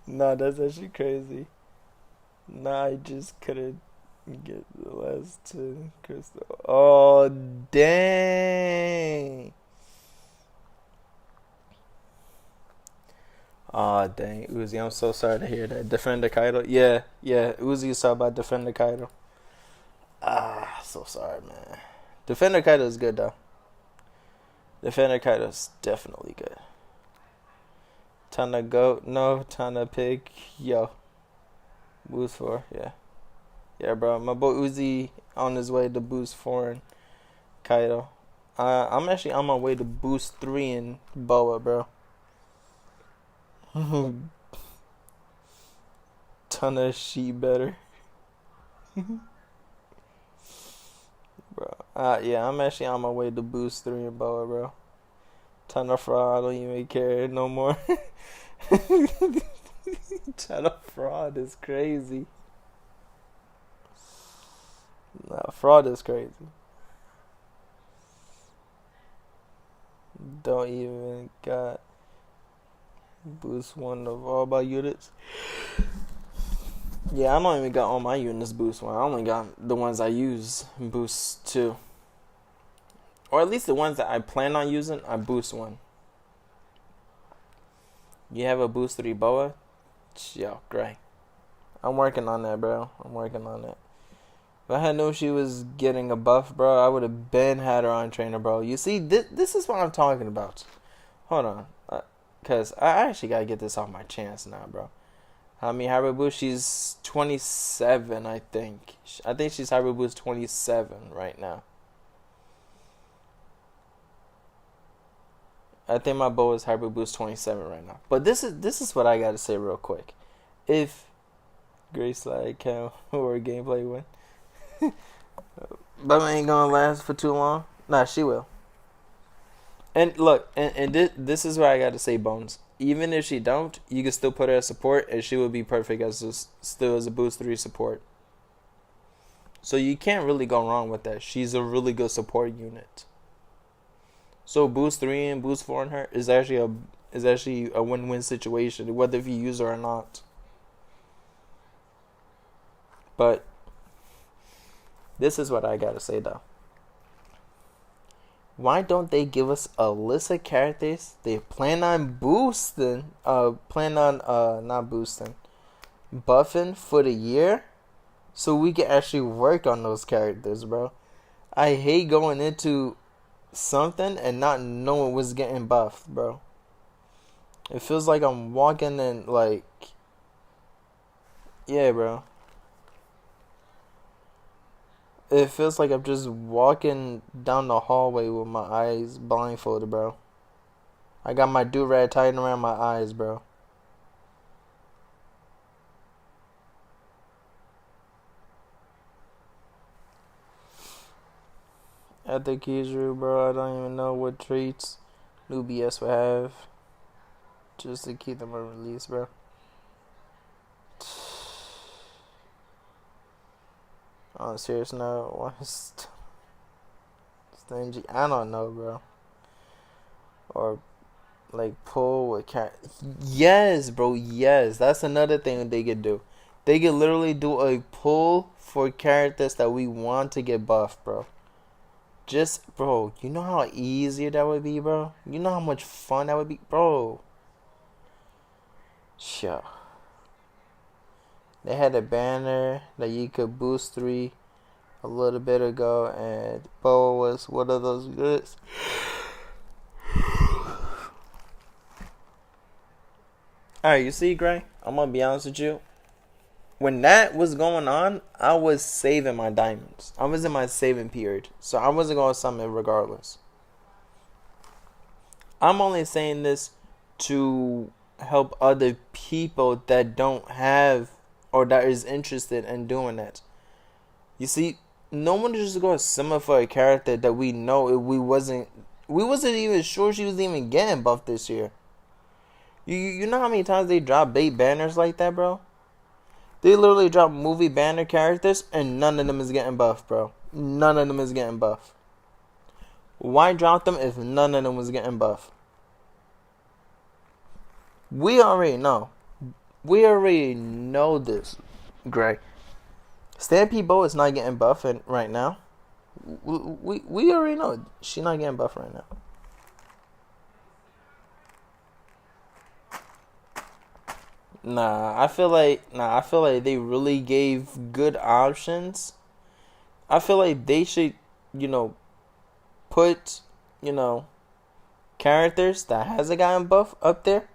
Nah, that's actually crazy. Nah, I just couldn't get the last two crystal. Oh, dang. Oh, dang. Uzi, I'm so sorry to hear that. Defender Kaido. Yeah. Uzi saw about Defender Kaido. Ah, so sorry, man. Defender Kaido is good, though. Defender Kaido is definitely good. Tana goat, no. Tana pig, yo. Boost 4, yeah. Yeah, bro. My boy Uzi on his way to boost 4 in Kaido. I'm actually on my way to boost 3 in Boa, bro. Tana she better. Bro. Yeah, I'm actually on my way to boost 3 in Boa, bro. Tana fraud, I don't even care no more. Tana fraud is crazy. Nah, fraud is crazy. Don't even got boost 1 of all my units. Yeah, I don't even got all my units boost 1. I only got the ones I use boost 2. Or at least the ones that I plan on using, I boost 1. You have a boost 3 Boa? Yo, great. I'm working on that, bro. I'm working on it. If I had known she was getting a buff, bro, I would have been had her on trainer, bro. You see, this is what I'm talking about. Hold on. Because I actually got to get this off my chance now, bro. I mean, Hybrid Boost, she's 27, I think. I think she's Hybrid Boost 27 right now. I think my bow is Hybrid Boost 27 right now. But this is what I gotta say real quick. If Grace Slide count or gameplay win, but ain't gonna last for too long. Nah, she will. And look, and this is what I gotta say, Bones. Even if she don't, you can still put her as support, and she will be perfect still as a boost 3 support. So you can't really go wrong with that. She's a really good support unit. So boost 3 and boost 4 on her is actually a win-win situation, whether if you use her or not. But this is what I gotta say though. Why don't they give us a list of characters they plan on boosting, buffing for the year, so we can actually work on those characters, bro? I hate going into something and not knowing what's getting buffed, bro. It feels like I'm walking in, like, yeah, bro. It feels like I'm just walking down the hallway with my eyes blindfolded, bro. I got my do-rag tied around my eyes, bro. At the Kizu, bro, I don't even know what traits New BS would have just to keep them on release, bro. On a serious note, why is stingy? I don't know, bro. Or like pull with cat. Yes, bro. Yes, that's another thing they could do. They could literally do a pull for characters that we want to get buffed, bro. Just, bro, you know how easier that would be, bro? You know how much fun that would be, bro? Sure. They had a banner that you could boost 3 a little bit ago, and Boa was one of those goods. Alright, you see, Gray? I'm gonna be honest with you. When that was going on, I was saving my diamonds. I was in my saving period, so I wasn't gonna summon regardless. I'm only saying this to help other people that don't have or that is interested in doing that. You see, no one is just going to summon for a character that we know if we wasn't We wasn't even sure she was even getting buffed this year. You know how many times they drop bait banners like that, bro? They literally drop movie banner characters and none of them is getting buffed, bro. None of them is getting buffed. Why drop them if none of them was getting buffed? We already know. We already know this, Gray. Stampede Bo is not getting buffed right now. We already know she's not getting buffed right now. I feel like they really gave good options. I feel like they should, put, characters that hasn't gotten buff up there,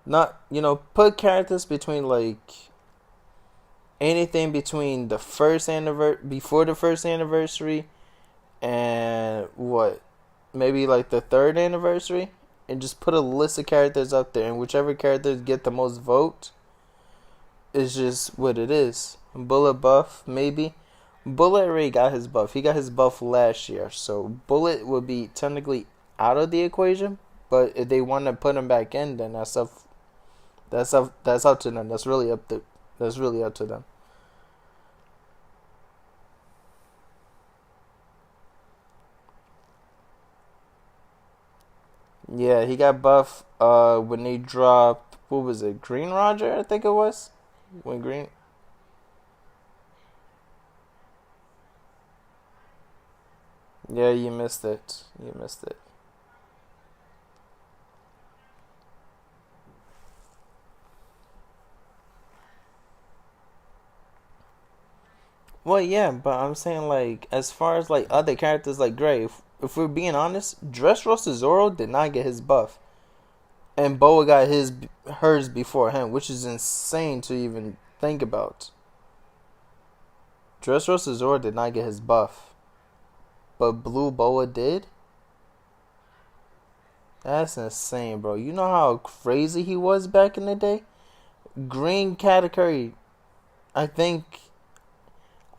Not, put characters between like anything between the before the first anniversary and maybe like the third anniversary, and just put a list of characters up there, and whichever characters get the most vote is just what it is. Bullet buff, maybe. Bullet already got his buff. He got his buff last year, so Bullet would be technically out of the equation. But if they want to put him back in, then that's up to them. That's really up to them. Yeah, he got buff when they dropped, what was it, Green Roger, I think it was? When Green... Yeah, you missed it. Well, yeah, but I'm saying, like, as far as, like, other characters like Gray, if we're being honest, Dressrosa Zoro did not get his buff. And Boa got hers before him, which is insane to even think about. Dressrosa Zoro did not get his buff. But Blue Boa did? That's insane, bro. You know how crazy he was back in the day? Green category, I think...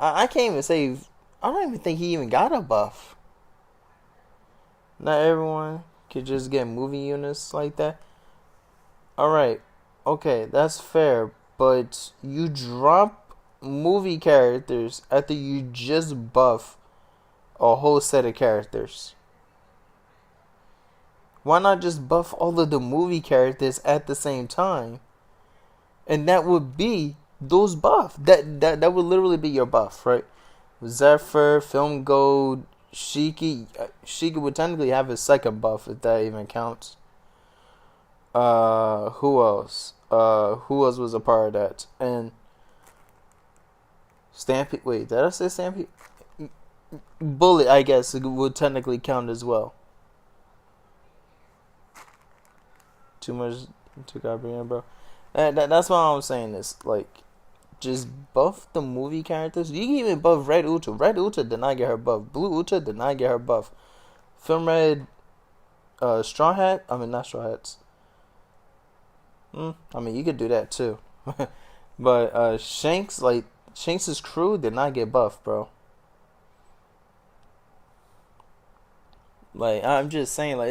I can't even say... I don't even think he even got a buff. Not everyone could just get movie units like that. Alright. Okay, that's fair. But you drop movie characters after you just buff a whole set of characters. Why not just buff all of the movie characters at the same time? And that would be those buff. That would literally be your buff, right? Zephyr, Film Gold, Shiki. Shiki would technically have his second buff if that even counts. Who else? Who else was a part of that? And Stampede. Wait, did I say Stampede? Bullet, I guess, would technically count as well. Too goddamn, bro. That's what I'm saying is, like, just buff the movie characters. You can even buff Red Uta. Red Uta did not get her buff. Blue Uta did not get her buff. Film Red, Straw Hat. I mean, not Straw Hats. I mean, you could do that too. But Shanks' crew did not get buffed, bro. Like, I'm just saying, like,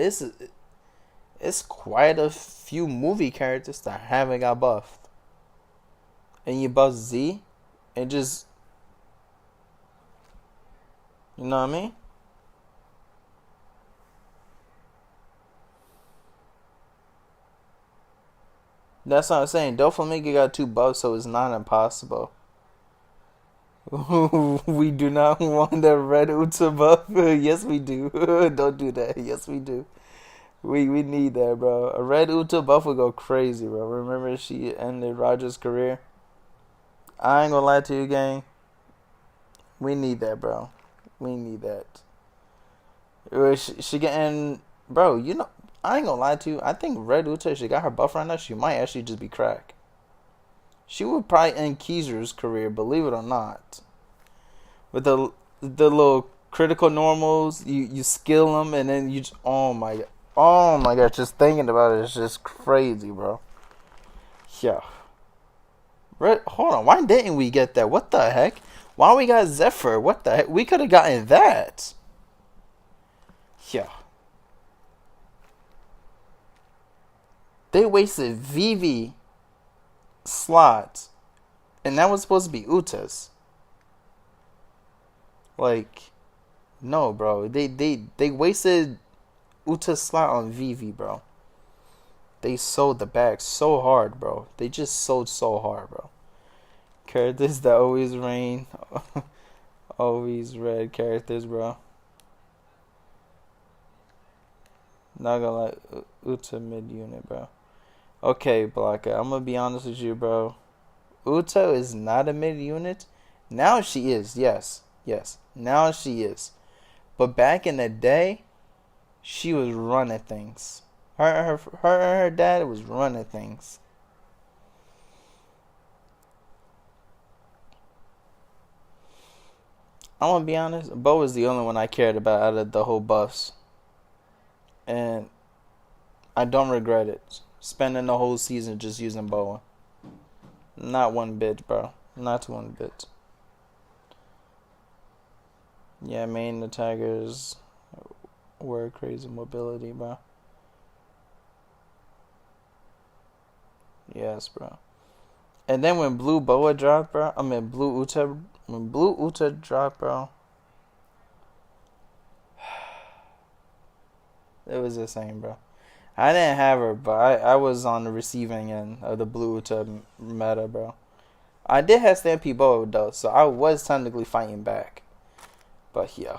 it's quite a few movie characters that haven't got buffed. And you buff Z, and just, you know what I mean? That's what I'm saying. Doflamingo got 2 buffs, so it's not impossible. We do not want the Red Uta buff. Yes, we do. Don't do that. Yes, we do. We need that, bro. A Red Uta buff would go crazy, bro. Remember she ended Roger's career? I ain't gonna lie to you, gang. We need that, bro. We need that. She getting... Bro, you know... I ain't gonna lie to you. I think Red Uta, if she got her buff right now, she might actually just be crack. She would probably end Kizur's career, believe it or not. With the little critical normals, you skill them, and then you just... Oh my god, just thinking about it is just crazy, bro. Yeah. Hold on, why didn't we get that? What the heck? Why we got Zephyr? What the heck? We could have gotten that. Yeah. They wasted Vivi slots, and that was supposed to be Uta's. Like, no, bro. They wasted Uta's slot on Vivi, bro. They sold the bag so hard, bro. They just sold so hard, bro. Characters that always rain. Always red characters, bro. Not gonna lie. Uta mid unit, bro. Okay, Blocker. I'm gonna be honest with you, bro. Uta is not a mid unit. Now she is, yes. Yes. Now she is. But back in the day, she was running things. Her and her dad was running things. I'm gonna be honest, Bo was the only one I cared about out of the whole buffs. And I don't regret it. Spending the whole season just using Boa. Not one bit, bro. Not one bit. Yeah, main the Tigers were crazy mobility, bro. Yes, bro. And then when Blue Boa dropped, bro, when Blue Uta dropped, bro, it was the same, bro. I didn't have her, but I was on the receiving end of the Blue Uta meta, bro. I did have Stampede Boa, though, so I was technically fighting back. But, yeah.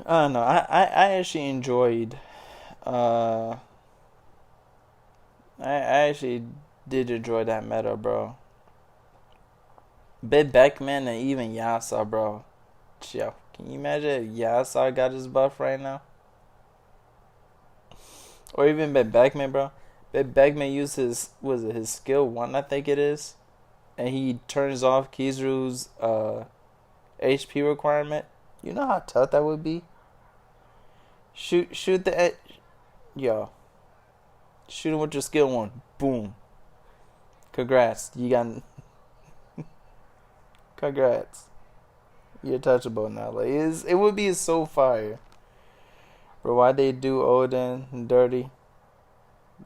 I don't know. I actually enjoyed. I actually did enjoy that meta, bro. Bit Beckman and even Yasa, bro. Yo, can you imagine if Yasa got his buff right now? Or even Bit Beckman, bro. Bit Beckman used his skill 1, I think it is. And he turns off Kizuru's HP requirement. You know how tough that would be? Shoot the yo. Shoot him with your skill 1. Boom. Congrats. You got congrats. You're touchable now. Like it would be so fire. Bro, why they do Odin dirty?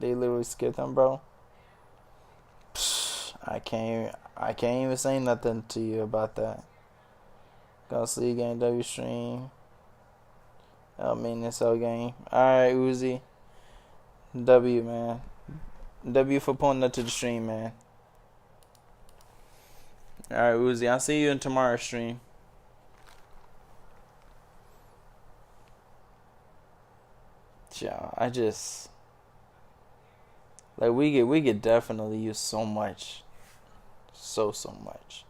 They literally skip them, bro. Psh, I can't even say nothing to you about that. Go see game W stream. I mean this whole game. Alright, Uzi. W, man. W for pulling up to the stream, man. Alright, Uzi. I'll see you in tomorrow's stream. Yeah, I just like we could definitely use so much. So much.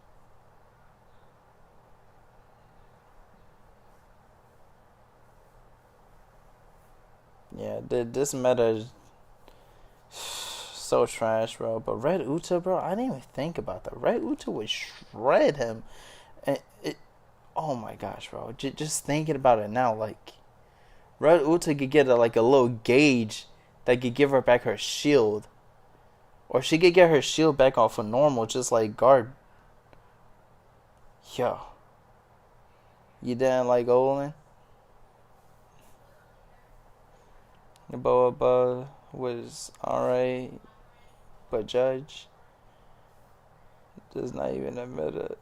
Yeah, this meta is so trash, bro. But Red Uta, bro, I didn't even think about that. Red Uta would shred him. And oh my gosh, bro. Just thinking about it now, like, Red Uta could get a little gauge that could give her back her shield. Or she could get her shield back off of normal, just like guard. Yo. You didn't like Olin? Boa was alright, but Judge does not even admit it.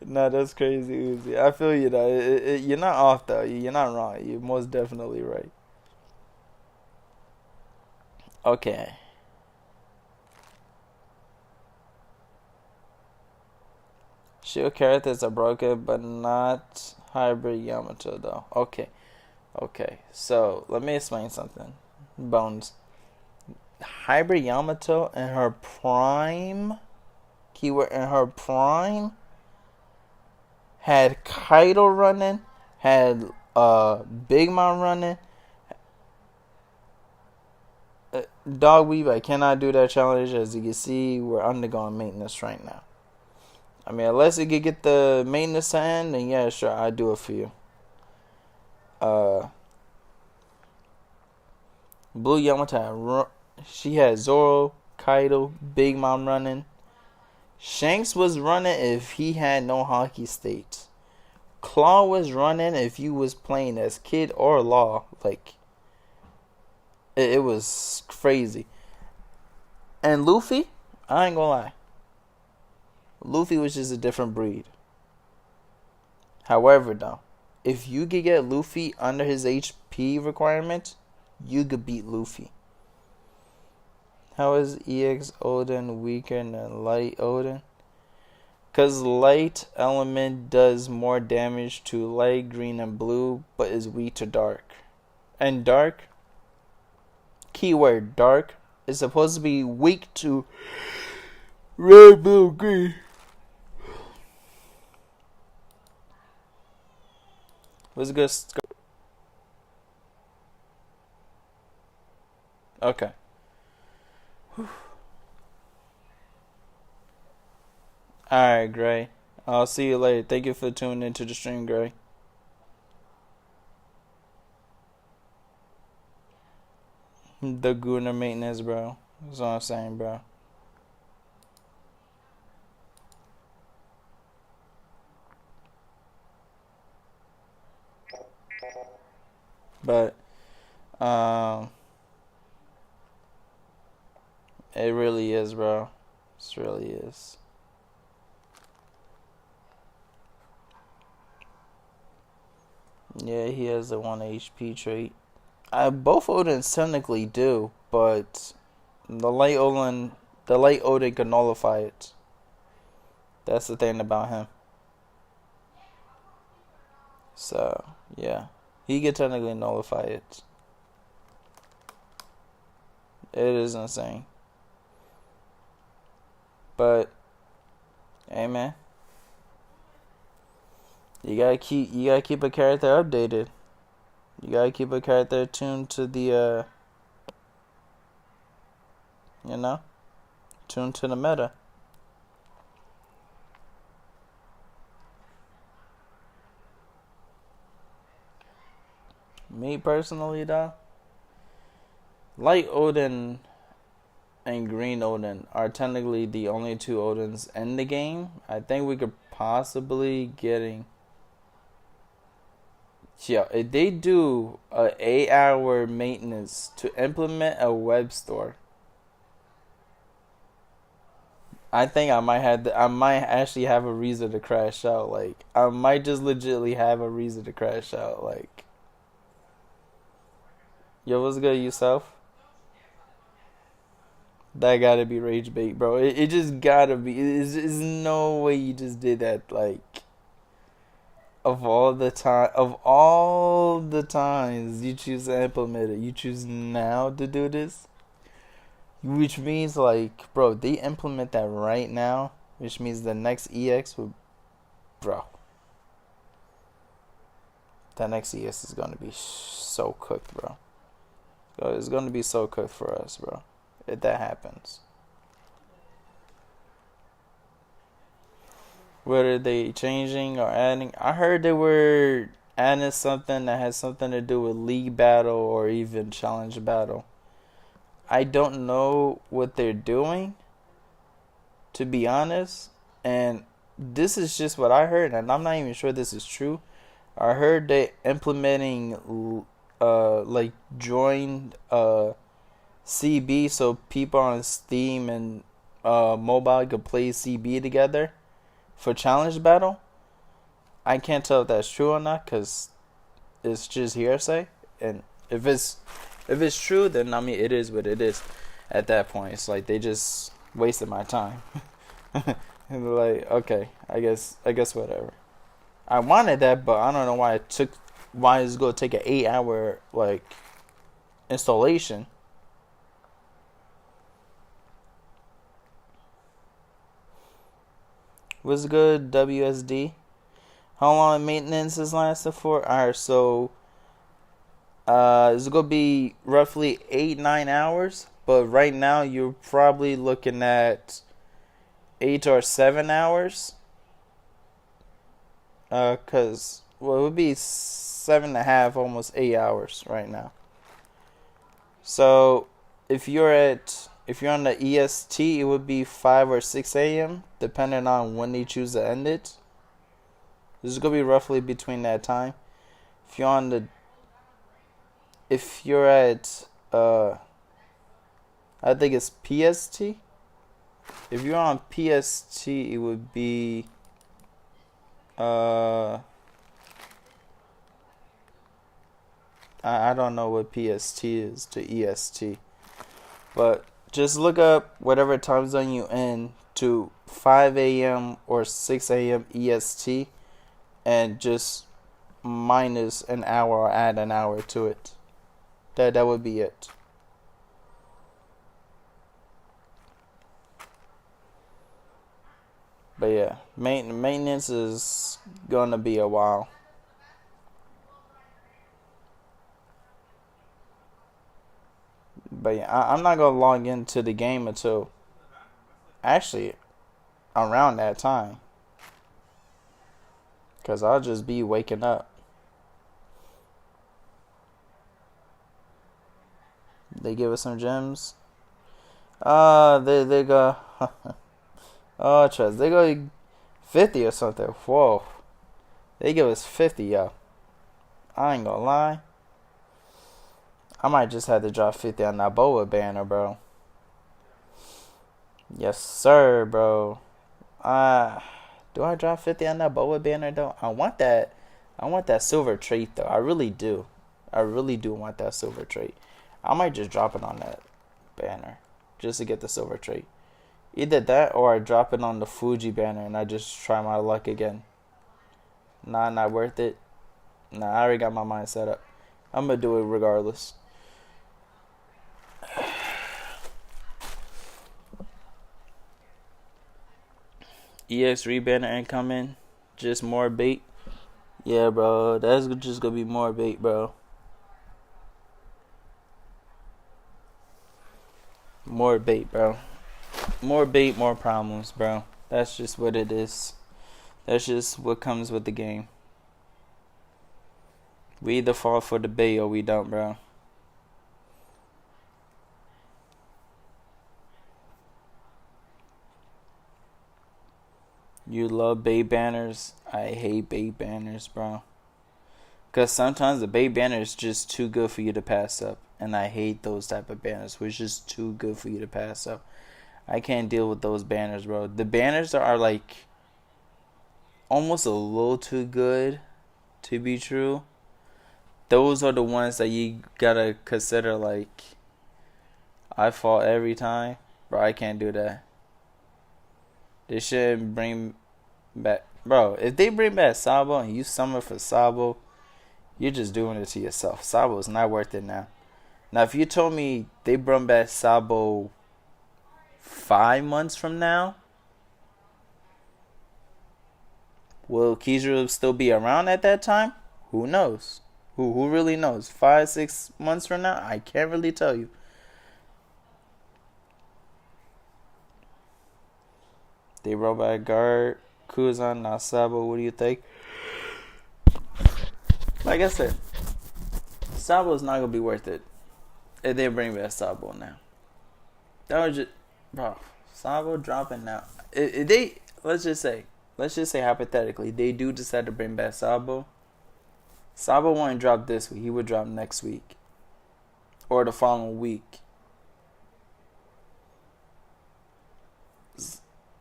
Nah, that's crazy, Uzi. I feel you though. You're not off though. You're not wrong. You're most definitely right. Okay. Shield characters are broken, but not hybrid Yamato though. Okay. So let me explain something. Bones. Hybrid Yamato in her prime, keyword in her prime, had Kaido running, had Big Mom running, Dog Weave, I cannot do that challenge. As you can see, we're undergoing maintenance right now. I mean, unless you could get the maintenance to end, then yeah, sure, I'd do it for you. Blue Yamato, she had Zoro, Kaido, Big Mom running. Shanks was running if he had no hockey states. Claw was running if you was playing as Kid or Law. Like, it was crazy. And Luffy, I ain't gonna lie. Luffy was just a different breed. However, though, if you could get Luffy under his HP requirement, you could beat Luffy. How is EX Oden weaker than Light Oden? Because Light element does more damage to light, green, and blue, but is weak to dark. And dark, keyword dark, is supposed to be weak to red, blue, green. What's good? Okay. Alright, Gray. I'll see you later. Thank you for tuning into the stream, Gray. The Gunner maintenance, bro. That's what I'm saying, bro. But, it really is, bro. It really is. Yeah, he has the 1 HP trait. Both Odins technically do, but the light Odin can nullify it. That's the thing about him. So, yeah. He can technically nullify it. It is insane. But, hey man. You gotta keep a character updated. You gotta keep a character tuned to the tuned to the meta. Me personally, though, Light Odin and Green Odin are technically the only two Odins in the game. I think we could possibly getting. Yeah, if they do a 8-hour maintenance to implement a web store, I think I might actually have a reason to crash out. Like, I might just legitimately have a reason to crash out. Like, yo, what's good, yourself? That gotta be rage bait, bro. It just gotta be. There's no way you just did that. Like, of all the times you choose to implement it, you choose now to do this. Which means, like, bro, they implement that right now. Which means the next EX would, bro. That next EX is gonna be so cooked, bro. It's gonna be so cooked for us, bro. If that happens. What are they changing or adding? I heard they were adding something that has something to do with league battle or even challenge battle. I don't know what they're doing, to be honest. And this is just what I heard, and I'm not even sure this is true. I heard they implementing like joined CB so people on Steam and mobile could play CB together for challenge battle. I can't tell if that's true or not because it's just hearsay. And if it's true, then I mean it is what it is. At that point, it's like they just wasted my time. And they're like, okay, I guess whatever. I wanted that, but I don't know why it's gonna take an 8-hour like installation. What's good, WSD? How long maintenance is lasting for? Alright, so it's gonna be roughly 8-9 hours. but right now you're probably looking at 8 or 7 hours. Cause well, it would be 7.5, almost 8 hours right now. So if you're on the EST, it would be 5 or 6 a.m. depending on when they choose to end it. This is gonna be roughly between that time. If you're at I think it's PST. If you're on PST, it would be I don't know what PST is to EST, but just look up whatever time zone you in to 5 a.m. or 6 a.m. EST, and just minus an hour or add an hour to it. That would be it. But yeah, maintenance is gonna be a while. But yeah, I'm not gonna log into the game until actually around that time, cause I'll just be waking up. They give us some gems. They go. Oh, trust. They go 50 or something. Whoa. They give us 50, yo. I ain't gonna lie. I might just have to drop 50 on that BOA banner, bro. Yes, sir, bro. Do I drop 50 on that BOA banner, though? I want that silver trait, though. I really do. I really do want that silver trait. I might just drop it on that banner just to get the silver trait. Either that or I drop it on the Fuji banner and I just try my luck again. Nah, not worth it. Nah, I already got my mind set up. I'm gonna do it regardless. EX3 banner incoming. Just more bait. Yeah, bro. That's just gonna be more bait, bro. More bait, bro. More bait, more problems, bro. That's just what it is. That's just what comes with the game. We either fall for the bait or we don't, bro. You love bait banners. I hate bait banners, bro. Because sometimes the bait banner is just too good for you to pass up. And I hate those type of banners, which is just too good for you to pass up. I can't deal with those banners, bro. The banners are like almost a little too good to be true. Those are the ones that you gotta consider like, I fall every time. Bro, I can't do that. They shouldn't bring back... Bro, if they bring back Sabo and you summon for Sabo, you're just doing it to yourself. Sabo is not worth it now. Now, if you told me they bring back Sabo 5 months from now, will Kizaru still be around at that time? Who knows? Who really knows? 5-6 months from now? I can't really tell you. They brought back Guard, Kuzan, now Sabo. What do you think? Like I said, Sabo is not gonna be worth it if they bring back Sabo now. That was just, bro. Sabo dropping now. If they let's just say hypothetically, they do decide to bring back Sabo. Sabo won't drop this week. He would drop next week or the following week.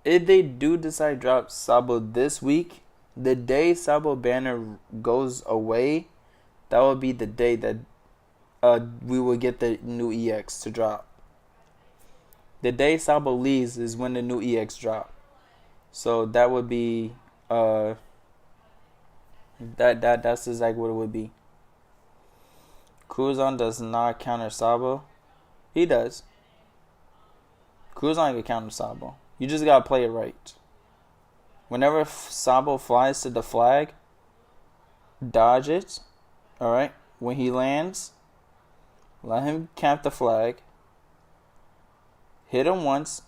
If they do decide to drop Sabo this week, the day Sabo banner goes away, that will be the day that we will get the new EX to drop. The day Sabo leaves is when the new EX drop. So that would be that's exactly what it would be. Kuzan does not counter Sabo. He does. Kuzan can counter Sabo. You just gotta play it right. Whenever Sabo flies to the flag, dodge it. Alright? When he lands, let him camp the flag. Hit him once.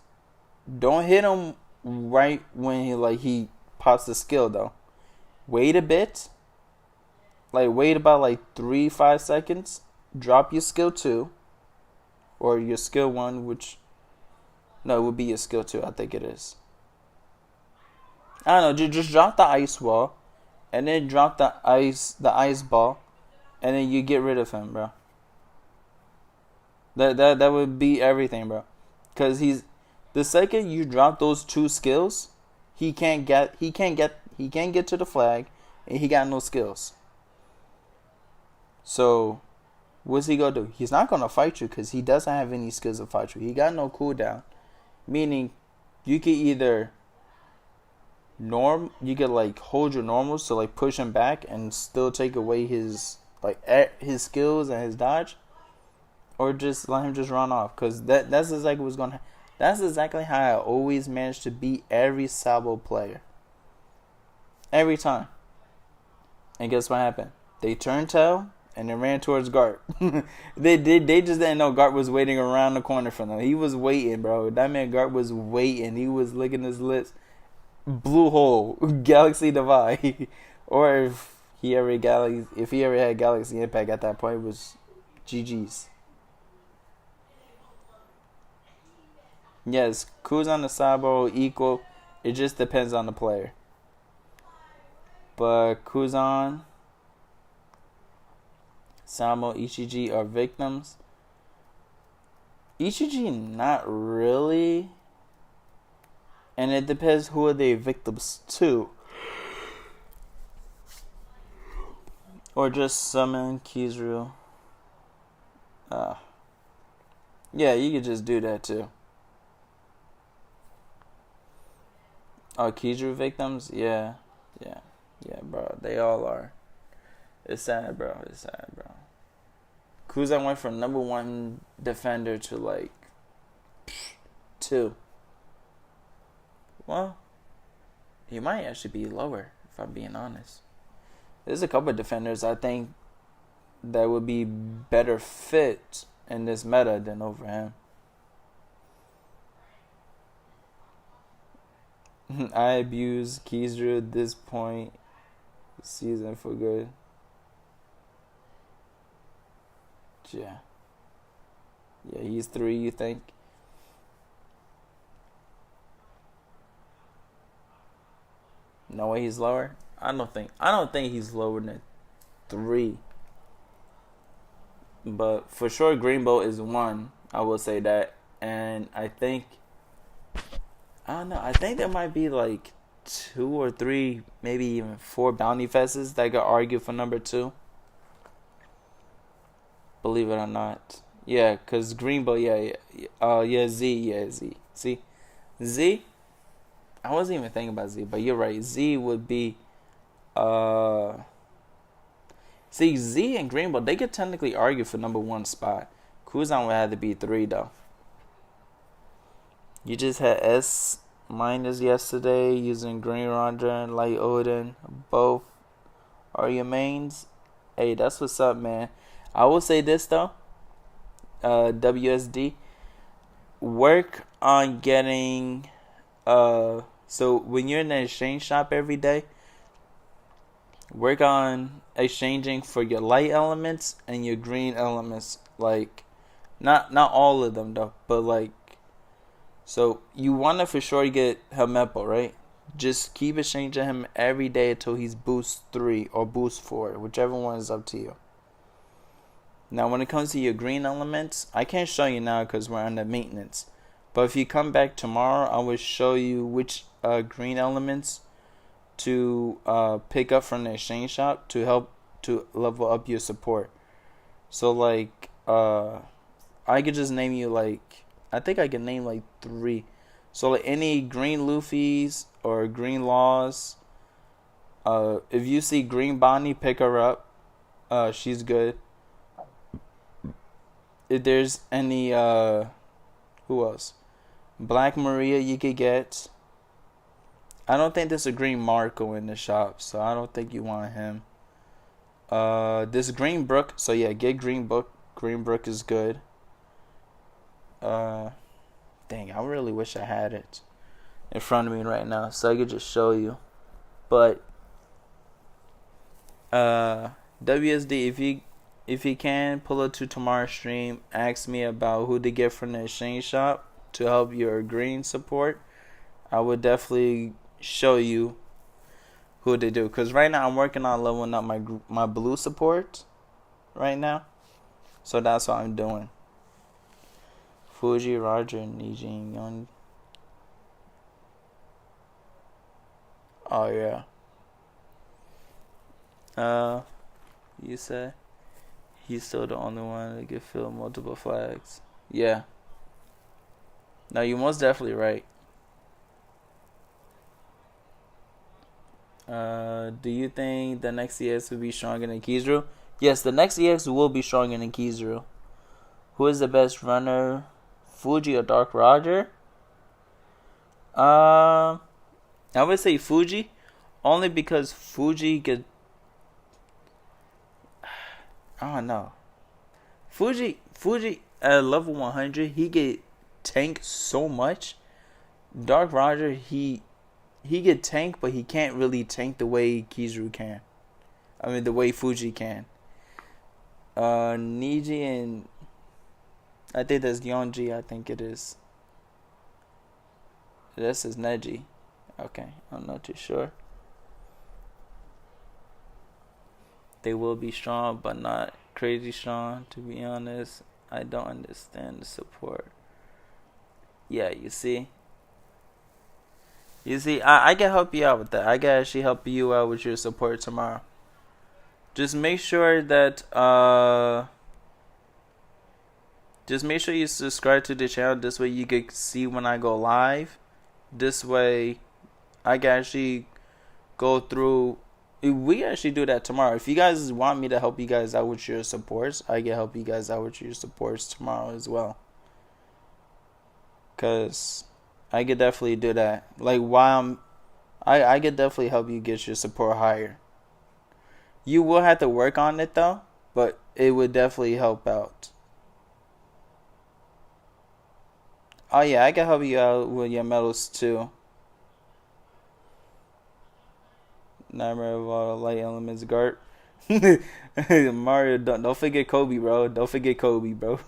Don't hit him right when he pops the skill though. Wait a bit. Like wait about 3-5 seconds. Drop your skill 2. Or your skill 1, which no, it would be your skill 2, I think it is. I don't know, just drop the ice wall and then drop the ice ball and then you get rid of him, bro. That would be everything, bro. Cuz the second you drop those 2 skills, he can't get to the flag and he got no skills. So what's he gonna do? He's not gonna fight you because he doesn't have any skills to fight you. He got no cooldown, meaning you could either hold your normals to push him back and still take away his skills and his dodge, or just let him just run off. Because that's exactly what's gonna. That's exactly how I always managed to beat every Sabo player. Every time. And guess what happened? They turned tail and they ran towards Gart. They just didn't know Gart was waiting around the corner for them. He was waiting, bro. That man Gart was waiting. He was licking his lips. Blue hole, Galaxy Divide. Or if he ever had Galaxy Impact at that point, it was GG's. Yes, Kuzan and Sabo equal. It just depends on the player. But Kuzan, Sabo, Ichiji are victims. Ichiji not really. And it depends who are they victims to. Or just summon Kizaru. Yeah, you could just do that too. Oh, Kizaru victims? Yeah, bro. They all are. It's sad, bro. Kuzan went from number 1 defender to 2. Well, he might actually be lower, if I'm being honest. There's a couple of defenders I think that would be better fit in this meta than over him. I abuse Kizaru at this point season for good. Yeah, he's 3, you think? No way he's lower? I don't think he's lower than 3. But for sure Greenbow is 1. I will say that. And I don't know. I think there might be 2 or 3, maybe even 4 bounty fests that could argue for number 2. Believe it or not. Yeah, because Greenbow, Z. See? Z? I wasn't even thinking about Z, but you're right. Z would be... See, Z and Greenbow, they could technically argue for number 1 spot. Kuzan would have to be 3, though. You just had S- yesterday using Green Ranger and Light Odin. Both are your mains. Hey, that's what's up, man. I will say this, though. WSD. Work on getting... So when you're in the exchange shop every day, work on exchanging for your light elements and your green elements. Not all of them, though, but so you want to for sure get Helmeppo, right? Just keep exchanging him every day until he's boost 3 or boost 4, whichever one is up to you. Now, when it comes to your green elements, I can't show you now because we're under maintenance. But if you come back tomorrow, I will show you which green elements to pick up from the exchange shop to help to level up your support. So, I could just name you, I think I can name, 3. So, any green Luffy's or green Laws, if you see green Bonnie, pick her up. She's good. If there's any, who else? Black Maria you could get. I don't think there's a green Marco in the shop, so I don't think you want him. This Green Brook, so yeah, get Green Brook. Green Brook is good. Dang, I really wish I had it in front of me right now so I could just show you. But WSD, if you can pull up to tomorrow's stream, ask me about who to get from the exchange shop to help your green support. I would definitely show you who to do, because right now I'm working on leveling up my blue support right now, so that's what I'm doing. Fuji, Roger, Nijin, Young. Oh yeah. You said he's still the only one that can fill multiple flags. Yeah. No, you're most definitely right. Do you think the next EX will be stronger than Kizaru? Yes, the next EX will be stronger than Kizaru. Who is the best runner, Fuji or Dark Roger? I would say Fuji, only because Fuji get. I don't know. Fuji at level 100, he get tanked so much. Dark Roger, he get tanked, but he can't really tank the way Kizaru can. I mean, the way Fuji can. Niji and I think that's Yonji. I think it is. This is Neji. Okay, I'm not too sure. They will be strong, but not crazy strong. To be honest, I don't understand the support. Yeah, you see. I can help you out with that. I can actually help you out with your support tomorrow. Just make sure that you subscribe to the channel. This way you can see when I go live. This way I can actually go through. We actually do that tomorrow. If you guys want me to help you guys out with your supports, I can help you guys out with your supports tomorrow as well. Cause I could definitely do that. Like while I could definitely help you get your support higher. You will have to work on it though, but it would definitely help out. Oh yeah, I can help you out with your medals too. Nightmare of all light elements, Gart. Mario, don't forget Kobe, bro. Don't forget Kobe, bro.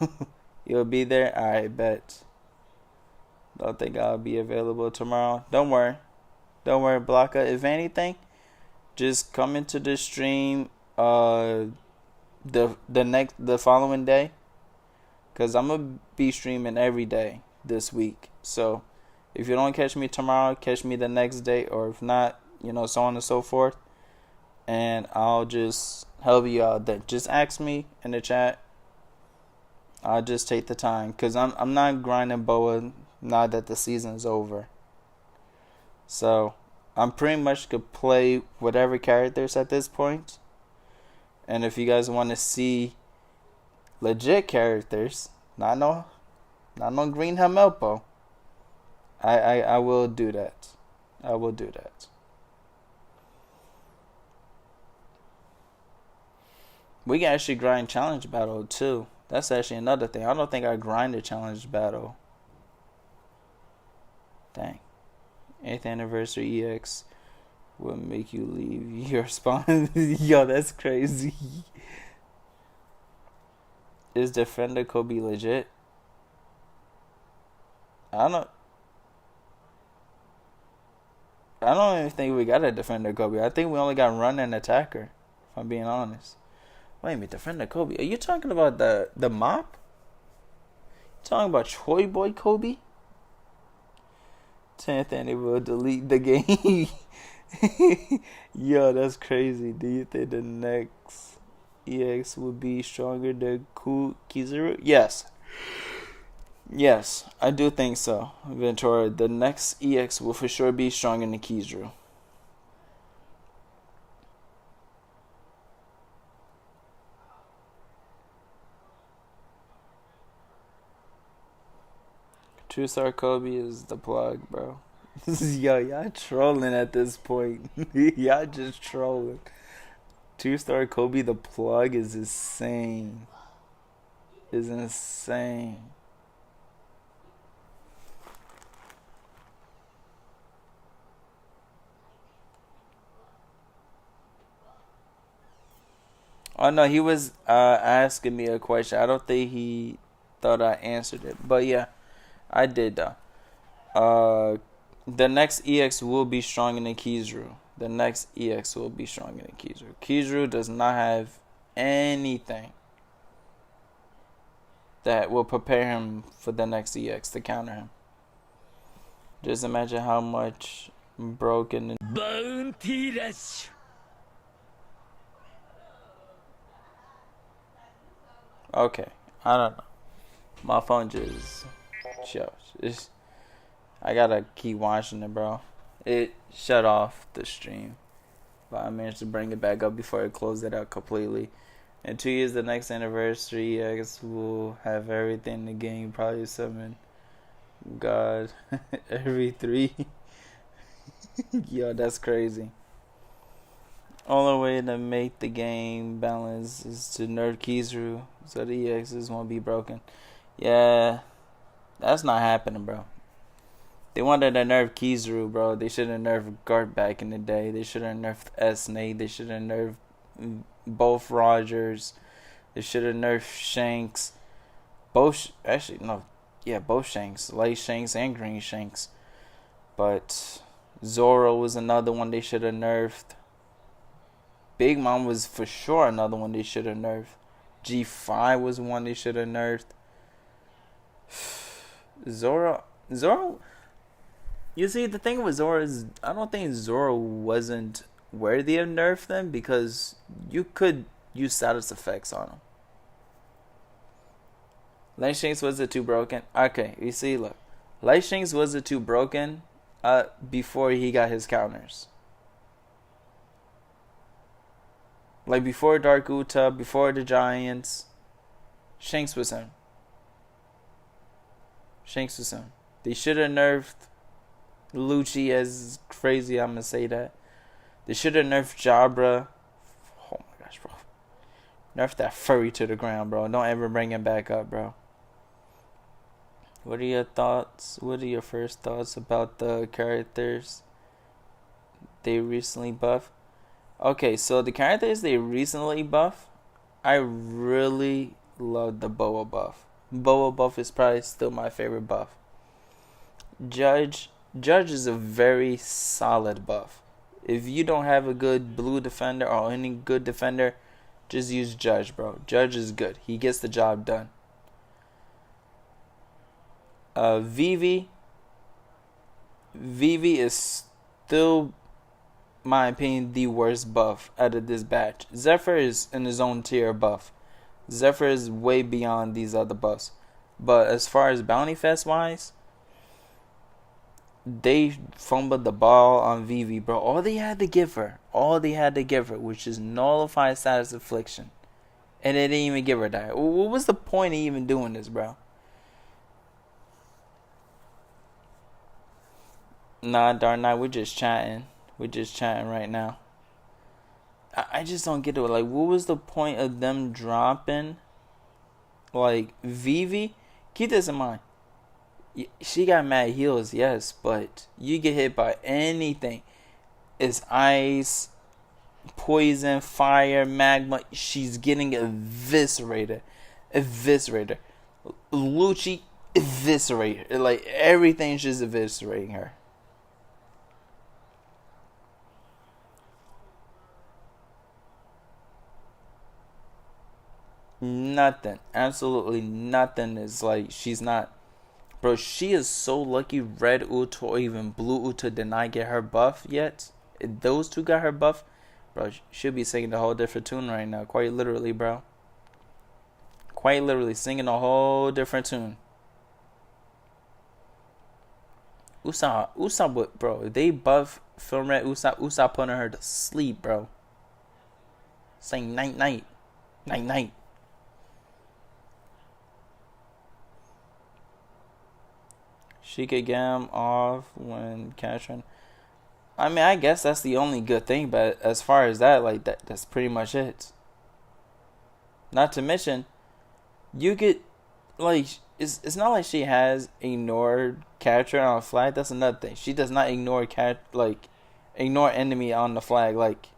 You'll be there? Alright, bet. Don't think I'll be available tomorrow. Don't worry, Blanca. If anything, just come into the stream the following day, cause I'm gonna be streaming every day this week. So if you don't catch me tomorrow, catch me the next day, or if not, so on and so forth, and I'll just help you out then. Just ask me in the chat. I'll just take the time, cause I'm not grinding Boa now that the season's over. So I'm pretty much could play whatever characters at this point. And if you guys want to see legit characters, not no Green Helmelpo, I will do that. I will do that. We can actually grind challenge battle too. That's actually another thing. I don't think I grind a challenge battle. Dang. 8th anniversary EX will make you leave your spawn. Yo, that's crazy. Is Defender Kobe legit? I don't even think we got a Defender Kobe. I think we only got Run and Attacker, if I'm being honest. Wait a minute, Defender Kobe. Are you talking about the mop? You talking about Choi Boy Kobe? 10th and they will delete the game. Yo, that's crazy. Do you think the next EX will be stronger than Kizaru? Yes, I do think so, Ventura. The next EX will for sure be stronger than Kizaru. True Star Kobe is the plug, bro. Yo, y'all trolling at this point. Y'all just trolling. 2-star Kobe the plug is insane. Is insane. Oh no, he was asking me a question. I don't think he thought I answered it, but yeah, I did though. The next EX will be stronger than Kizaru. The next EX will be stronger than Kizaru. Kizaru does not have anything that will prepare him for the next EX to counter him. Just imagine how much broken. Bounty rush. Okay, I don't know. My phone just shows. I gotta keep watching it, bro. It shut off the stream, but I managed to bring it back up before it closed it out completely. In 2 years, the next anniversary, I guess we'll have everything in the game. Probably summon God every 3. Yo, that's crazy. Only way to make the game balance is to nerf Kizaru so the EXs won't be broken. Yeah, that's not happening, bro. They wanted to nerf Kizaru, bro. They should have nerfed Gart back in the day. They should have nerfed S-Nate. They should have nerfed both Rogers. They should have nerfed Shanks. Both Shanks. Light Shanks and Green Shanks. But Zoro was another one they should have nerfed. Big Mom was for sure another one they should have nerfed. G5 was one they should have nerfed. Zoro. You see, the thing with Zoro is, I don't think Zoro wasn't worthy of nerf them because you could use status effects on him. Light Shanks wasn't too broken. Okay, you see, look. Light Shanks wasn't too broken before he got his counters. Like before Dark Uta, before the Giants, Shanks was him. They should have nerfed Lucci, as crazy I'm gonna say that. They should have nerfed Jabra. Oh my gosh, bro. Nerf that furry to the ground, bro. Don't ever bring him back up, bro. What are your thoughts? What are your first thoughts about the characters they recently buffed? Okay, so the characters they recently buffed, I really love the Boa buff. Boa buff is probably still my favorite buff. Judge is a very solid buff. If you don't have a good blue defender or any good defender, just use Judge, bro. Judge is good. He gets the job done. Vivi is still, my opinion, the worst buff out of this batch. Zephyr is in his own tier buff. Zephyr is way beyond these other buffs. But as far as Bounty Fest wise, they fumbled the ball on Vivi, bro. All they had to give her, which is nullified status affliction. And they didn't even give her that. What was the point of even doing this, bro? Nah, Dark Knight, we're just chatting. Right now. I just don't get it. Like, what was the point of them dropping, like, Vivi? Keep this in mind. She got mad heals, yes, but you get hit by anything. It's ice, poison, fire, magma. She's getting eviscerated. Lucci, eviscerated. Like, everything's just eviscerating her. Nothing. Absolutely nothing is like, she's not. Bro, she is so lucky Red Uta or even Blue Uta did not get her buff yet. If those two got her buff, bro, she'll be singing a whole different tune right now. Quite literally, bro. Quite literally singing a whole different tune. Usopp, bro, if they buff Film Red Usopp putting her to sleep, bro. Saying night night. She could get him off when capturing. I mean, I guess that's the only good thing, but as far as that, like, that's pretty much it. Not to mention, you get, like, it's not like she has ignored capture on a flag. That's another thing. She does not ignore ignore enemy on the flag. Like,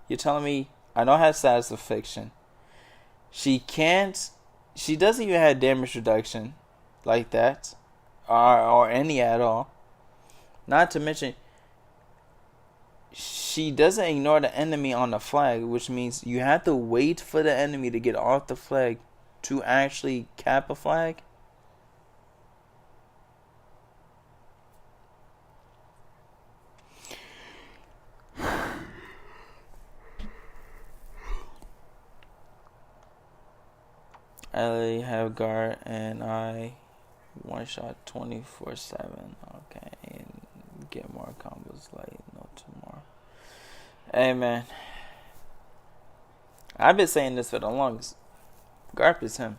you're telling me I know has status of fiction. She can't. She doesn't even have damage reduction like that, or any at all. Not to mention, she doesn't ignore the enemy on the flag, which means you have to wait for the enemy to get off the flag to actually cap a flag. I have guard and I one shot 24/7. Okay, and get more combos like no tomorrow. Hey man, I've been saying this for the longest. Garp is him,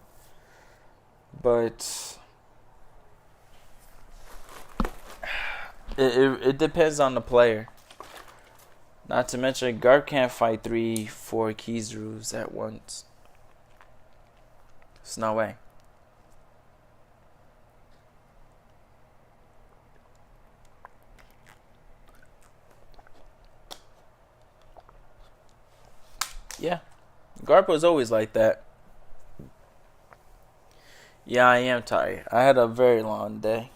but it depends on the player. Not to mention, Garp can't fight 3-4 Kizurus at once. There's no way. Yeah. Garp was always like that. Yeah, I am tired. I had a very long day.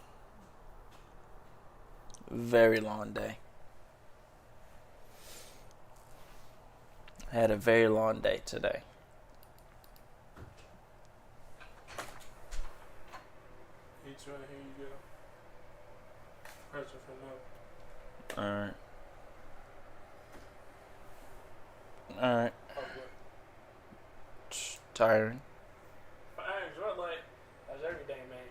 Very long day. I had a very long day today. Each right here you go. Pressure from up. Alright. Alright. Oh, what? Tiring. But I enjoy like that's every day, man.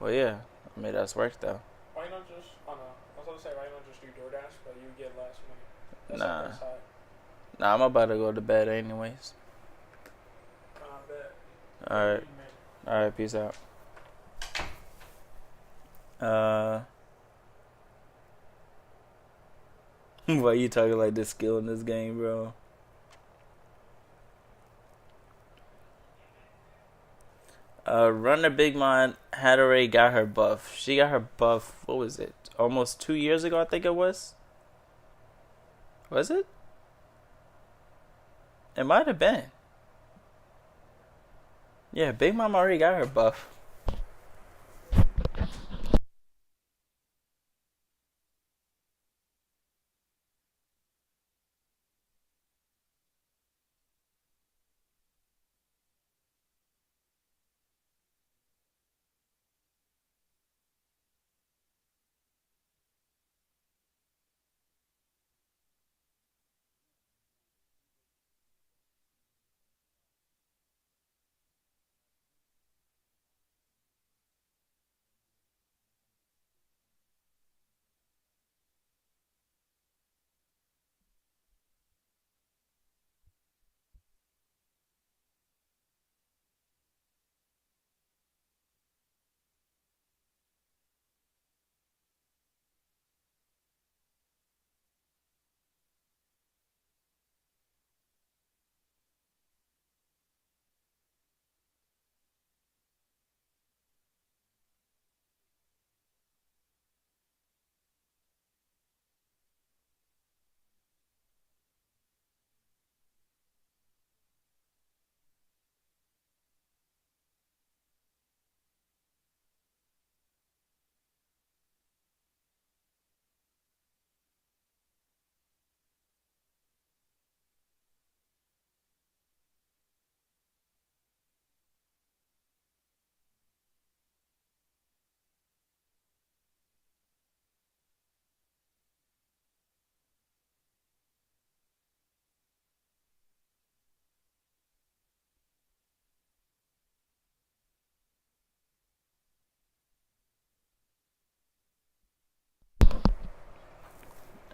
Well, yeah. I mean, that's work though. Why not just? I don't know. I was gonna say why not just do DoorDash, but you get less money. That's Nah. like side. Nah, I'm about to go to bed anyways. Bet. Alright. Alright, peace out. Why you talking like this skill in this game, bro? Runner Big Mom had already got her buff. She got her buff, what was it? Almost 2 years ago, I think it was. Was it? It might have been. Yeah, Big Mom already got her buff.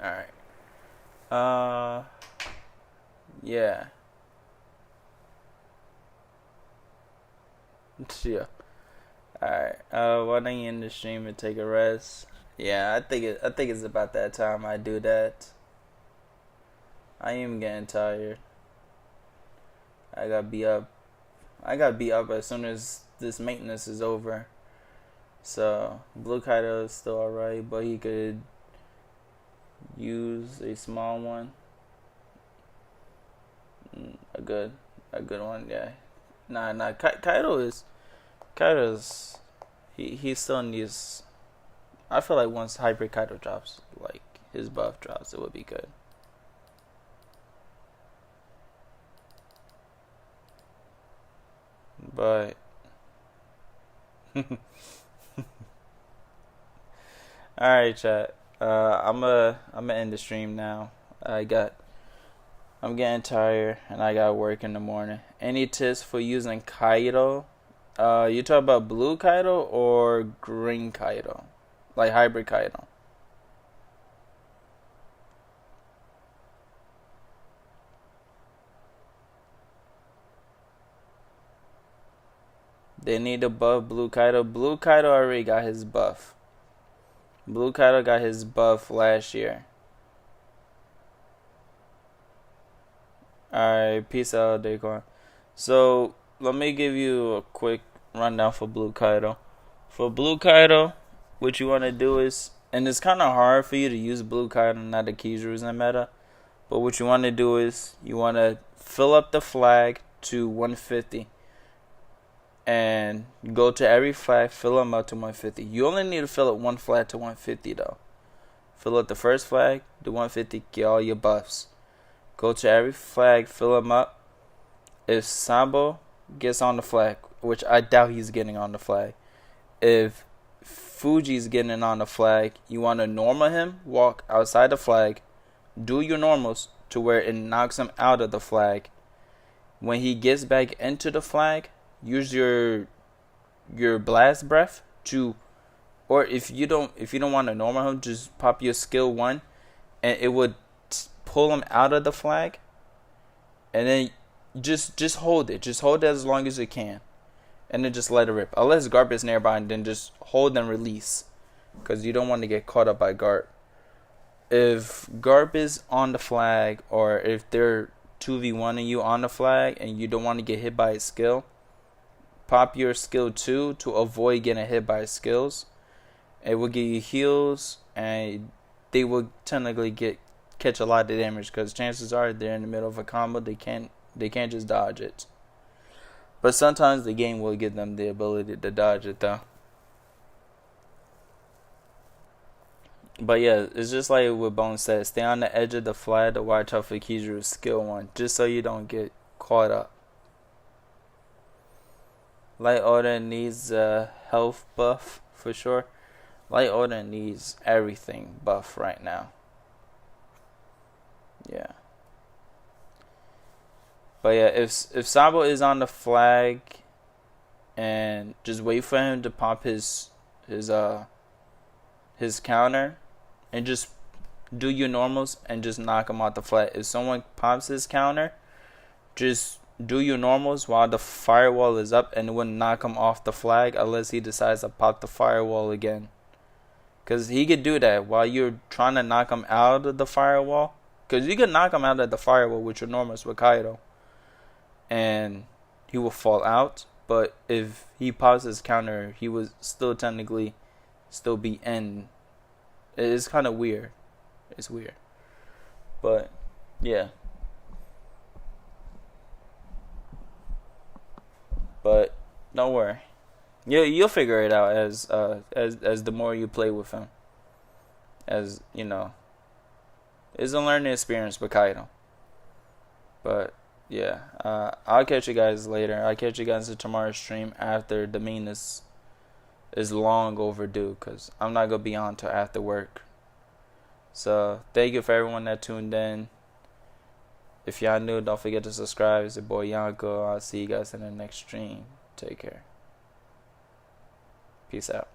Alright. Yeah. Yeah. Alright. Why don't you end the stream and take a rest? Yeah, I think it's about that time I do that. I am getting tired. I gotta be up as soon as this maintenance is over. So Blue Kaido is still alright, but he could use a small one. a good one. Yeah. Nah. Kaido's he still needs. I feel like once Hybrid Kaido drops, like his buff drops, it would be good. But all right, chat. I'm gonna end the stream now. I'm getting tired and I got work in the morning. Any tips for using Kaido? You talk about blue Kaido or green Kaido? Like hybrid Kaido? They need to buff blue Kaido. Blue Kaido already got his buff. Blue Kaido got his buff last year. Alright, peace out, Daquan. So, let me give you a quick rundown for Blue Kaido. For Blue Kaido, what you want to do is, and it's kind of hard for you to use Blue Kaido, not the Kizaru's in meta, but what you want to do is, you want to fill up the flag to 150. And go to every flag, fill them up to 150. You only need to fill up one flag to 150 though. Fill up the first flag, to 150, get all your buffs. Go to every flag, fill them up. If Sambo gets on the flag, which I doubt he's getting on the flag. If Fuji's getting on the flag, you want to normal him, walk outside the flag, do your normals to where it knocks him out of the flag. When he gets back into the flag, use your blast breath to, or if you don't want to normal him, just pop your skill 1 and it would pull him out of the flag, and then just hold it as long as you can, and then just let it rip unless Garp is nearby, and then just hold and release because you don't want to get caught up by Garp. If Garp is on the flag, or if they're 2v1ing you on the flag and you don't want to get hit by his skill, pop your skill 2 to avoid getting hit by his skills. It will give you heals, and they will technically catch a lot of damage because chances are they're in the middle of a combo. They can't just dodge it. But sometimes the game will give them the ability to dodge it though. But yeah, it's just like what Bone said. Stay on the edge of the flag to watch out for Kizaru's skill 1, just so you don't get caught up. Light Order needs a health buff for sure. Light Order needs everything buff right now. Yeah. But yeah, if Sabo is on the flag, and just wait for him to pop his counter, and just do your normals and just knock him off the flag. If someone pops his counter, just do your normals while the firewall is up, and it wouldn't knock him off the flag unless he decides to pop the firewall again. Because he could do that while you're trying to knock him out of the firewall. Because you can knock him out of the firewall with your normals with Kaido, and he will fall out. But if he pops his counter, he would still technically still be in. It's kind of weird. It's weird. But yeah. But don't worry, you'll figure it out as the more you play with him. As you know, it's a learning experience with Kaido. But yeah, I'll catch you guys later. I'll catch you guys in tomorrow's stream after the meme is long overdue, because I'm not gonna be on till after work. So thank you for everyone that tuned in. If y'all new, don't forget to subscribe. It's your boy Yanko. I'll see you guys in the next stream. Take care. Peace out.